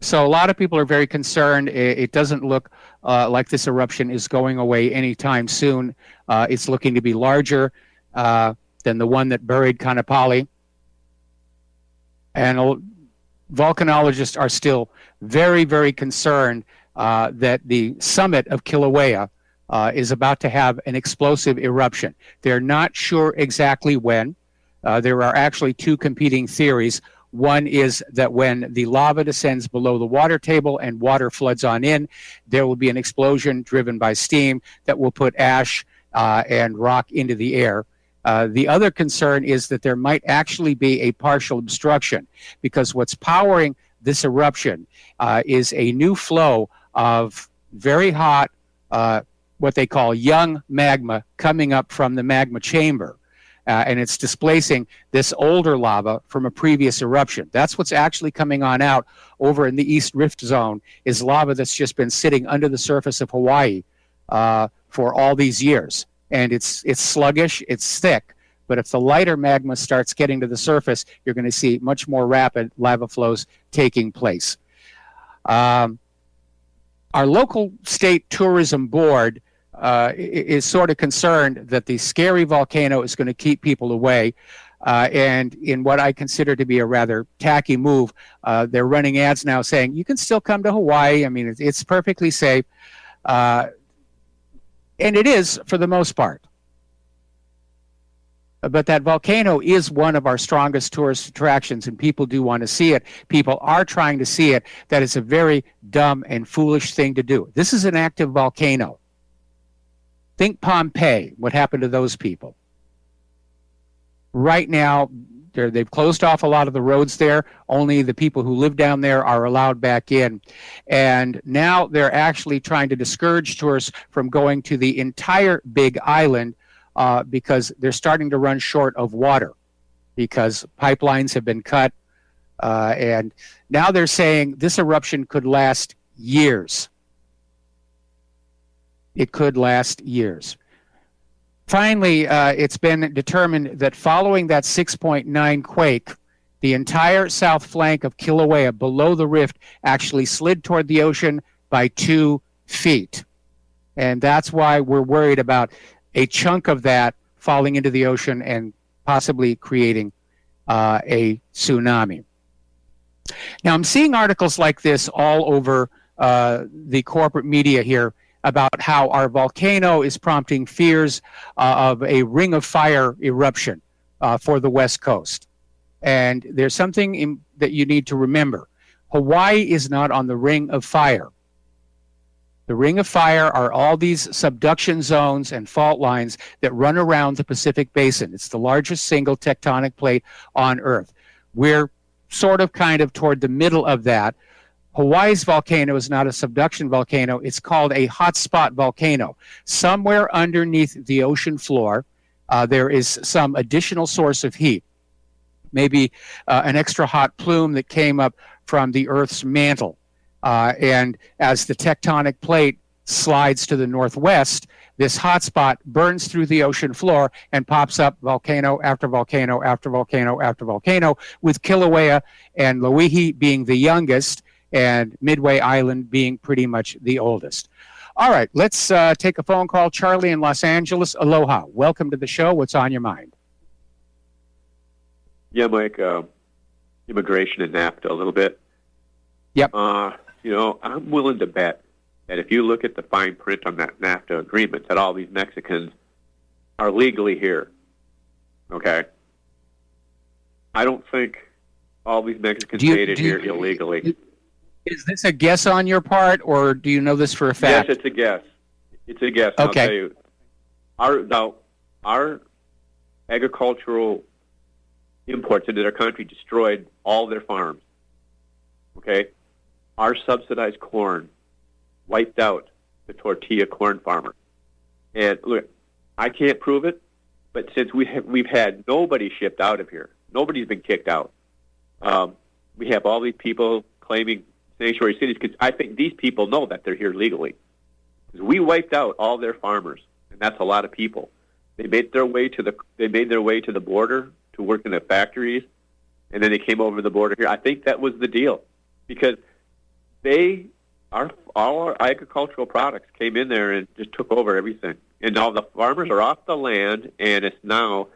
So a lot of people are very concerned. It doesn't look like this eruption is going away anytime soon. It's looking to be larger than the one that buried Kaanapali. And volcanologists are still very, very concerned that the summit of Kilauea is about to have an explosive eruption. They're not sure exactly when. There are actually two competing theories. One is that when the lava descends below the water table and water floods on in, there will be an explosion driven by steam that will put ash and rock into the air. The other concern is that there might actually be a partial obstruction, because what's powering this eruption is a new flow of very hot, what they call young magma coming up from the magma chamber. And it's displacing this older lava from a previous eruption. That's what's actually coming on out over in the East Rift Zone, is lava that's just been sitting under the surface of Hawaii for all these years. And it's sluggish, it's thick, but if the lighter magma starts getting to the surface, you're going to see much more rapid lava flows taking place. Our local state tourism board is sort of concerned that the scary volcano is going to keep people away. And in what I consider to be a rather tacky move, they're running ads now saying, you can still come to Hawaii. I mean, it's perfectly safe. And it is for the most part. But that volcano is one of our strongest tourist attractions, and people do want to see it. People are trying to see it. That is a very dumb and foolish thing to do. This is an active volcano. Think Pompeii, what happened to those people. Right now, they've closed off a lot of the roads there. Only the people who live down there are allowed back in. And now they're actually trying to discourage tourists from going to the entire Big Island because they're starting to run short of water because pipelines have been cut. And now they're saying this eruption could last years. It could last years. Finally, it's been determined that following that 6.9 quake, the entire south flank of Kilauea below the rift actually slid toward the ocean by 2 feet. And that's why we're worried about a chunk of that falling into the ocean and possibly creating a tsunami. Now, I'm seeing articles like this all over the corporate media here about how our volcano is prompting fears of a ring of fire eruption for the West Coast. And there's something that you need to remember. Hawaii is not on the ring of fire. The ring of fire are all these subduction zones and fault lines that run around the Pacific Basin. It's the largest single tectonic plate on Earth. We're sort of kind of toward the middle of that. Hawaii's volcano is not a subduction volcano. It's called a hotspot volcano. Somewhere underneath the ocean floor, there is some additional source of heat. Maybe an extra hot plume that came up from the Earth's mantle. And as the tectonic plate slides to the northwest, this hotspot burns through the ocean floor and pops up volcano after volcano after volcano after volcano, with Kilauea and Loihi being the youngest, and Midway Island being pretty much the oldest. All right, let's take a phone call. Charlie in Los Angeles, aloha. Welcome to the show. What's on your mind? Yeah, Mike, immigration and NAFTA a little bit. Yep. I'm willing to bet that if you look at the fine print on that NAFTA agreement, that all these Mexicans are legally here. Okay? I don't think all these Mexicans made it here illegally. Is this a guess on your part, or do you know this for a fact? Yes, it's a guess. It's a guess. Okay. I'll tell you. Our agricultural imports into their country destroyed all their farms. Okay? Our subsidized corn wiped out the tortilla corn farmer. And look, I can't prove it, But since we've had nobody shipped out of here, nobody's been kicked out. We have all these people claiming sanctuary cities because I think these people know that they're here legally. Because we wiped out all their farmers, and that's a lot of people. They made their way to the border to work in the factories, and then they came over the border here. I think that was the deal, because all our agricultural products came in there and just took over everything. And now the farmers are off the land, and it's now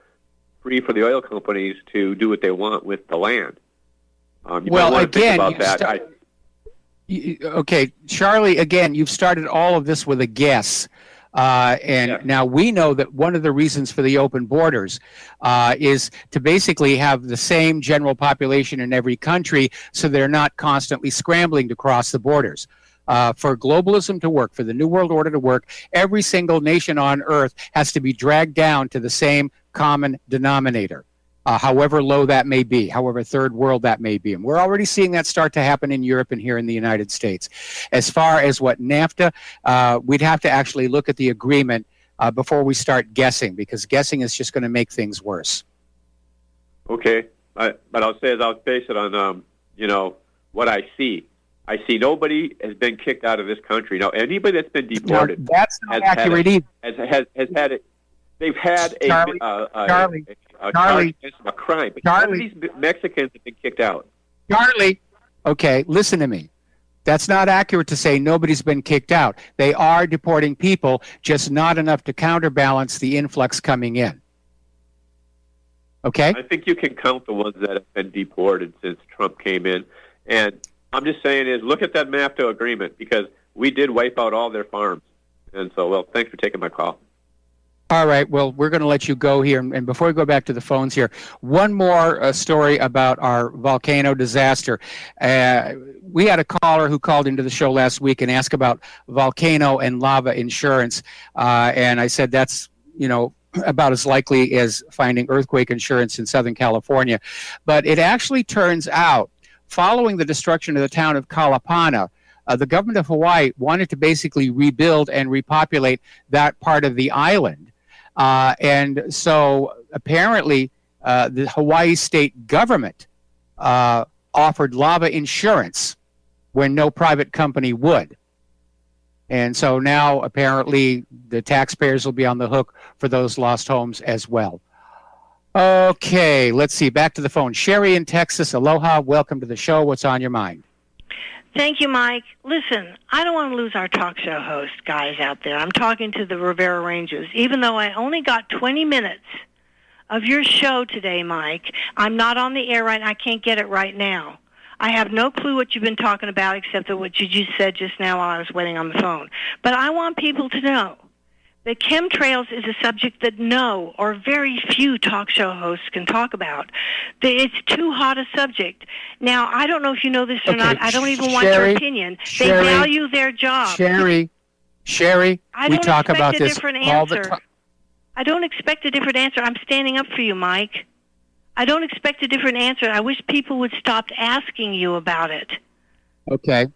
free for the oil companies to do what they want with the land. Okay, Charlie, again, you've started all of this with a guess. Now we know that one of the reasons for the open borders is to basically have the same general population in every country, so they're not constantly scrambling to cross the borders. For globalism to work, for the New World Order to work, every single nation on Earth has to be dragged down to the same common denominator, however low that may be, however third world that may be. And we're already seeing that start to happen in Europe and here in the United States. As far as what NAFTA, we'd have to actually look at the agreement before we start guessing, because guessing is just going to make things worse. Okay, but I'll base it on what I see. I see nobody has been kicked out of this country. Now, anybody that's been deported, no, that's not accurate either. Has had it. They've had a crime. But none of these Mexicans have been kicked out. Charlie, okay, listen to me. That's not accurate to say nobody's been kicked out. They are deporting people, just not enough to counterbalance the influx coming in. Okay? I think you can count the ones that have been deported since Trump came in. And I'm just saying look at that NAFTA agreement, because we did wipe out all their farms. And so, thanks for taking my call. All right. Well, we're going to let you go here. And before we go back to the phones here, one more story about our volcano disaster. We had a caller who called into the show last week and asked about volcano and lava insurance. And I said that's, about as likely as finding earthquake insurance in Southern California. But it actually turns out, following the destruction of the town of Kalapana, the government of Hawaii wanted to basically rebuild and repopulate that part of the island. And so apparently the Hawaii state government offered lava insurance when no private company would. And so now apparently the taxpayers will be on the hook for those lost homes as well. Okay, let's see. Back to the phone. Sherry in Texas. Aloha. Welcome to the show. What's on your mind? Thank you, Mike. Listen, I don't want to lose our talk show host guys out there. I'm talking to the Rivero Rangers. Even though I only got 20 minutes of your show today, Mike, I'm not on the air right now. I can't get it right now. I have no clue what you've been talking about except for what you just said just now while I was waiting on the phone. But I want people to know that chemtrails is a subject that no or very few talk show hosts can talk about. It's too hot a subject. Now, I don't know if you know this or not. I don't even want your opinion. They value their job. Sherry, we talk about this all the time. I don't expect a different answer. I'm standing up for you, Mike. I don't expect a different answer. I wish people would stop asking you about it. Okay.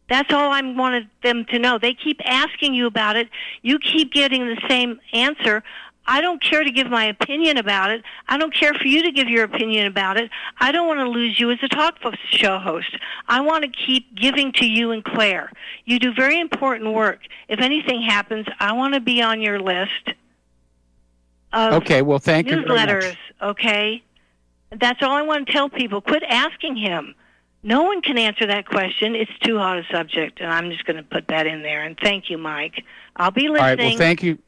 That's all I wanted them to know. They keep asking you about it. You keep getting the same answer. I don't care to give my opinion about it. I don't care for you to give your opinion about it. I don't want to lose you as a talk show host. I want to keep giving to you and Claire. You do very important work. If anything happens, I want to be on your list of thank you very newsletters, much. Okay? That's all I want to tell people. Quit asking him. No one can answer that question. It's too hot a subject, and I'm just going to put that in there. And thank you, Mike. I'll be listening. All right, well, thank you.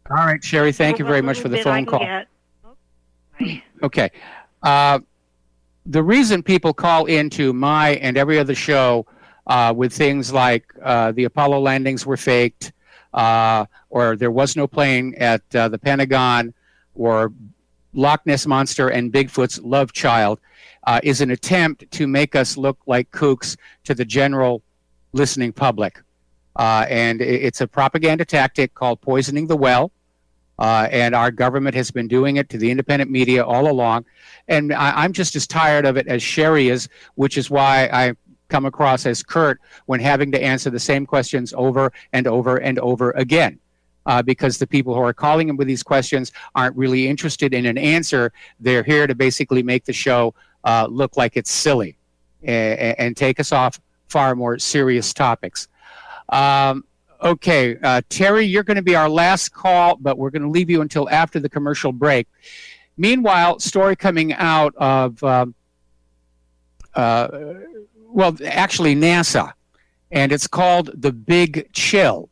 All right, Sherry, thank you very much for the phone call. Okay. The reason people call into my and every other show with things like the Apollo landings were faked, or there was no plane at the Pentagon, or Loch Ness Monster and Bigfoot's love child, is an attempt to make us look like kooks to the general listening public. And it's a propaganda tactic called poisoning the well. And our government has been doing it to the independent media all along. And I'm just as tired of it as Sherry is, which is why I come across as curt when having to answer the same questions over and over and over again. because the people who are calling him with these questions aren't really interested in an answer. They're here to basically make the show look like it's silly and take us off far more serious topics. Okay, Terry, you're going to be our last call, but we're going to leave you until after the commercial break. Meanwhile, story coming out of, actually NASA, and it's called The Big Chill.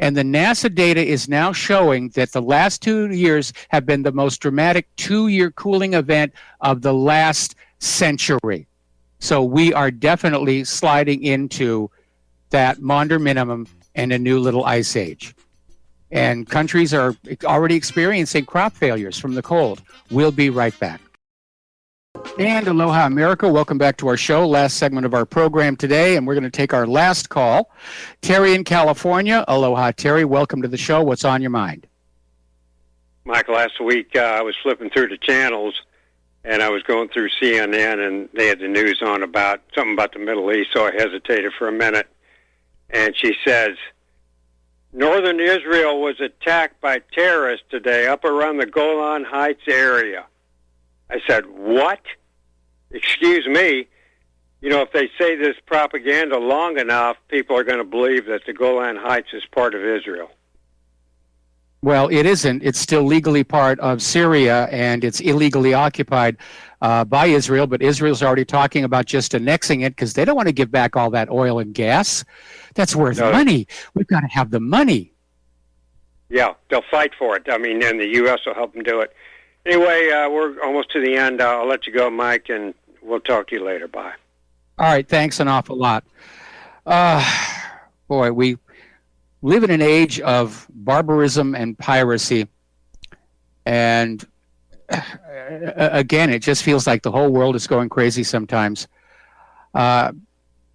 And the NASA data is now showing that the last 2 years have been the most dramatic 2-year cooling event of the last century. So we are definitely sliding into that Maunder minimum and a new little ice age. And countries are already experiencing crop failures from the cold. We'll be right back. And aloha, America. Welcome back to our show, last segment of our program today, and we're going to take our last call. Terry in California. Aloha, Terry. Welcome to the show. What's on your mind? Mike, last week I was flipping through the channels, and I was going through CNN, and they had the news on about something about the Middle East, so I hesitated for a minute. And she says, Northern Israel was attacked by terrorists today up around the Golan Heights area. I said, what? Excuse me. You know, if they say this propaganda long enough, people are going to believe that the Golan Heights is part of Israel. Well, it isn't. It's still legally part of Syria, and it's illegally occupied by Israel, but Israel's already talking about just annexing it because they don't want to give back all that oil and gas. That's worth money. We've got to have the money. Yeah, they'll fight for it. I mean, and the U.S. will help them do it. Anyway, we're almost to the end. I'll let you go, Mike, and we'll talk to you later. Bye. All right, thanks an awful lot. Boy, we live in an age of barbarism and piracy, and again, it just feels like the whole world is going crazy sometimes. I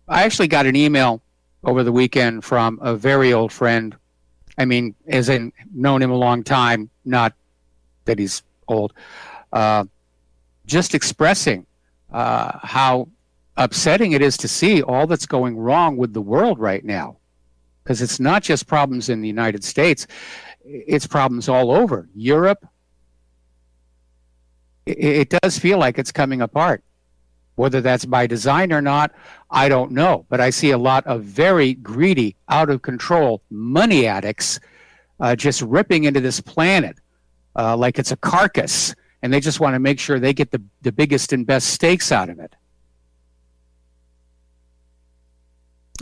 actually got an email over the weekend from a very old friend. I mean, as in known him a long time, not that he's old, just expressing how upsetting it is to see all that's going wrong with the world right now. Because it's not just problems in the United States, it's problems all over. Europe, it does feel like it's coming apart. Whether that's by design or not, I don't know. But I see a lot of very greedy, out of control money addicts just ripping into this planet like it's a carcass, and they just want to make sure they get the biggest and best steaks out of it.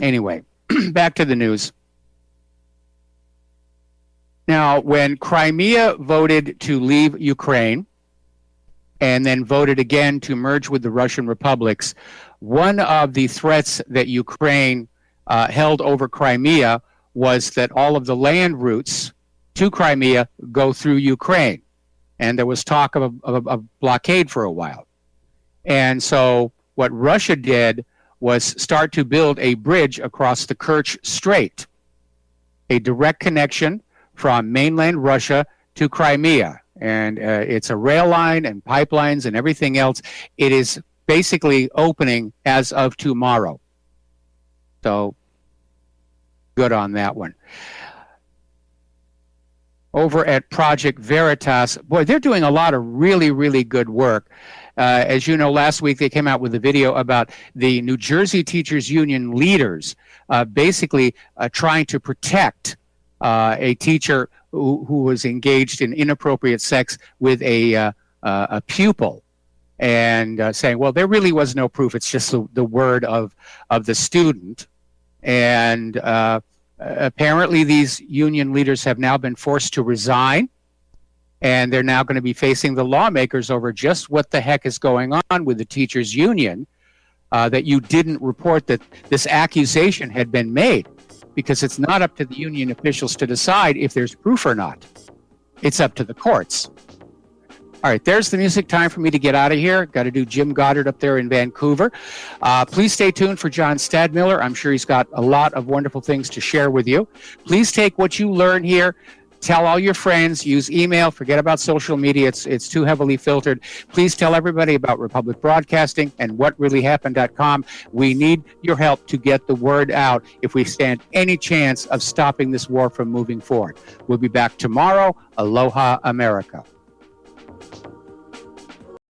Anyway, back to the news. Now, when Crimea voted to leave Ukraine and then voted again to merge with the Russian republics, one of the threats that Ukraine held over Crimea was that all of the land routes to Crimea go through Ukraine. And there was talk of a blockade for a while. And so what Russia did was start to build a bridge across the Kerch Strait, a direct connection from mainland Russia to Crimea. And it's a rail line and pipelines and everything else. It is basically opening as of tomorrow. So good on that one. Over at Project Veritas, boy, they're doing a lot of really, really good work. As you know, last week they came out with a video about the New Jersey Teachers Union leaders basically trying to protect a teacher who was engaged in inappropriate sex with a pupil, and saying, well, there really was no proof. It's just the word of the student. And apparently these union leaders have now been forced to resign, and they're now going to be facing the lawmakers over just what the heck is going on with the teachers union, that you didn't report that this accusation had been made, because it's not up to the union officials to decide if there's proof or not. It's up to the courts. All right, there's the music. Time for me to get out of here. Got to do Jim Goddard up there in Vancouver. Please stay tuned for John Stadmiller. I'm sure he's got a lot of wonderful things to share with you. Please take what you learn here, Tell all your friends. Use email. Forget about social media. It's too heavily filtered. Please tell everybody about Republic Broadcasting and whatreallyhappened.com. We need your help to get the word out if we stand any chance of stopping this war from moving forward. We'll be back tomorrow. Aloha, America.